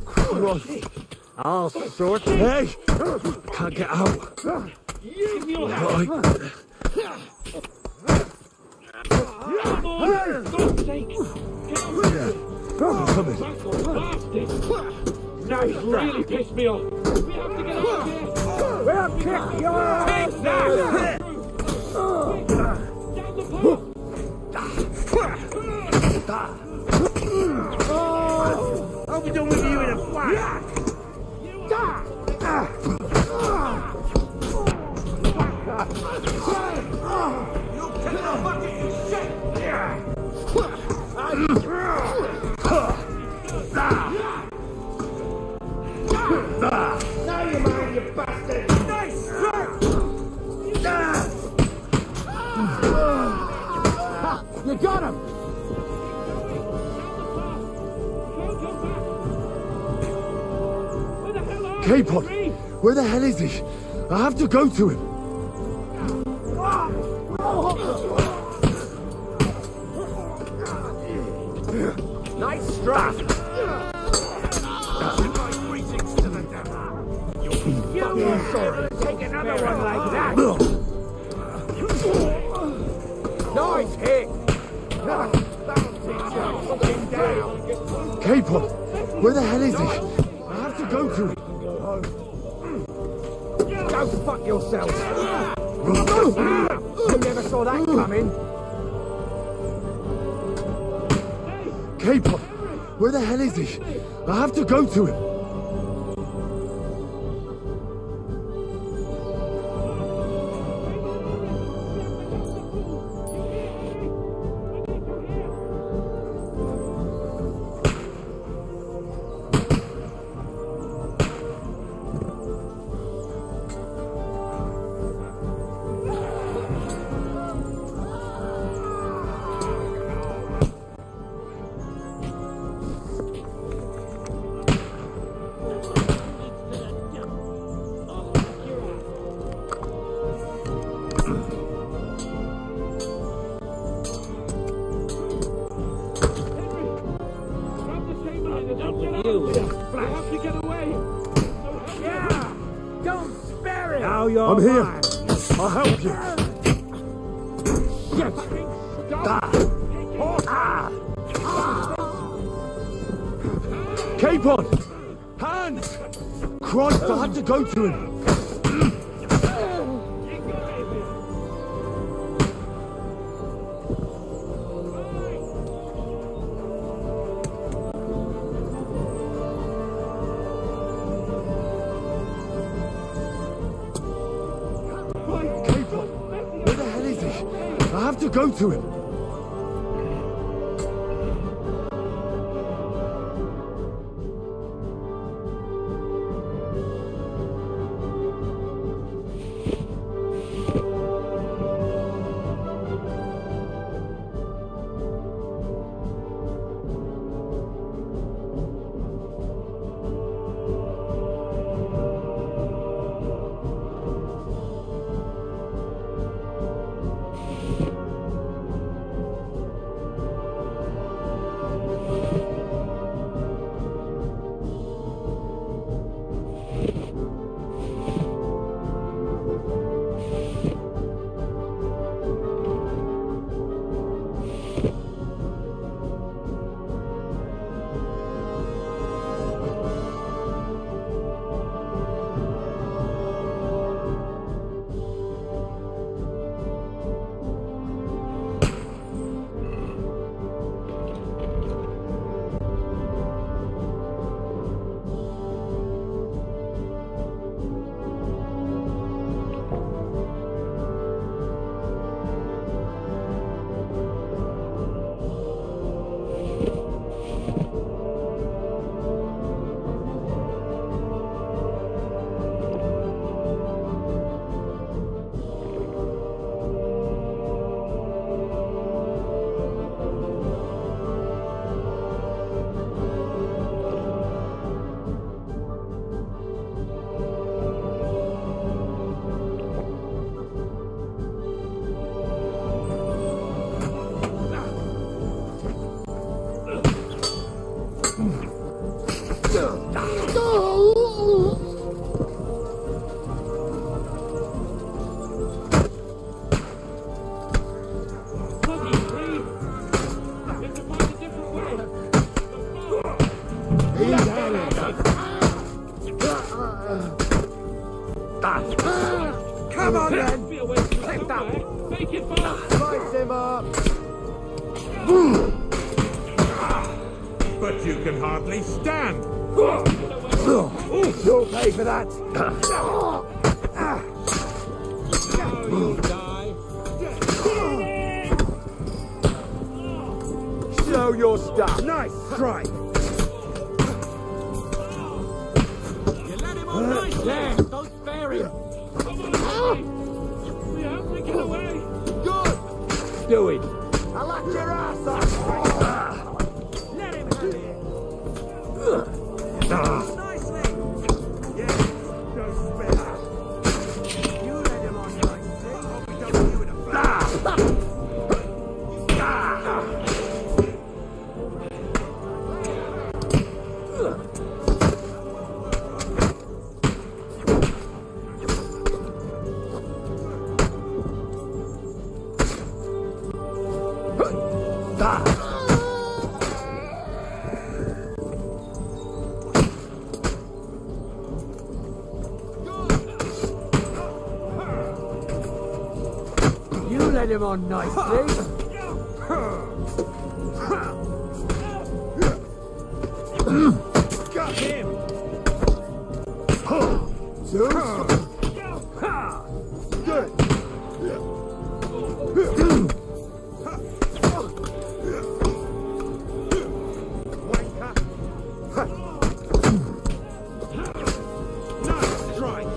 Christ! I'll sort it. Hey! Can't get out. Give me your Right. God's sake! Coming. Now he's really pissed me off. We have to get out of here. We'll kick your ass! Take that! I'll be done with you in a flash! Now you're mine, you bastard! Nice! You got him! Capon! Where the hell is he? I have to go to him! Nice strike! You sorry! Take another one like that! Nice hit! Capon! Where the hell is he? I have to go to him! Go fuck yourself! You never saw that coming! Capon! Where the hell is he? I have to go to him! I'm here. I'll help you. Yes. Capon! Hands! Christ, I had to go to him. To go to him. Come on then! Take that! Make it fast! Slice him up! But you can hardly stand. You'll pay for that! You'll die. Show your stuff! Nice strike! You let him on nice there! Don't spare him! Come on, we have to get away! Good! Do it! I'll lock your ass off! Let him have it! Nicely! Yes, don't spare! You let him on nicely, or we don't do it a Let him on nicely. Got him! Good! Nice strike!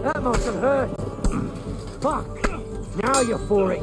That must have hurt. Fuck. Now you're for it.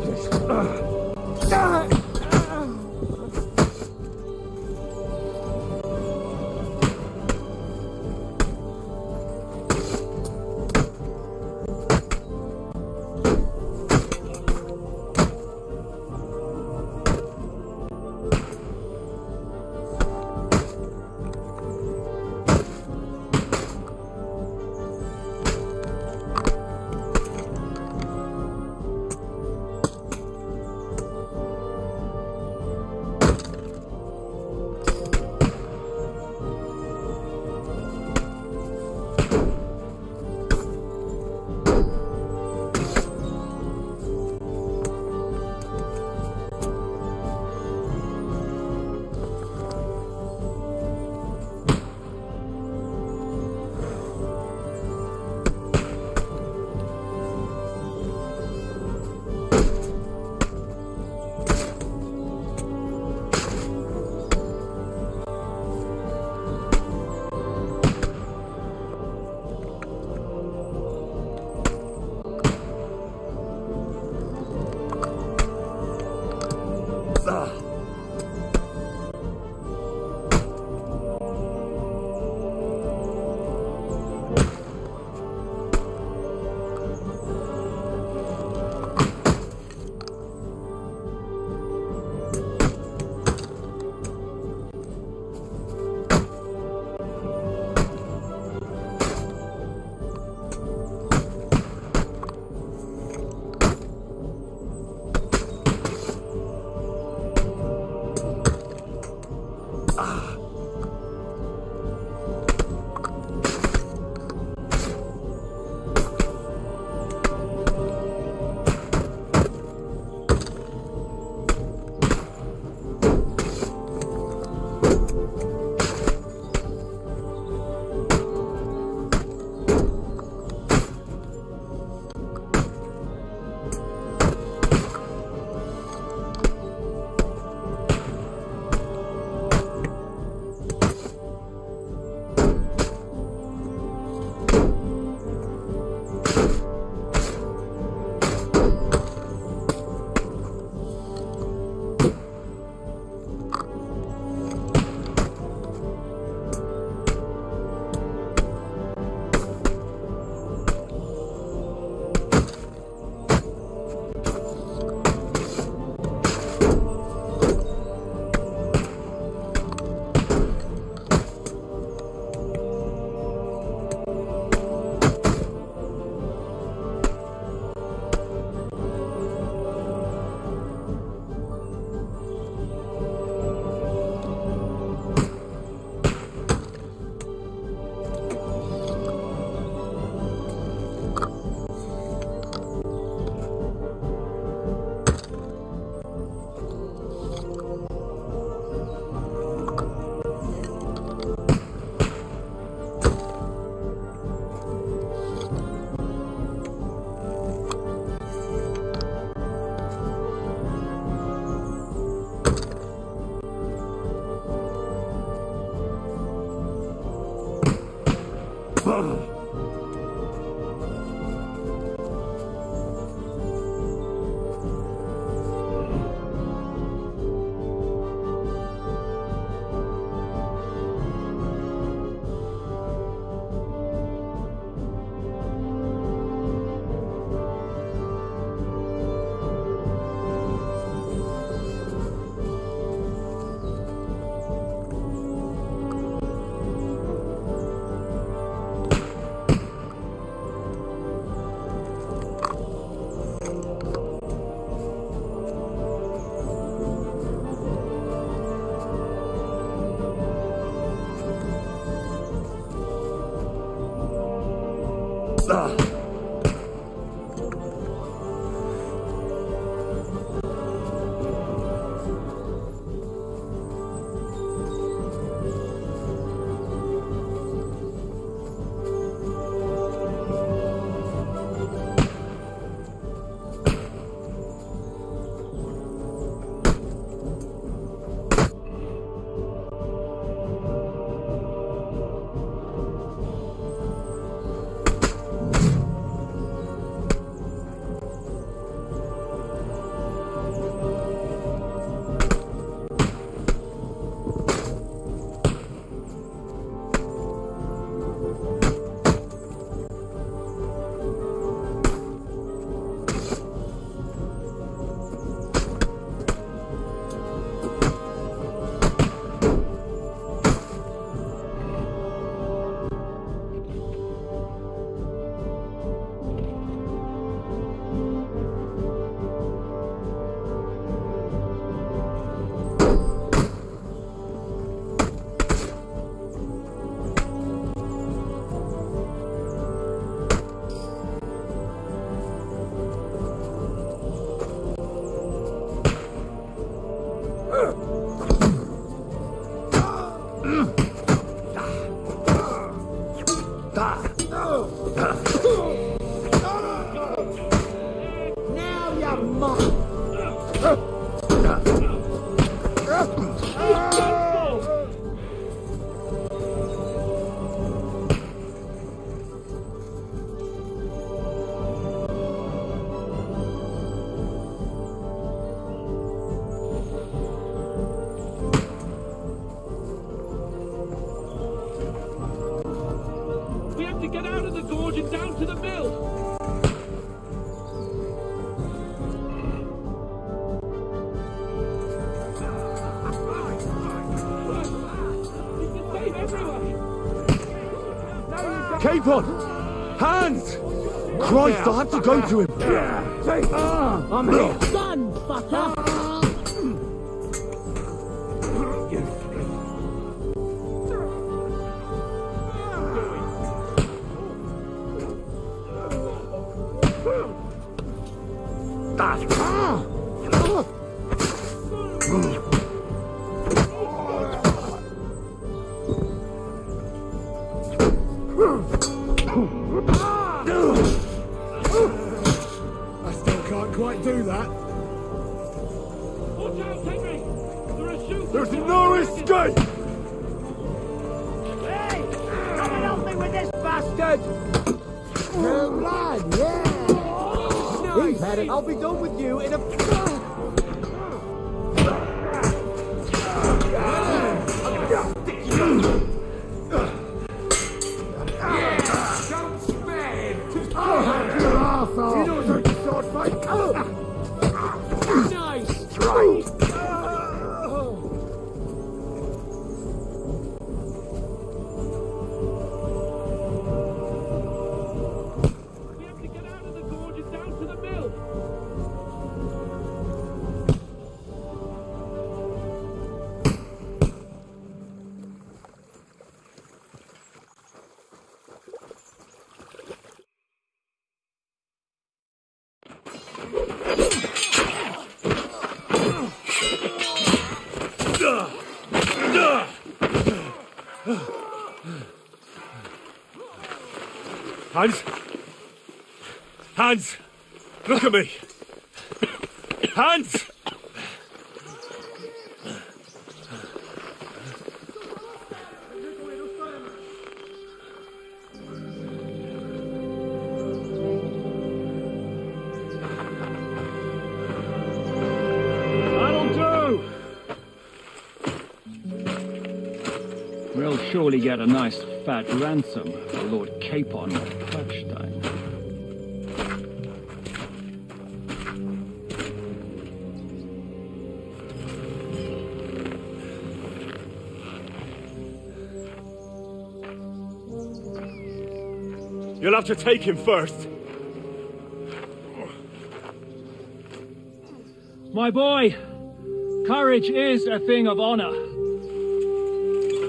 Capon! Hands! Christ, I'll have to go to him! I'm here! Done, fucker! I still can't quite do that. Watch out, Henry! There are shooters! There's no escape! Hey! Come and help me with this bastard! Good lad, yeah! Nice. He's had it. I'll be done with you in a... Don't spare him! You know it's a sword fight. Nice strike! We have to get out of the gorge and down to the mill! Hans! Hans! Look at me! Hans! surely get a nice fat ransom for Lord Capon of Purgstein. You'll have to take him first. My boy, courage is a thing of honor.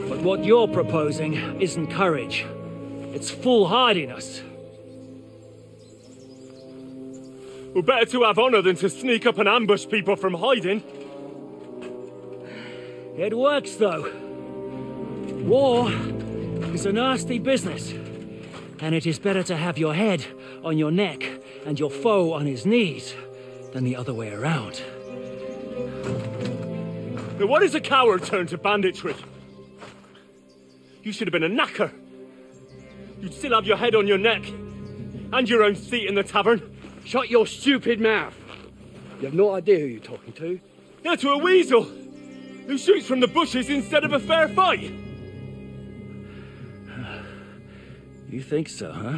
But what you're proposing isn't courage. It's foolhardiness. Well, better to have honor than to sneak up and ambush people from hiding. It works, though. War is a nasty business. And it is better to have your head on your neck and your foe on his knees than the other way around. Now, what is a coward turned to banditry? You should have been a knacker. You'd still have your head on your neck and your own seat in the tavern. Shut your stupid mouth. You have no idea who you're talking to. Yeah, to a weasel who shoots from the bushes instead of a fair fight. You think so, huh?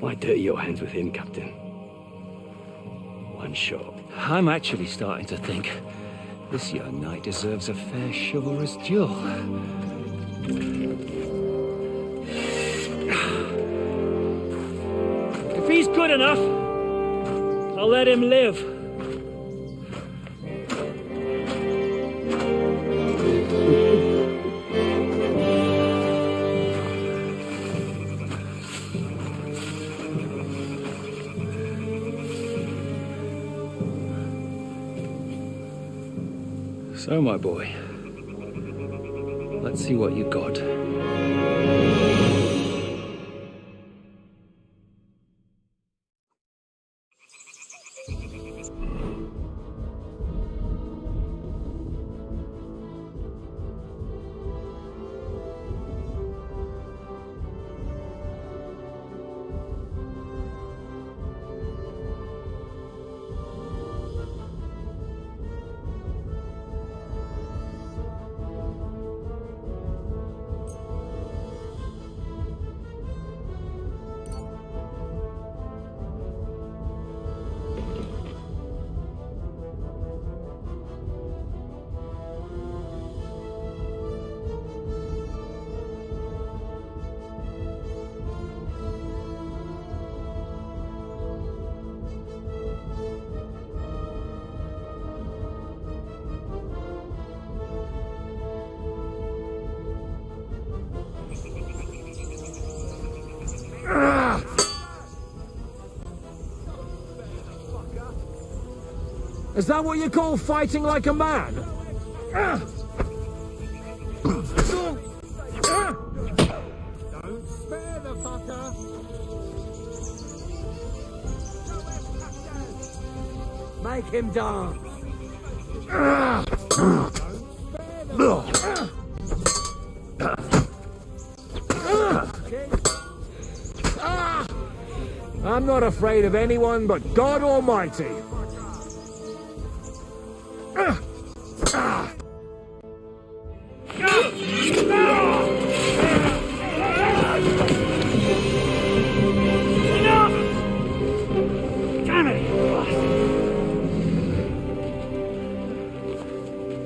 Why dirty your hands with him, Captain? One shot. I'm actually starting to think this young knight deserves a fair chivalrous duel. If he's good enough, I'll let him live. So, my boy, let's see what you got. Is that what you call fighting like a man? Don't spare the fucker. Make him dance. I'm not afraid of anyone but God Almighty.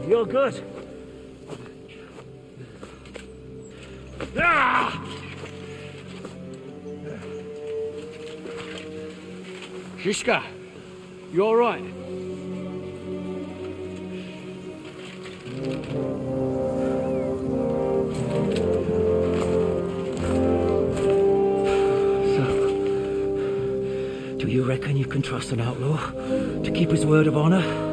You're good. Shishka, you all right? Do you reckon you can trust an outlaw to keep his word of honor?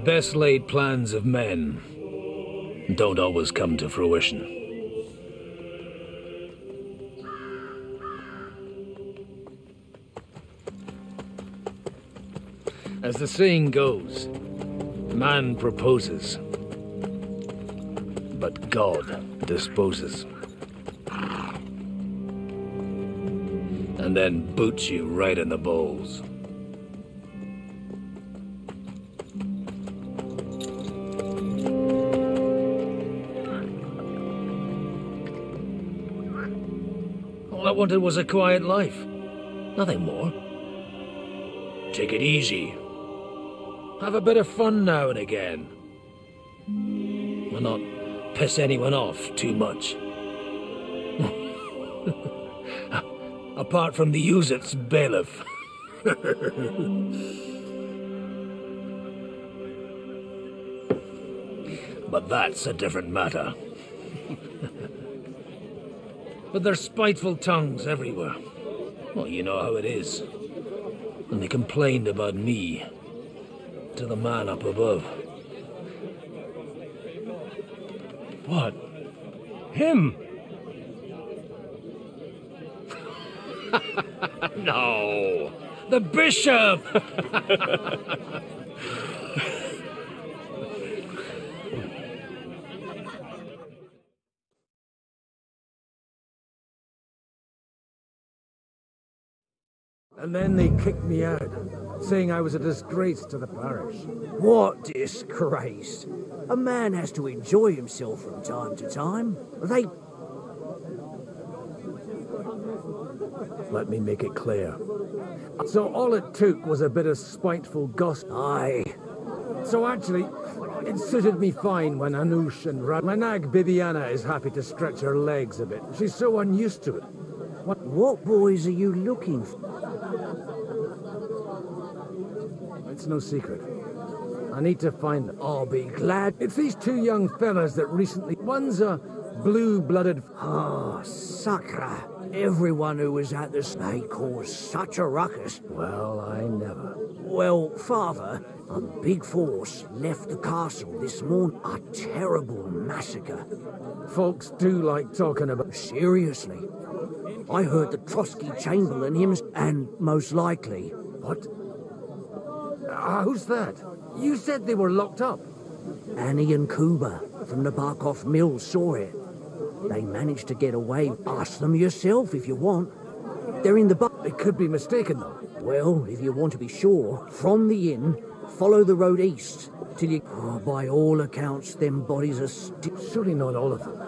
best laid plans of men don't always come to fruition. As the saying goes, man proposes, but God disposes. And then boots you right in the balls. All I wanted was a quiet life. Nothing more. Take it easy. Have a bit of fun now and again. And not piss anyone off too much. Apart from the Uzit's bailiff. But that's a different matter. But there's spiteful tongues everywhere. Well, you know how it is. And they complained about me to the man up above. What? Him? No, the bishop! And then they kicked me out, saying I was a disgrace to the parish. What disgrace? A man has to enjoy himself from time to time. Let me make it clear. So all it took was a bit of spiteful gossip. Aye. So actually, it suited me fine when Anush and my nag Bibiana is happy to stretch her legs a bit. She's so unused to it. What boys are you looking for? It's no secret. I need to find them. I'll be glad. It's these two young fellas that recently... One's a blue-blooded... Ah, Sakra. Everyone who was at the snake caused such a ruckus. Well, I never. Well, Father, a big force left the castle this morning. A terrible massacre. Folks do like talking about... Seriously. I heard the Trotsky Chamberlain hymns, and most likely... What? Who's that? You said they were locked up. Annie and Kuba from the Barkov Mill saw it. They managed to get away. Ask them yourself if you want. They're in the They could be mistaken, though. Well, if you want to be sure, from the inn, follow the road east, till you... Oh, by all accounts, them bodies are Surely not all of them.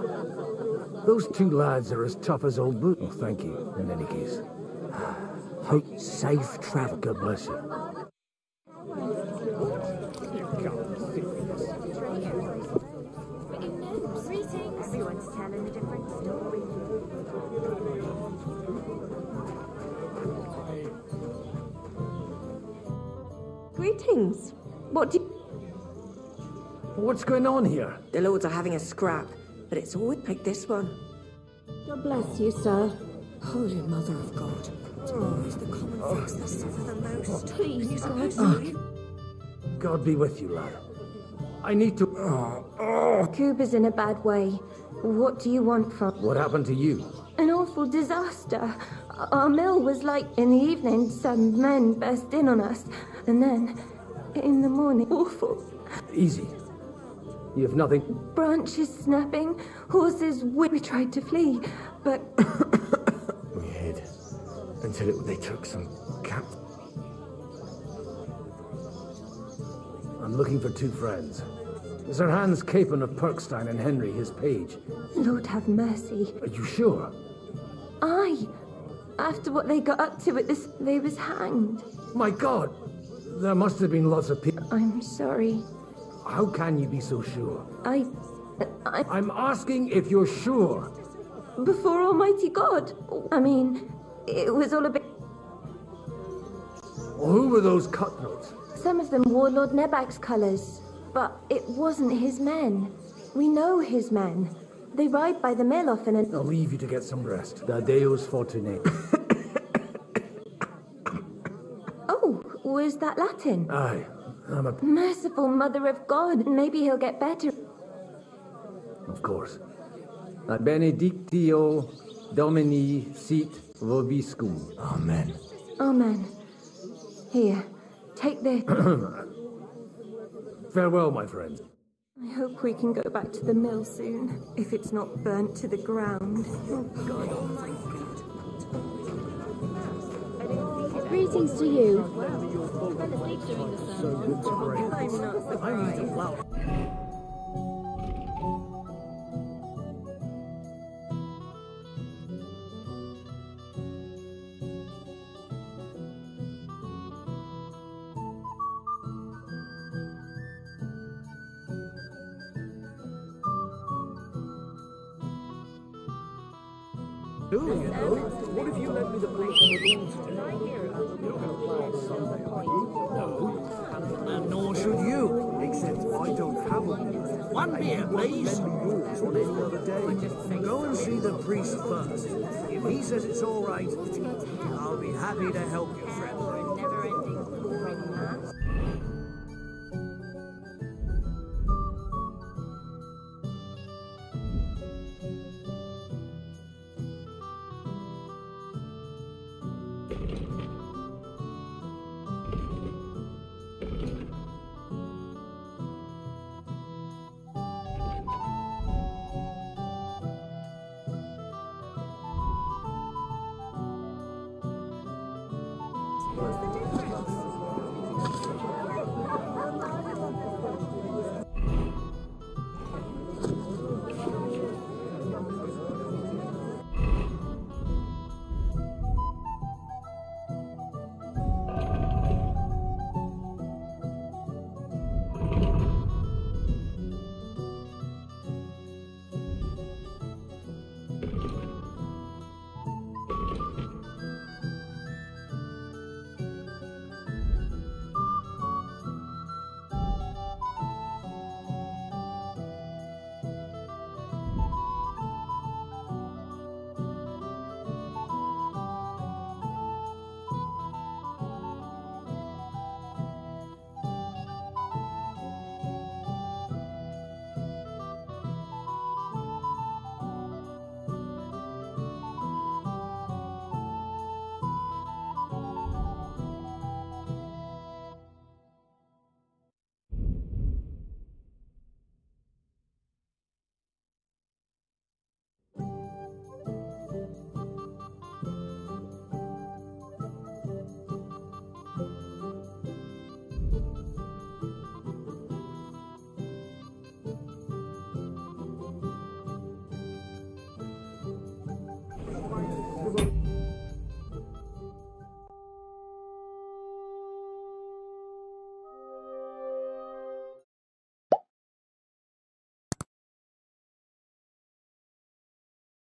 Those two lads are as tough as old boot. Oh, thank you, in any case. Hope safe travel. God bless you. Everyone's telling a different story. Greetings. What's going on here? The lords are having a scrap, but it's always like this one. God bless you, sir. Holy Mother of God. It's always the common things that suffer the most. Please, God be with you, lad. I need to... Cuba's in a bad way. What do you want from... What happened to you? An awful disaster. Our mill was like in the evening, some men burst in on us. And then, in the morning, awful. Easy. You have nothing... Branches snapping, horses... We tried to flee, but... We hid. Until they took some cap... I'm looking for two friends. Sir Hans Capon of Perkstein and Henry, his page. Lord have mercy. Are you sure? Aye. After what they got up to with this, they was hanged. My God! There must have been lots of people. I'm sorry. How can you be so sure? I'm asking if you're sure. Before Almighty God. I mean, it was all a bit... Well, who were those cutthroats? Some of them wore Lord Nebak's colours, but it wasn't his men. We know his men. They ride by the mill often and... I'll leave you to get some rest. Da Deus Fortune. Oh, was that Latin? Aye. Merciful Mother of God, maybe he'll get better. Of course. Benedictio Domini sit vobiscum. Amen. Amen. Here, take this. Farewell, my friend. I hope we can go back to the mill soon, if it's not burnt to the ground. Oh, God. Greetings to you. So good to break. I'm not surprised. What if you lent me the place on the board today? You're not going to play on Sunday, are you? No. And nor should you. Except I don't have one. One beer, please. Lend me yours on any other day. Go and see the priest first. If he says it's all right, I'll be happy to help you, friend. What's the difference?